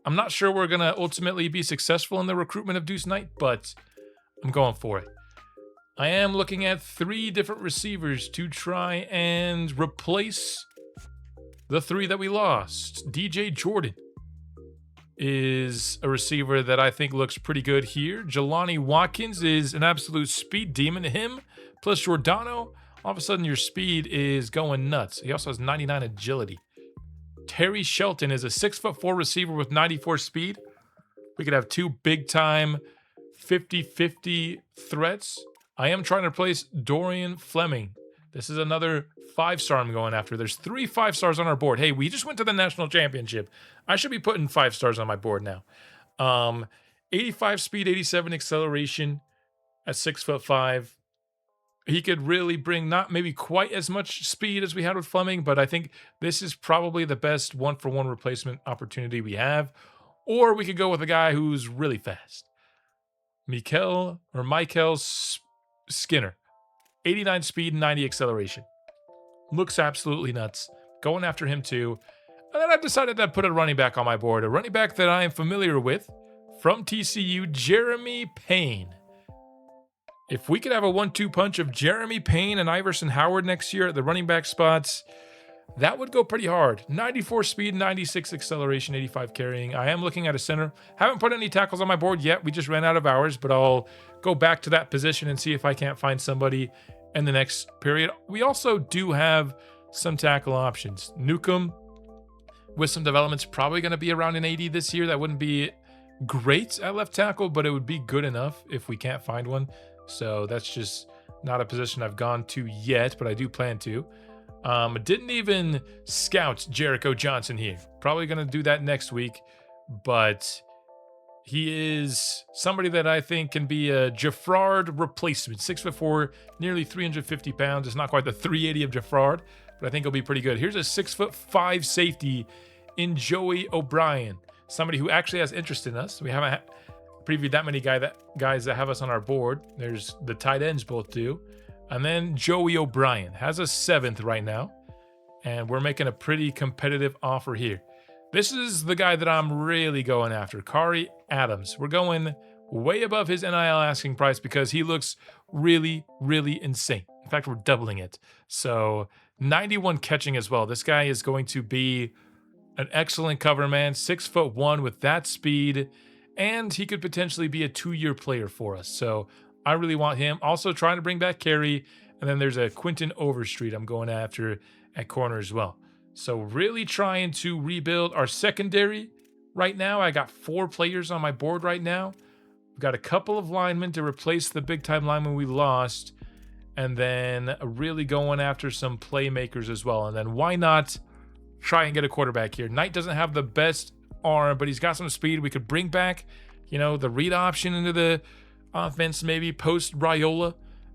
I'm not sure we're going to ultimately be successful in the recruitment of Deuce Knight, but I'm going for it. I am looking at 3 different receivers to try and replace the 3 that we lost. DJ Jordan is a receiver that I think looks pretty good here. Jelani Watkins is an absolute speed demon. Him plus Giordano, all of a sudden your speed is going nuts. He also has 99 agility. Terry Shelton is a 6'4" receiver with 94 speed. We could have 2 big-time 50-50 threats. I am trying to replace Dorian Fleming. This is another 5-star I'm going after. There's 3 5-stars on our board. Hey, we just went to the national championship. I should be putting 5 stars on my board now. 85 speed, 87 acceleration at 6'5". He could really bring not maybe quite as much speed as we had with Fleming, but I think this is probably the best 1-for-1 replacement opportunity we have. Or we could go with a guy who's really fast. Michael Skinner. 89 speed, 90 acceleration. Looks absolutely nuts. Going after him too. And then I've decided to put a running back on my board. A running back that I am familiar with from TCU, Jeremy Payne. If we could have a 1-2 punch of Jeremy Payne and Iverson Howard next year at the running back spots, that would go pretty hard. 94 speed, 96 acceleration, 85 carrying. I am looking at a center. Haven't put any tackles on my board yet. We just ran out of hours, but I'll go back to that position and see if I can't find somebody in the next period. We also do have some tackle options. Newcomb, with some developments, probably going to be around an 80 this year. That wouldn't be great at left tackle, but it would be good enough if we can't find one. So that's just not a position I've gone to yet, but I do plan to. Didn't even scout Jericho Johnson here. Probably going to do that next week, but he is somebody that I think can be a Jaffrard replacement. 6'4", nearly 350 pounds. It's not quite the 380 of Jaffrard, but I think he'll be pretty good. Here's a 6'5" safety in Joey O'Brien, somebody who actually has interest in us. We haven't previewed that many guys that have us on our board. There's the tight ends both do. And then Joey O'Brien has a 7th right now. And we're making a pretty competitive offer here. This is the guy that I'm really going after, Kari Adams. We're going way above his NIL asking price because he looks really, really insane. In fact, we're doubling it. So 91 catching as well. This guy is going to be an excellent cover man, 6'1" with that speed. And he could potentially be a 2-year player for us. So I really want him. Also trying to bring back Carey. And then there's a Quentin Overstreet I'm going after at corner as well. So really trying to rebuild our secondary right now. I got 4 players on my board right now. We've got a couple of linemen to replace the big-time linemen we lost. and then really going after some playmakers as well. And then why not try and get a quarterback here? Knight doesn't have the best arm, but he's got some speed. We could bring back, you know, the read option into the offense, maybe post Raiola,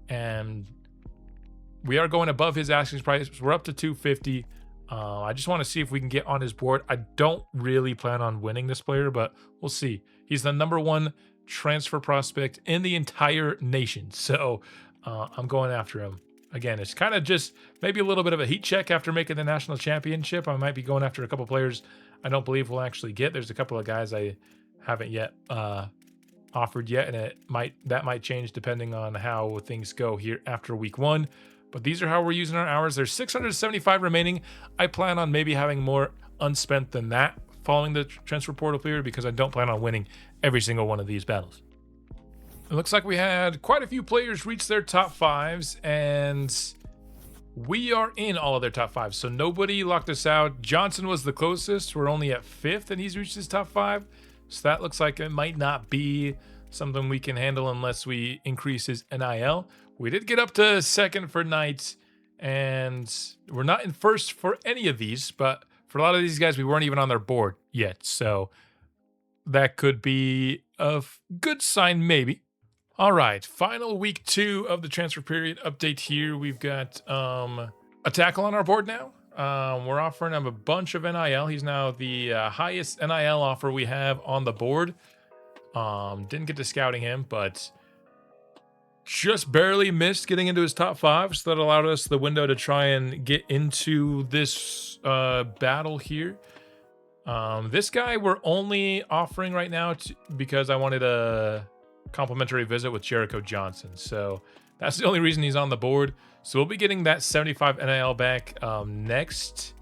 and we are going above his asking price. We're up to 250. I just want to see if we can get on his board. I don't really plan on winning this player, but we'll see. He's the #1 transfer prospect in the entire nation, so I'm going after him. Again, it's kind of just maybe a little bit of a heat check after making the national championship. I might be going after a couple players I don't believe we'll actually get. There's a couple of guys I haven't yet offered yet, and that might change depending on how things go here after week 1. But these are how we're using our hours. There's 675 remaining. I plan on maybe having more unspent than that following the transfer portal period because I don't plan on winning every single one of these battles. It looks like we had quite a few players reach their top 5s, and we are in all of their top 5s. So nobody locked us out. Johnson was the closest. We're only at 5th, and he's reached his top 5. So that looks like it might not be something we can handle unless we increase his NIL. We did get up to 2nd for Knight, and we're not in 1st for any of these, but for a lot of these guys, we weren't even on their board yet. So that could be a good sign, maybe. All right, final week 2 of the transfer period update here. We've got a tackle on our board now. We're offering him a bunch of NIL. He's now the highest NIL offer we have on the board. Didn't get to scouting him, but just barely missed getting into his top 5. So that allowed us the window to try and get into this battle here. This guy we're only offering right now because I wanted a complimentary visit with Jericho Johnson. So that's the only reason he's on the board. So we'll be getting that 75 NIL back next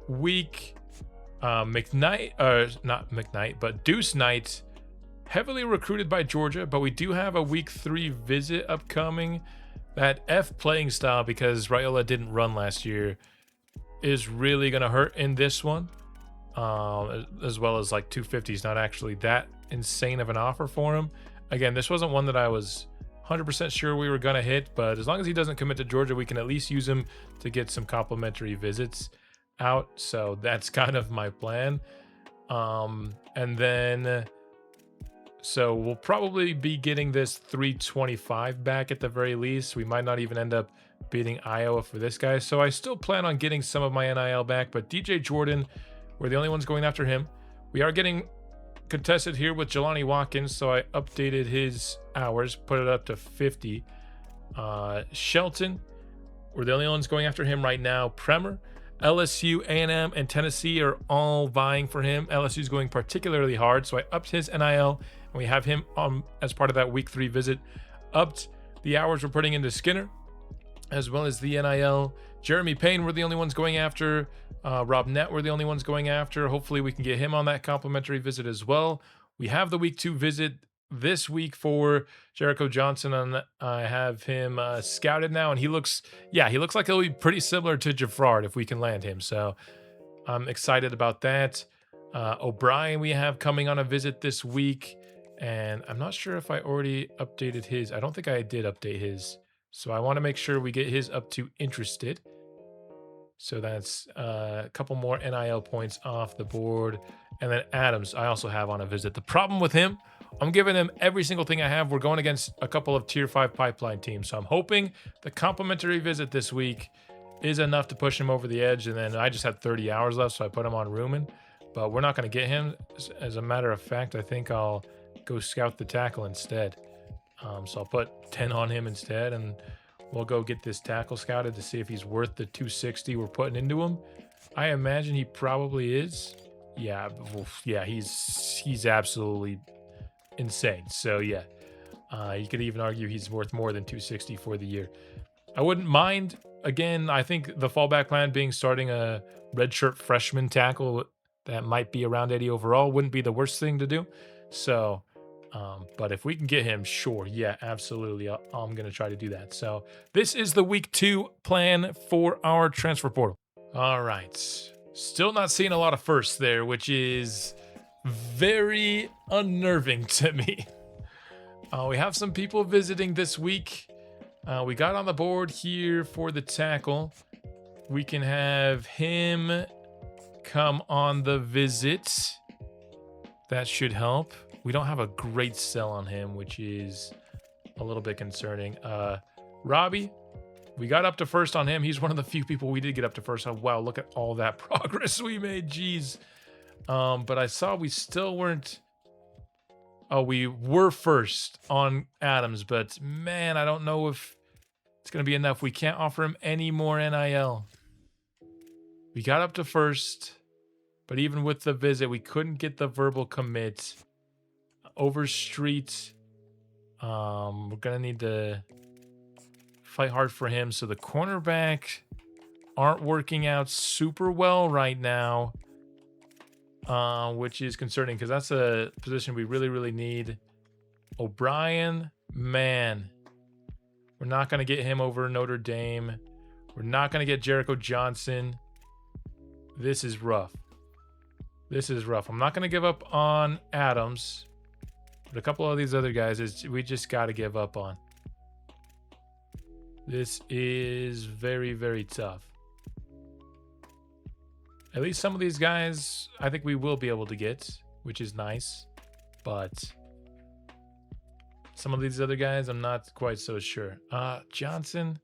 week. Not McKnight, but Deuce Knight, heavily recruited by Georgia, but we do have a week 3 visit upcoming. That F playing style, because Raiola didn't run last year, is really going to hurt in this one. As well as like 250 is not actually that insane of an offer for him. Again, this wasn't one that I was 100% sure we were going to hit, but as long as he doesn't commit to Georgia, we can at least use him to get some complimentary visits out. So that's kind of my plan. And then, so we'll probably be getting this 325 back at the very least. We might not even end up beating Iowa for this guy. So I still plan on getting some of my NIL back, but DJ Jordan, we're the only ones going after him. We are getting contested here with Jelani Watkins, so I updated his hours, put it up to 50. Shelton, we're the only ones going after him right now. Premer, LSU, A&M, and Tennessee are all vying for him. LSU's going particularly hard, so I upped his NIL, and we have him as part of that week 3 visit. Upped the hours we're putting into Skinner, as well as the NIL. Jeremy Payne, we're the only ones going after. Rob Nett, we're the only ones going after. Hopefully we can get him on that complimentary visit as well. We have the week 2 visit this week for Jericho Johnson, and I have him scouted now, and he looks like he'll be pretty similar to Jafrard if we can land him. So I'm excited about that. O'Brien we have coming on a visit this week, and I'm not sure if I already updated his. I don't think I did update his. So I want to make sure we get his up to interested. So that's a couple more NIL points off the board. And then Adams, I also have on a visit. The problem with him, I'm giving him every single thing I have. We're going against a couple of tier 5 pipeline teams. So I'm hoping the complimentary visit this week is enough to push him over the edge. And then I just had 30 hours left, so I put him on Rumen. But we're not going to get him. As a matter of fact, I think I'll go scout the tackle instead. So I'll put 10 on him instead, and we'll go get this tackle scouted to see if he's worth the 260 we're putting into him. I imagine he probably is. Yeah, he's absolutely insane. So yeah, you could even argue he's worth more than 260 for the year. I wouldn't mind. Again, I think the fallback plan being starting a redshirt freshman tackle that might be around 80 overall wouldn't be the worst thing to do. So. But if we can get him, sure, yeah, absolutely, I'm going to try to do that. So this is the week 2 plan for our transfer portal. All right, still not seeing a lot of firsts there, which is very unnerving to me. We have some people visiting this week. We got on the board here for the tackle. We can have him come on the visit. That should help. We don't have a great sell on him, which is a little bit concerning. Robbie, we got up to first on him. He's one of the few people we did get up to first. Oh, wow, look at all that progress we made. Jeez. But I saw we still weren't... Oh, we were first on Adams, but man, I don't know if it's going to be enough. We can't offer him any more NIL. We got up to first, but even with the visit, we couldn't get the verbal commit. Overstreet, we're going to need to fight hard for him. So the cornerback aren't working out super well right now. Which is concerning because that's a position we really, really need. O'Brien, man, we're not going to get him over Notre Dame. We're not going to get Jericho Johnson. This is rough. This is rough. I'm not going to give up on Adams, but a couple of these other guys we just got to give up on. This is very, very tough. At least some of these guys, I think we will be able to get, which is nice. But some of these other guys, I'm not quite so sure. Johnson.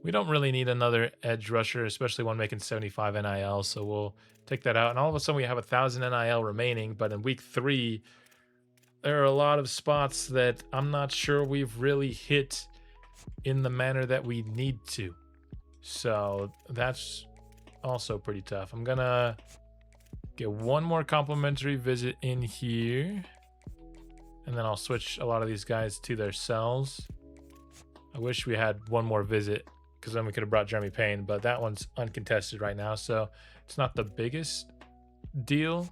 We don't really need another edge rusher, especially one making 75 NIL. So we'll take that out. And all of a sudden we have 1,000 NIL remaining. But in week 3, there are a lot of spots that I'm not sure we've really hit in the manner that we need to. So that's also pretty tough. I'm gonna get one more complimentary visit in here, and then I'll switch a lot of these guys to their cells. I wish we had one more visit because then we could have brought Jeremy Payne, but that one's uncontested right now, so it's not the biggest deal.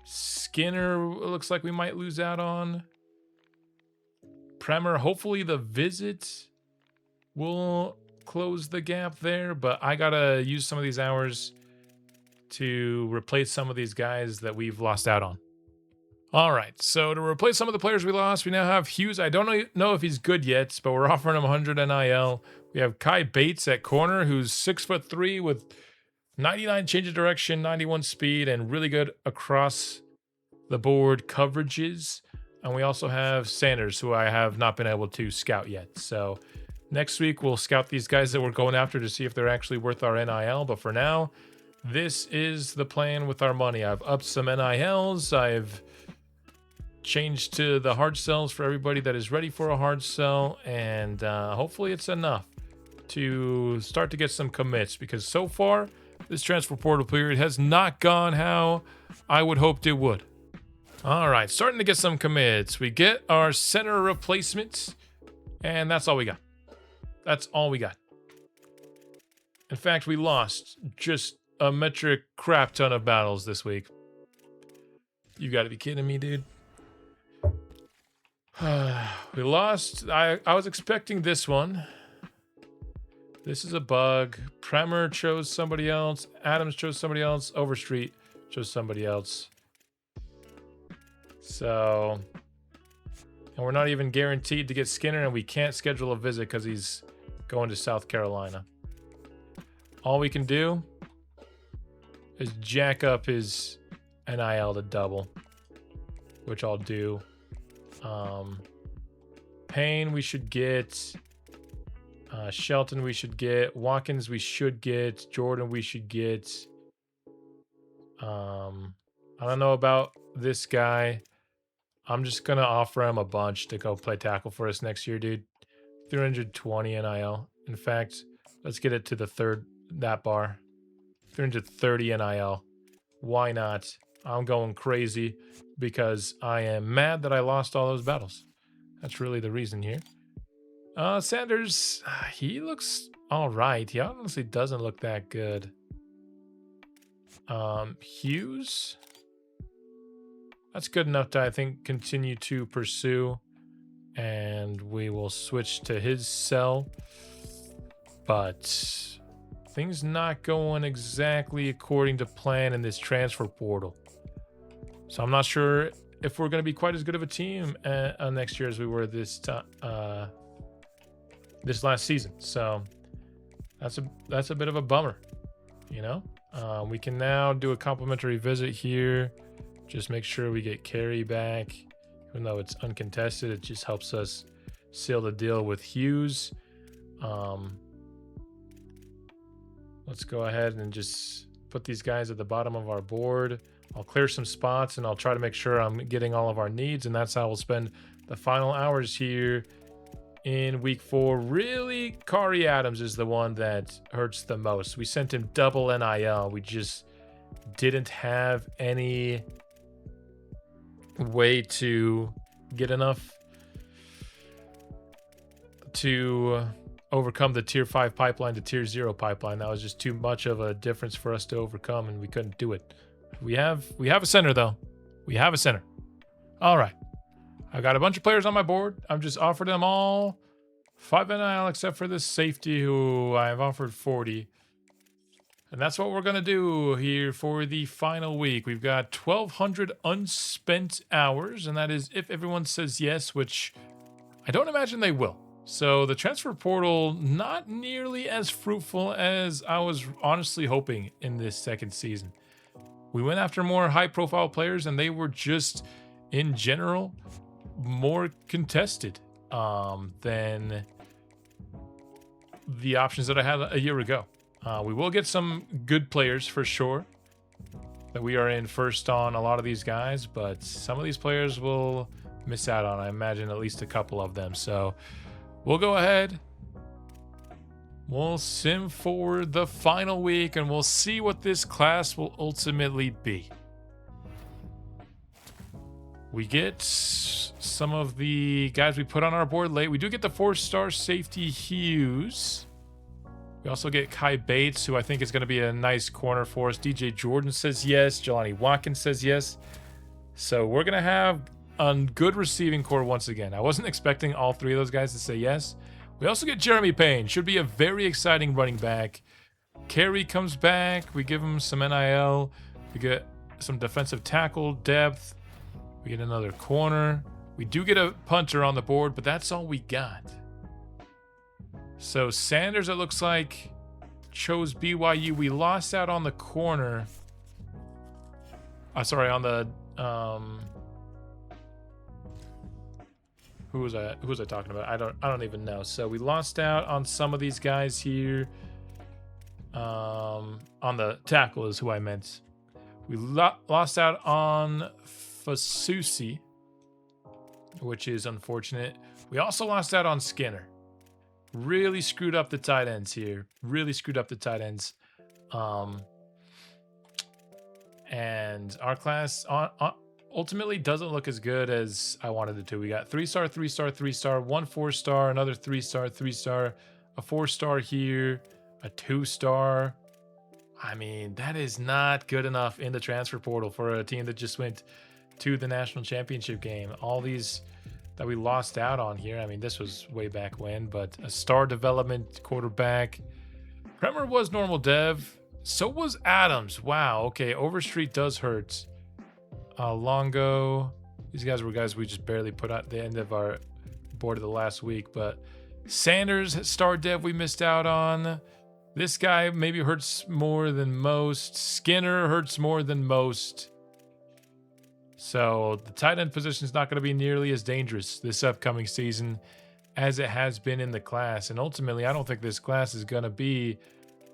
Skinner looks like we might lose out on. Premer, hopefully the visit will close the gap there, but I gotta use some of these hours to replace some of these guys that we've lost out on. All right, so to replace some of the players we lost, we now have Hughes. I don't know if he's good yet, but we're offering him 100 NIL. We have Kai Bates at corner, who's 6'3" with 99 change of direction, 91 speed, and really good across the board coverages. And we also have Sanders, who I have not been able to scout yet. So next week, we'll scout these guys that we're going after to see if they're actually worth our NIL. But for now, this is the plan with our money. I've upped some NILs. I've changed to the hard sells for everybody that is ready for a hard sell. And hopefully it's enough to start to get some commits. Because so far, this transfer portal period has not gone how I would hoped it would. All right, starting to get some commits. We get our center replacements. And that's all we got. That's all we got. In fact, we lost just a metric crap ton of battles this week. You gotta be kidding me, dude. We lost. I was expecting this one. This is a bug. Premer chose somebody else. Adams chose somebody else. Overstreet chose somebody else. So... And we're not even guaranteed to get Skinner, and we can't schedule a visit because he's going to South Carolina. All we can do is jack up his NIL to double, which I'll do. Payne we should get. Shelton we should get. Watkins we should get. Jordan we should get. I don't know about this guy. I'm just going to offer him a bunch to go play tackle for us next year, dude. 320 NIL. In fact, let's get it to that bar. 330 NIL. Why not? I'm going crazy because I am mad that I lost all those battles. That's really the reason here. Sanders, he looks all right. He honestly doesn't look that good. Hughes... That's good enough to, I think, continue to pursue. And we will switch to his cell. But things not going exactly according to plan in this transfer portal. So I'm not sure if we're going to be quite as good of a team next year as we were this time. this last season. So that's a bit of a bummer, you know. We can now do a complimentary visit here. Just make sure we get Carey back, even though it's uncontested. It just helps us seal the deal with Hughes. Let's go ahead and just put these guys at the bottom of our board. I'll clear some spots and I'll try to make sure I'm getting all of our needs, and that's how we'll spend the final hours here in week 4. Really, Kari Adams is the one that hurts the most. We sent him double NIL. We just didn't have any way to get enough to overcome the tier 5 pipeline to tier 0 pipeline. That was just too much of a difference for us to overcome, and we couldn't do it. We have a center though. We have a center. All right. I got a bunch of players on my board. I've just offered them all 5 NIL except for this safety who I've offered 40. And that's what we're going to do here for the final week. We've got 1,200 unspent hours, and that is if everyone says yes, which I don't imagine they will. So the transfer portal, not nearly as fruitful as I was honestly hoping in this second season. We went after more high-profile players, and they were just, in general, more contested than the options that I had a year ago. We will get some good players for sure that we are in first on a lot of these guys, but some of these players will miss out on, I imagine, at least a couple of them. So we'll go ahead. We'll sim forward the final week, and we'll see what this class will ultimately be. We get some of the guys we put on our board late. We do get the 4-star safety Hughes. We also get Kai Bates, who I think is going to be a nice corner for us. DJ Jordan says yes. Jelani Watkins says yes. So we're going to have a good receiving core once again. I wasn't expecting all 3 of those guys to say yes. We also get Jeremy Payne. Should be a very exciting running back. Carey comes back. We give him some NIL. We get some defensive tackle depth. We get another corner. We do get a punter on the board, but that's all we got. So Sanders, it looks like, chose BYU. We lost out on the corner. Sorry, on the Who was I talking about? I don't even know. So we lost out on some of these guys here. On the tackle is who I meant. We lost out on Fasusi, which is unfortunate. We also lost out on Skinner. Really screwed up the tight ends here. Really screwed up the tight ends. And our class ultimately doesn't look as good as I wanted it to. We got 3-star, 3-star, 3-star, 1 4-star, another 3-star, 3-star, a 4-star here, a 2-star. I mean, that is not good enough in the transfer portal for a team that just went to the national championship game. All these that we lost out on here. I mean, this was way back when, but a star development quarterback. Kremer was normal dev. So was Adams. Wow. Okay. Overstreet does hurt. Longo. These guys were guys we just barely put at the end of our board of the last week, but Sanders, star dev, we missed out on. This guy maybe hurts more than most. Skinner hurts more than most. So the tight end position is not going to be nearly as dangerous this upcoming season as it has been in the class. And ultimately, I don't think this class is going to be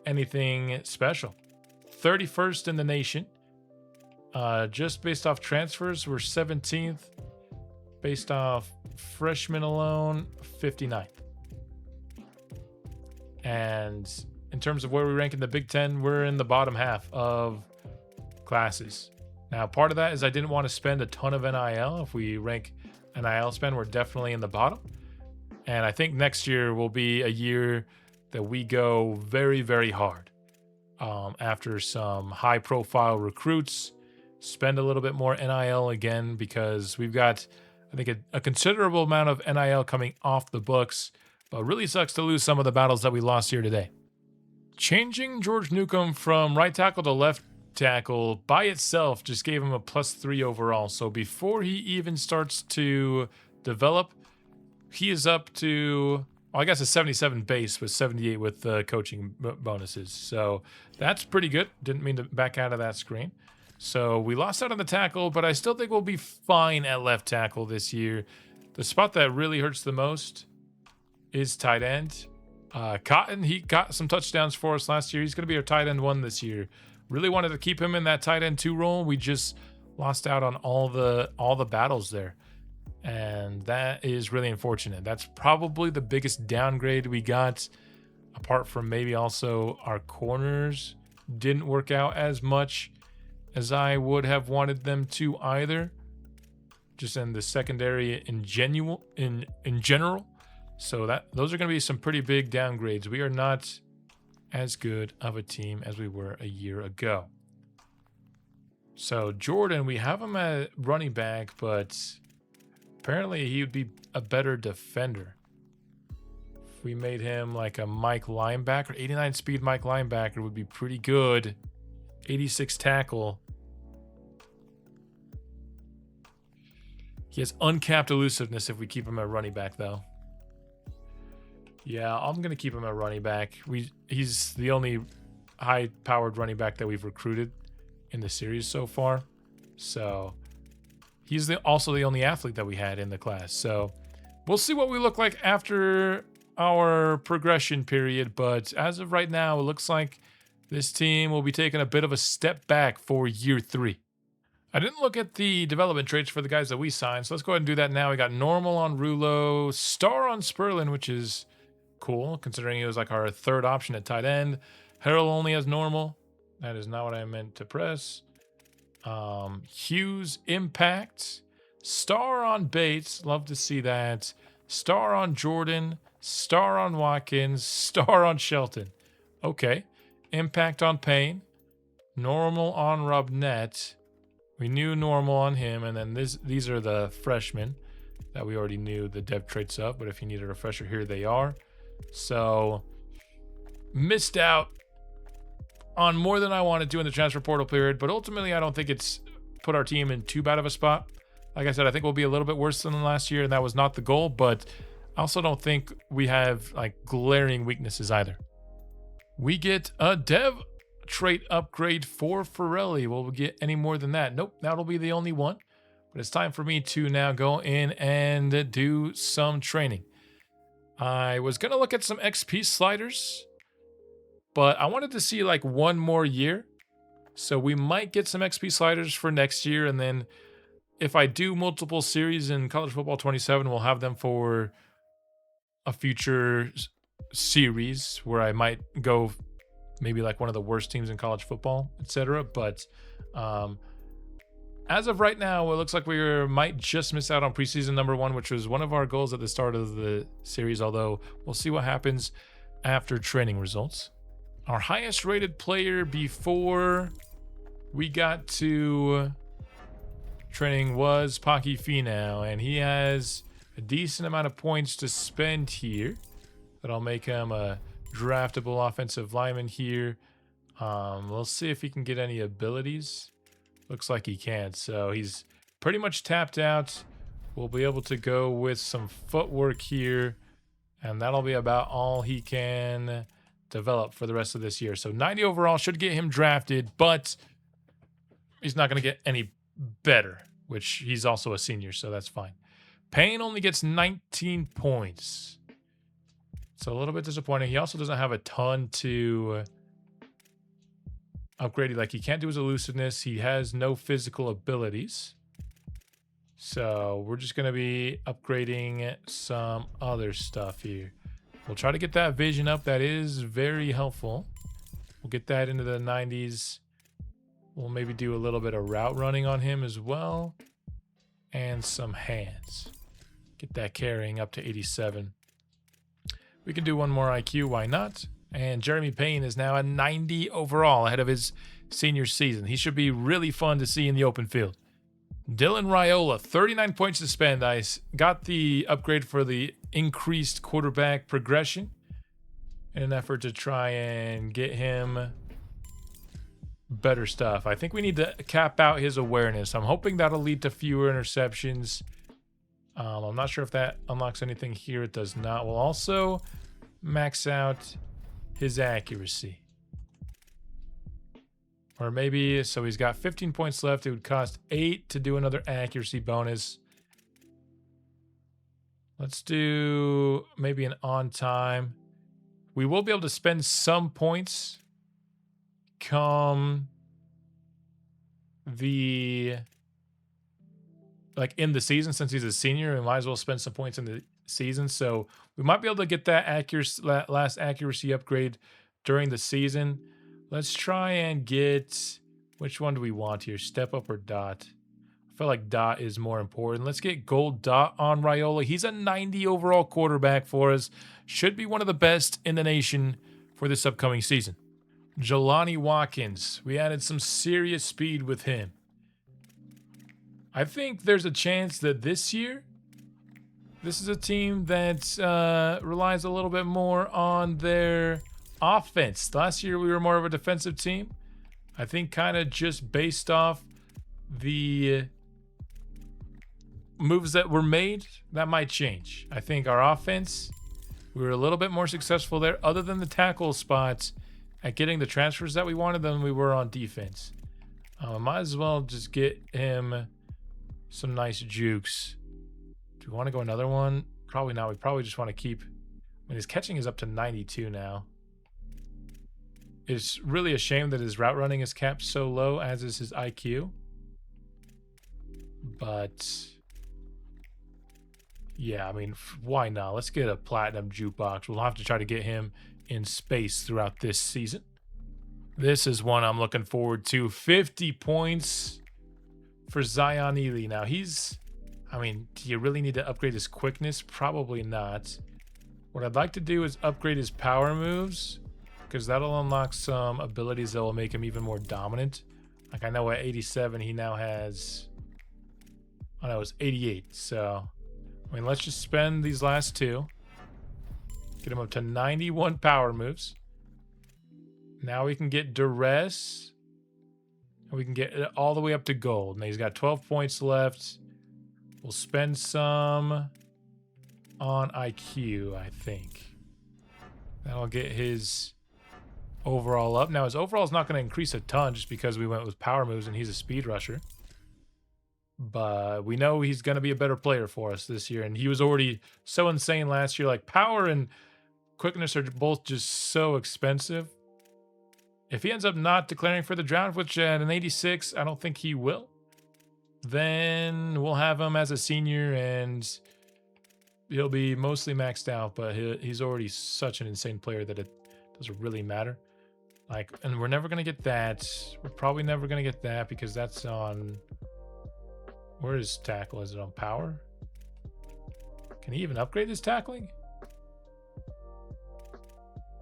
anything special. 31st in the nation. Just based off transfers, we're 17th. Based off freshmen alone, 59th. And in terms of where we rank in the Big Ten, we're in the bottom half of classes. Now, part of that is I didn't want to spend a ton of NIL. If we rank NIL spend, we're definitely in the bottom. And I think next year will be a year that we go very, very hard. After some high-profile recruits, spend a little bit more NIL again because we've got, I think, a considerable amount of NIL coming off the books. But it really sucks to lose some of the battles that we lost here today. Changing George Newcomb from right tackle to left tackle by itself just gave him a +3 overall. So before he even starts to develop, he is up to Well, I guess a 77 base with 78 with coaching bonuses. So that's pretty good. Didn't mean to back out of that screen. So we lost out on the tackle, but I still think we'll be fine at left tackle this year. The spot that really hurts the most is tight end. Cotton, he got some touchdowns for us last year. He's going to be our tight end 1 this year. Really wanted to keep him in that tight end 2 role. We just lost out on all the battles there. And that is really unfortunate. That's probably the biggest downgrade we got, apart from maybe also our corners didn't work out as much as I would have wanted them to either. Just in the secondary in general. So those are going to be some pretty big downgrades. We are not as good of a team as we were a year ago. So Jordan, we have him at running back, but apparently he would be a better defender. If we made him like a Mike linebacker, 89 speed Mike linebacker would be pretty good. 86 tackle. He has uncapped elusiveness if we keep him at running back, though. Yeah, I'm going to keep him at running back. He's the only high-powered running back that we've recruited in the series so far. So he's also the only athlete that we had in the class. So we'll see what we look like after our progression period. But as of right now, it looks like this team will be taking a bit of a step back for year 3. I didn't look at the development traits for the guys that we signed, so let's go ahead and do that now. We got normal on Rulo, star on Sperlin, which is cool, considering he was like our 3rd option at tight end. Harrell only has normal. That is not what I meant to press. Hughes, impact. Star on Bates, love to see that. Star on Jordan. Star on Watkins. Star on Shelton. Okay. Impact on Payne. Normal on Robnett. We knew normal on him, and then these are the freshmen that we already knew the dev traits of, but if you need a refresher, here they are. So, missed out on more than I wanted to in the transfer portal period, but ultimately I don't think it's put our team in too bad of a spot. Like I said, I think we'll be a little bit worse than last year, and that was not the goal, but I also don't think we have like glaring weaknesses either. We get a dev trait upgrade for Forelli. Will we get any more than that? Nope, that'll be the only one. But it's time for me to now go in and do some training. I was going to look at some XP sliders, but I wanted to see like one more year. So we might get some XP sliders for next year. And then if I do multiple series in College Football 27, we'll have them for a future series where I might go maybe like one of the worst teams in college football, etc. But as of right now, it looks like we might just miss out on preseason number 1, which was one of our goals at the start of the series, although we'll see what happens after training results. Our highest rated player before we got to training was Paki Finau, and he has a decent amount of points to spend here. That'll make him a draftable offensive lineman here. We'll see if he can get any abilities. Looks like he can't, so he's pretty much tapped out. We'll be able to go with some footwork here, and that'll be about all he can develop for the rest of this year. So 90 overall should get him drafted, but he's not going to get any better, which he's also a senior, so that's fine. Payne only gets 19 points. So a little bit disappointing. He also doesn't have a ton to upgrade. Like, he can't do his elusiveness. He has no physical abilities. So we're just going to be upgrading some other stuff here. We'll try to get that vision up. That is very helpful. We'll get that into the 90s. We'll maybe do a little bit of route running on him as well. And some hands. Get that carrying up to 87. We can do one more IQ, why not? And Jeremy Payne is now at 90 overall ahead of his senior season. He should be really fun to see in the open field. Dylan Raiola, 39 points to spend. I got the upgrade for the increased quarterback progression in an effort to try and get him better stuff. I think we need to cap out his awareness. I'm hoping that'll lead to fewer interceptions. I'm not sure if that unlocks anything here. It does not. We'll also max out his accuracy. Or maybe, so he's got 15 points left. It would cost 8 to do another accuracy bonus. Let's do maybe an on time. We will be able to spend some points come the, like in the season, since he's a senior, we might as well spend some points in the season. So we might be able to get that last accuracy upgrade during the season. Let's try and get, which one do we want here? Step up or dot? I feel like dot is more important. Let's get gold dot on Raiola. He's a 90 overall quarterback for us. Should be one of the best in the nation for this upcoming season. Jelani Watkins. We added some serious speed with him. I think there's a chance that this year, this is a team that relies a little bit more on their offense. Last year, we were more of a defensive team. I think kind of just based off the moves that were made, that might change. I think our offense, we were a little bit more successful there, other than the tackle spots, at getting the transfers that we wanted than we were on defense. Might as well just get him some nice jukes. Do we want to go another one? Probably not. We probably just want to keep, I mean, his catching is up to 92 now. It's really a shame that his route running is capped so low, as is his IQ. But yeah, I mean, why not? Let's get a platinum jukebox. We'll have to try to get him in space throughout this season. This is one I'm looking forward to. 50 points for Zion Ely. Now he's, I mean, do you really need to upgrade his quickness? Probably not. What I'd like to do is upgrade his power moves, because that'll unlock some abilities that will make him even more dominant. Like I know at 87 he now has, oh no, it's 88. So I mean, let's just spend these last two. Get him up to 91 power moves. Now we can get duress. And we can get it all the way up to gold. Now he's got 12 points left. We'll spend some on IQ, I think. That'll get his overall up. Now his overall is not going to increase a ton just because we went with power moves and he's a speed rusher. But we know he's going to be a better player for us this year. And he was already so insane last year. Like power and quickness are both just so expensive. If he ends up not declaring for the draft, which at an 86, I don't think he will, then we'll have him as a senior and he'll be mostly maxed out. But he's already such an insane player that it doesn't really matter. Like, and we're never going to get that. We're probably never going to get that because that's on, where is tackle? Is it on power? Can he even upgrade his tackling?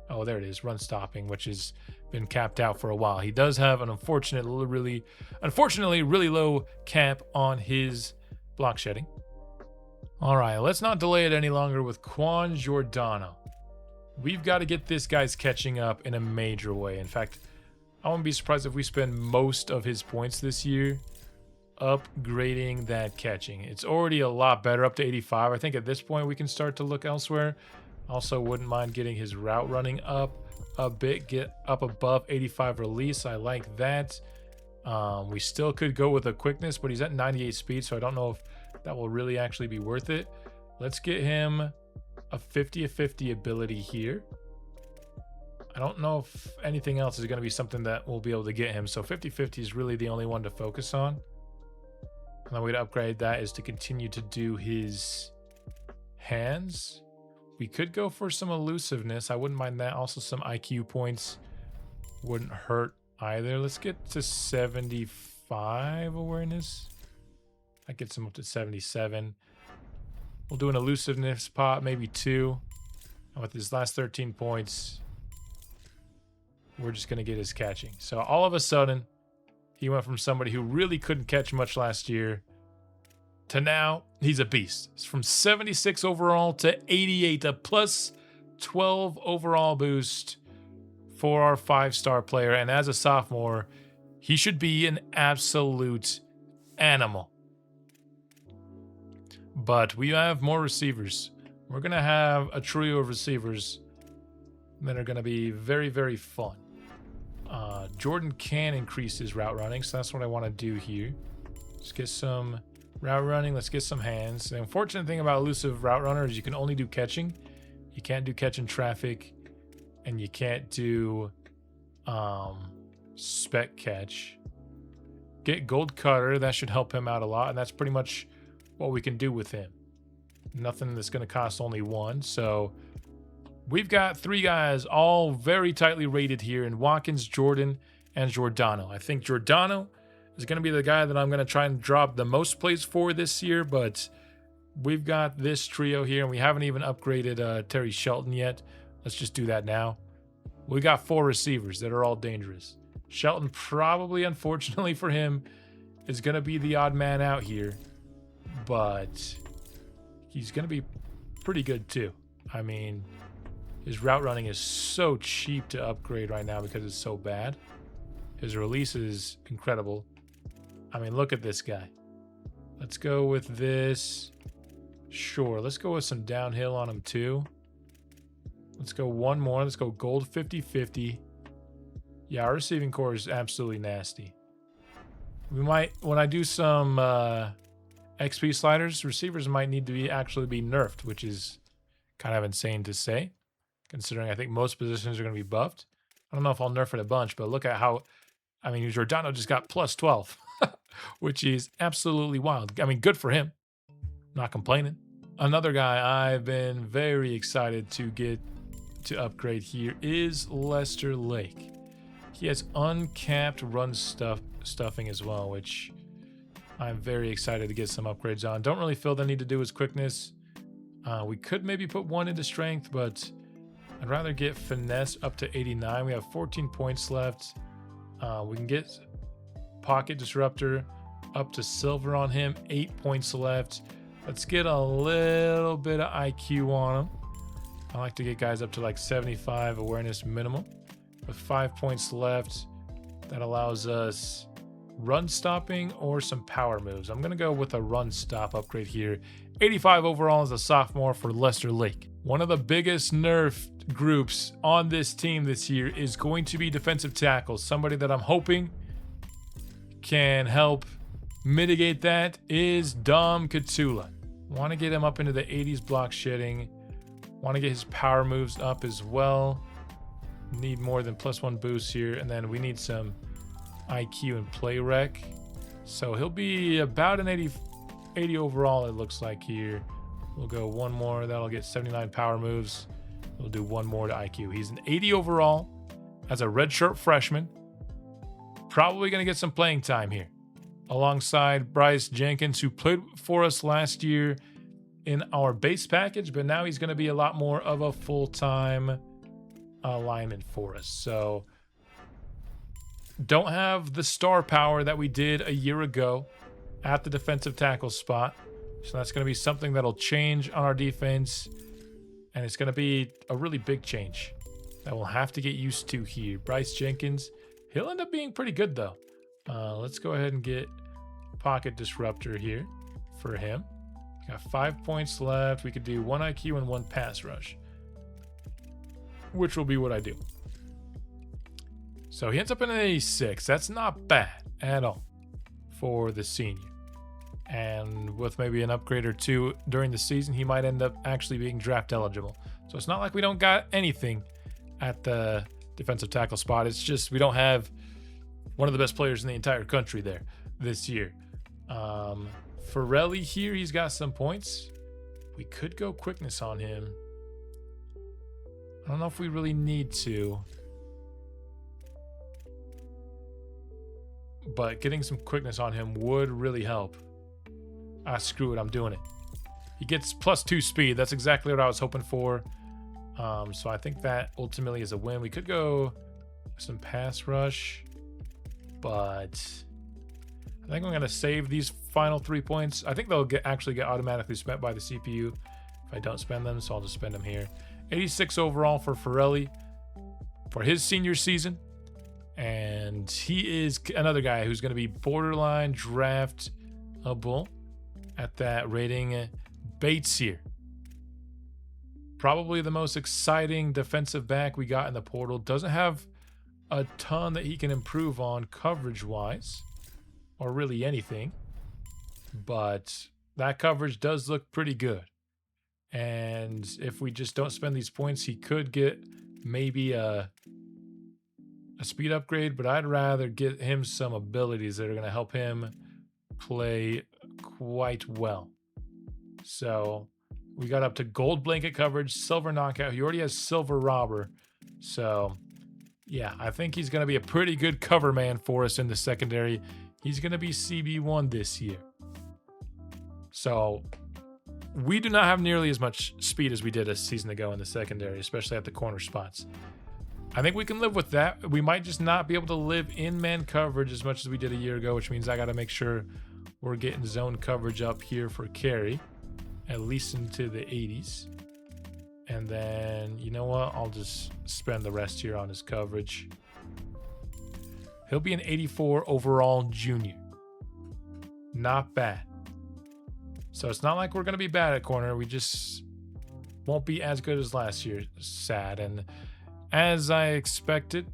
Oh, there it is. Run stopping, which has been capped out for a while. He does have an unfortunately really low cap on his block shedding. All right, let's not delay it any longer with Quan Giordano. We've got to get this guy's catching up in a major way. In fact, I wouldn't be surprised if we spend most of his points this year upgrading that catching. It's already a lot better, up to 85. I think at this point we can start to look elsewhere. Also wouldn't mind getting his route running up a bit, get up above 85 release. I like that. We still could go with a quickness, but he's at 98 speed, so I don't know if that will really actually be worth it. Let's get him a 50-50 ability here. I don't know if anything else is going to be something that we'll be able to get him, so 50-50 is really the only one to focus on. And the way to upgrade that is to continue to do his hands. We could go for some elusiveness. I wouldn't mind that. Also, some IQ points wouldn't hurt either. Let's get to 75 awareness. That gets him up to 77. We'll do an elusiveness pot, maybe 2. And with his last 13 points, we're just going to get his catching. So all of a sudden, he went from somebody who really couldn't catch much last year to now he's a beast. It's from 76 overall to 88, a plus 12 overall boost for our 5-star player. And as a sophomore, he should be an absolute animal. But we have more receivers. We're going to have a trio of receivers that are going to be very, very fun. Jordan can increase his route running, so that's what I want to do here. Let's get some route running. Let's get some hands. The unfortunate thing about elusive route runner is you can only do catching. You can't do catch in traffic, and you can't do spec catch. Get gold cutter. That should help him out a lot, and that's pretty much what we can do with him. Nothing that's going to cost only one. So we've got 3 guys all very tightly rated here in Watkins, Jordan, and Giordano. I think Giordano is going to be the guy that I'm going to try and drop the most plays for this year, but we've got this trio here, and we haven't even upgraded Terry Shelton yet. Let's just do that now. We got 4 receivers that are all dangerous. Shelton probably, unfortunately for him, is going to be the odd man out here, but he's going to be pretty good too. I mean, his route running is so cheap to upgrade right now because it's so bad. His release is incredible. I mean, look at this guy. Let's go with this. Sure, let's go with some downhill on him too. Let's go one more. Let's go gold 50-50. Yeah, our receiving core is absolutely nasty. We might, when I do some XP sliders, receivers might need to actually be nerfed, which is kind of insane to say, considering I think most positions are going to be buffed. I don't know if I'll nerf it a bunch, but look at how, I mean, Giordano just got plus 12, which is absolutely wild. I mean, good for him. Not complaining. Another guy I've been very excited to get to upgrade here is Lester Lake. He has uncapped run stuffing as well, which I'm very excited to get some upgrades on. Don't really feel the need to do his quickness. We could maybe put 1 into strength, but I'd rather get finesse up to 89. We have 14 points left. We can get pocket disruptor up to silver on him. 8 points left. Let's get a little bit of IQ on him. I like to get guys up to like 75 awareness minimum. With 5 points left, that allows us run stopping or some power moves. I'm going to go with a run stop upgrade here. 85 overall as a sophomore for Lester Lake. One of the biggest nerf groups on this team this year is going to be defensive tackles. Somebody that I'm hoping can help mitigate that is Dom Katula. Want to get him up into the 80s block shedding. Want to get his power moves up as well. Need more than +1 boost here, and then we need some IQ and play rec. So he'll be about an 80 overall, it looks like here. We'll go one more. That'll get 79 power moves. We'll do one more to IQ. He's an 80 overall as a redshirt freshman. Probably going to get some playing time here alongside Bryce Jenkins, who played for us last year in our base package, but now he's going to be a lot more of a full-time lineman for us. So don't have the star power that we did a year ago at the defensive tackle spot. So that's going to be something that'll change on our defense, and it's going to be a really big change that we'll have to get used to here. Bryce Jenkins, he'll end up being pretty good though. Let's go ahead and get pocket disruptor here for him. Got 5 points left. We could do 1 IQ and 1 pass rush, which will be what I do. So he ends up in an 86. That's not bad at all for the senior. And with maybe an upgrade or 2 during the season, he might end up actually being draft eligible. So it's not like we don't got anything at the defensive tackle spot. It's just we don't have one of the best players in the entire country there this year. Farrelly here, he's got some points. We could go quickness on him. I don't know if we really need to, but getting some quickness on him would really help. Screw it, I'm doing it. He gets +2 speed. That's exactly what I was hoping for. So I think that ultimately is a win. We could go some pass rush, but I think I'm going to save these final 3 points. I think they'll actually get automatically spent by the CPU if I don't spend them, so I'll just spend them here. 86 overall for Farrelly for his senior season. And he is another guy who's going to be borderline draftable at that rating. Bates here. Probably the most exciting defensive back we got in the portal. Doesn't have a ton that he can improve on coverage-wise, or really anything. But that coverage does look pretty good. And if we just don't spend these points, he could get maybe a speed upgrade, but I'd rather get him some abilities that are going to help him play quite well. So we got up to gold blanket coverage, silver knockout. He already has silver robber. So yeah, I think he's going to be a pretty good cover man for us in the secondary. He's going to be CB1 this year. So we do not have nearly as much speed as we did a season ago in the secondary, especially at the corner spots. I think we can live with that. We might just not be able to live in man coverage as much as we did a year ago, which means I got to make sure we're getting zone coverage up here for carry, at least into the 80s. And then, you know what? I'll just spend the rest here on his coverage. He'll be an 84 overall junior. Not bad. So it's not like we're going to be bad at corner. We just won't be as good as last year. Sad. And as I expected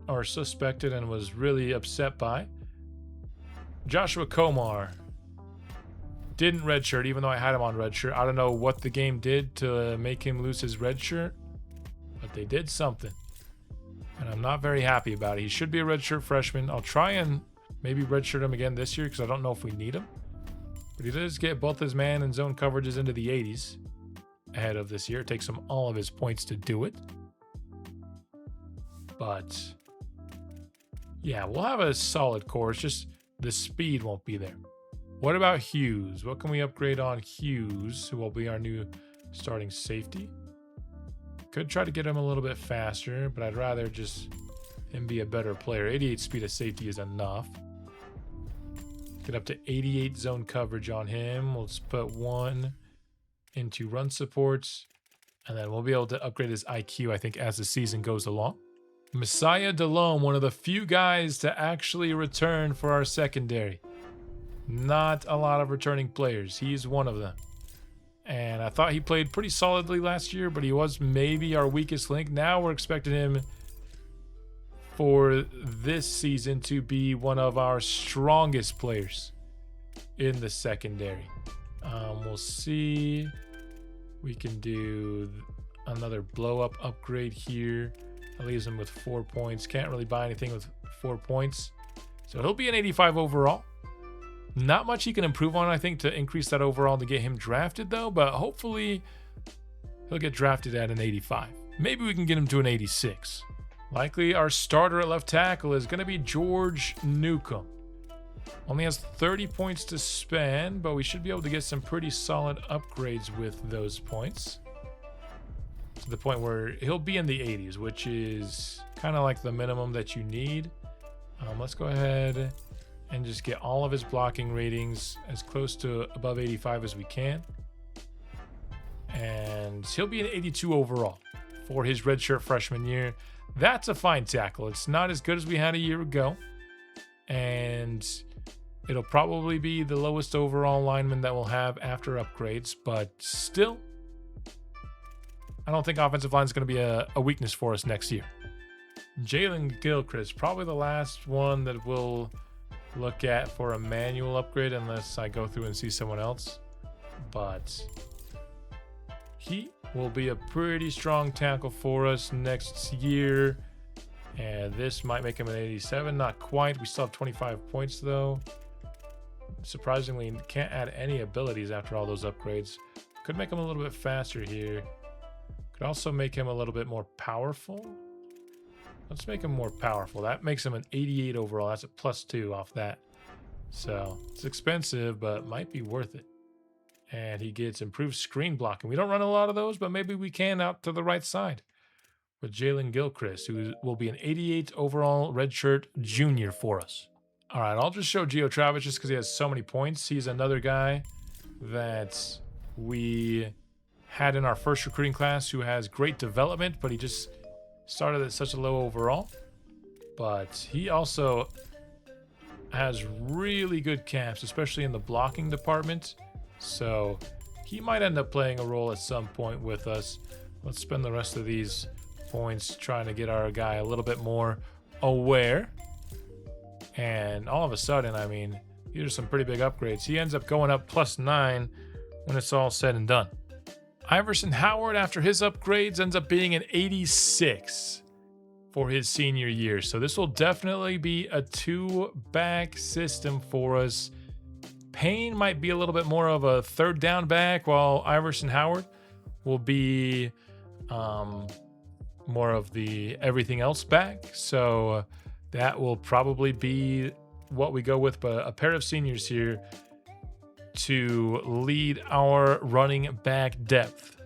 or suspected and was really upset by, Joshua Komar didn't redshirt, even though I had him on redshirt. I don't know what the game did to make him lose his redshirt, but they did something. And I'm not very happy about it. He should be a redshirt freshman. I'll try and maybe redshirt him again this year because I don't know if we need him. But he does get both his man and zone coverages into the 80s ahead of this year. It takes him all of his points to do it. But yeah, we'll have a solid core. It's just the speed won't be there. What about Hughes? What can we upgrade on Hughes, who will be our new starting safety? Could try to get him a little bit faster, but I'd rather just him be a better player. 88 speed of safety is enough. Get up to 88 zone coverage on him. We'll just put 1 into run supports, and then we'll be able to upgrade his IQ, I think, as the season goes along. Messiah Delhomme, one of the few guys to actually return for our secondary. Not a lot of returning players. He's one of them. And I thought he played pretty solidly last year, but he was maybe our weakest link. Now we're expecting him for this season to be one of our strongest players in the secondary. We'll see. We can do another blow up upgrade here. That leaves him with 4 points. Can't really buy anything with 4 points. So he'll be an 85 overall. Not much he can improve on, I think, to increase that overall to get him drafted, though. But hopefully he'll get drafted at an 85. Maybe we can get him to an 86. Likely our starter at left tackle is going to be George Newcomb. Only has 30 points to spend, but we should be able to get some pretty solid upgrades with those points. To the point where he'll be in the 80s, which is kind of like the minimum that you need. Let's go ahead and just get all of his blocking ratings as close to above 85 as we can. And he'll be an 82 overall for his redshirt freshman year. That's a fine tackle. It's not as good as we had a year ago. And it'll probably be the lowest overall lineman that we'll have after upgrades. But still, I don't think offensive line is going to be a weakness for us next year. Jalen Gilchrist, probably the last one that we'll look at for a manual upgrade unless I go through and see someone else. But he will be a pretty strong tackle for us next year. And this might make him an 87. Not quite. We still have 25 points, though. Surprisingly, can't add any abilities after all those upgrades. Could make him a little bit faster here. Could also make him a little bit more powerful. Let's make him more powerful. That makes him an 88 overall. That's a +2 off that. So it's expensive, but might be worth it. And he gets improved screen blocking. We don't run a lot of those, but maybe we can out to the right side with Jalen Gilchrist, who will be an 88 overall redshirt junior for us. All right, I'll just show Gio Travis just because he has so many points. He's another guy that we had in our first recruiting class who has great development, but he just started at such a low overall. But he also has really good camps, especially in the blocking department. So He might end up playing a role at some point with us. Let's spend the rest of these points trying to get our guy a little bit more aware. And all of a sudden, I mean, these are some pretty big upgrades. He ends up going up +9 when it's all said and done. Iverson Howard, after his upgrades, ends up being an 86 for his senior year. So this will definitely be a 2-back system for us. Payne might be a little bit more of a 3rd down back, while Iverson Howard will be more of the everything else back. So that will probably be what we go with, but a pair of seniors here to lead our running back depth.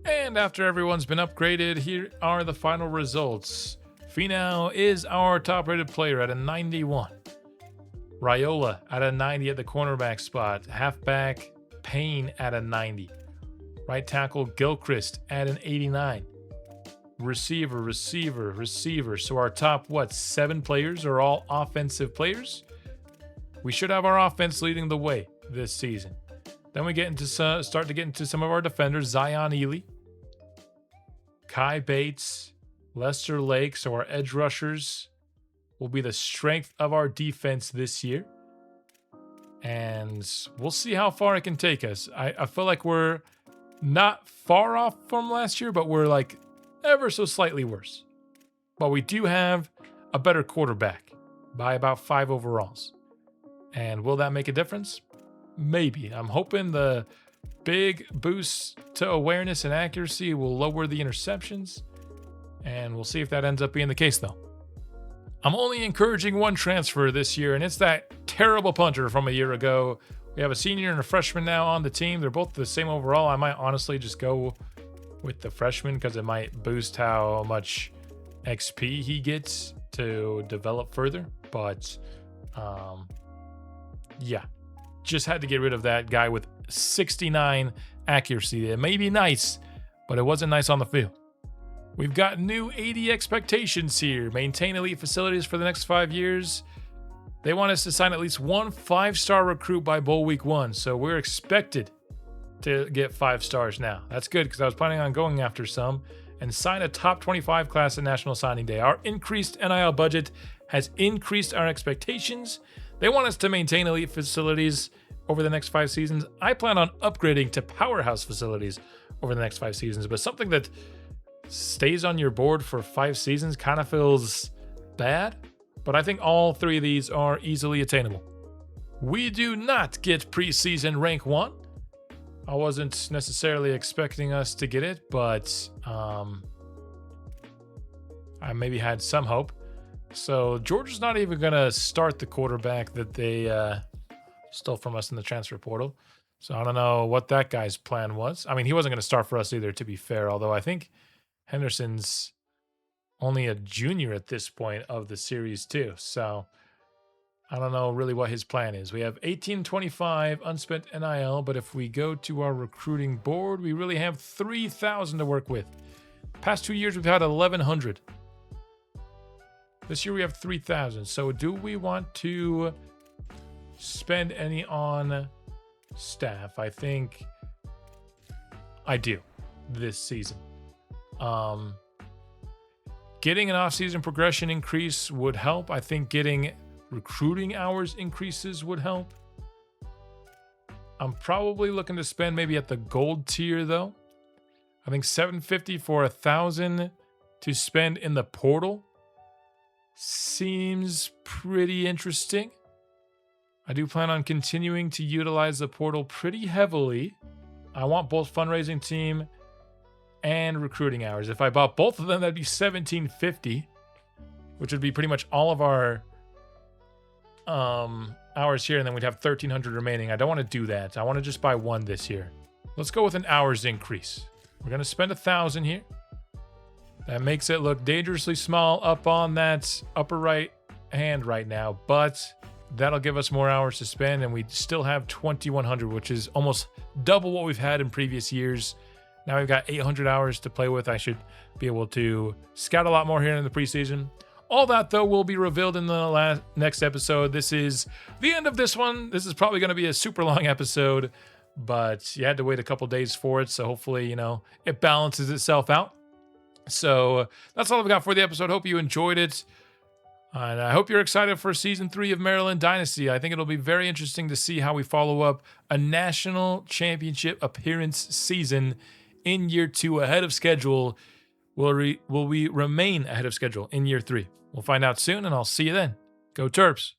And after everyone's been upgraded, here are the final results. Finau is our top-rated player at a 91. Raiola at a 90 at the cornerback spot. Halfback Payne at a 90. Right tackle Gilchrist at an 89. Receiver. So our top, 7 players are all offensive players. We should have our offense leading the way this season. Then we start to get into some of our defenders. Zion Ely, Kai Bates, Lester Lake. So our edge rushers will be the strength of our defense this year. And we'll see how far it can take us. I feel like we're not far off from last year, but we're like ever so slightly worse. But we do have a better quarterback by about 5 overalls. And will that make a difference? Maybe. I'm hoping the big boost to awareness and accuracy will lower the interceptions. And we'll see if that ends up being the case, though. I'm only encouraging one transfer this year, and it's that terrible punter from a year ago. We have a senior and a freshman now on the team. They're both the same overall. I might honestly just go with the freshman because it might boost how much XP he gets to develop further. But, yeah, just had to get rid of that guy with 69 accuracy. It may be nice, but it wasn't nice on the field. We've got new 80 expectations here. Maintain elite facilities for the next 5 years. They want us to sign at least one 5-star recruit by bowl week 1. So we're expected to get 5 stars now. That's good because I was planning on going after some and sign a top 25 class at National Signing Day. Our increased NIL budget has increased our expectations. They want us to maintain elite facilities over the next 5 seasons. I plan on upgrading to powerhouse facilities over the next 5 seasons, but something that stays on your board for 5 seasons kind of feels bad, but I think all 3 of these are easily attainable. We do not get preseason rank 1. I wasn't necessarily expecting us to get it, but I maybe had some hope. So Georgia's not even going to start the quarterback that they stole from us in the transfer portal. So I don't know what that guy's plan was. I mean, he wasn't going to start for us either, to be fair, although I think Henderson's only a junior at this point of the series too. So I don't know really what his plan is. We have 1825 unspent NIL, but if we go to our recruiting board, we really have 3,000 to work with. Past 2 years, we've had 1,100. This year we have 3,000. So do we want to spend any on staff? I think I do this season. Getting an off-season progression increase would help. I think getting recruiting hours increases would help. I'm probably looking to spend maybe at the gold tier though. I think $750 for 1,000 to spend in the portal seems pretty interesting. I do plan on continuing to utilize the portal pretty heavily. I want both fundraising team and recruiting hours. If I bought both of them, that'd be $1,750, which would be pretty much all of our hours here, and then we'd have 1,300 remaining. I don't want to do that. I want to just buy one this year. Let's go with an hours increase. We're going to spend 1,000 here. That makes it look dangerously small up on that upper right hand right now, but that'll give us more hours to spend, and we still have 2,100, which is almost double what we've had in previous years. Now we've got 800 hours to play with. I should be able to scout a lot more here in the preseason. All that, though, will be revealed in the next episode. This is the end of this one. This is probably going to be a super long episode, but you had to wait a couple days for it. So hopefully, it balances itself out. So that's all I've got for the episode. Hope you enjoyed it. And I hope you're excited for season 3 of Maryland Dynasty. I think it'll be very interesting to see how we follow up a national championship appearance season in year 2 ahead of schedule. Will we remain ahead of schedule in year 3? We'll find out soon, and I'll see you then. Go Terps.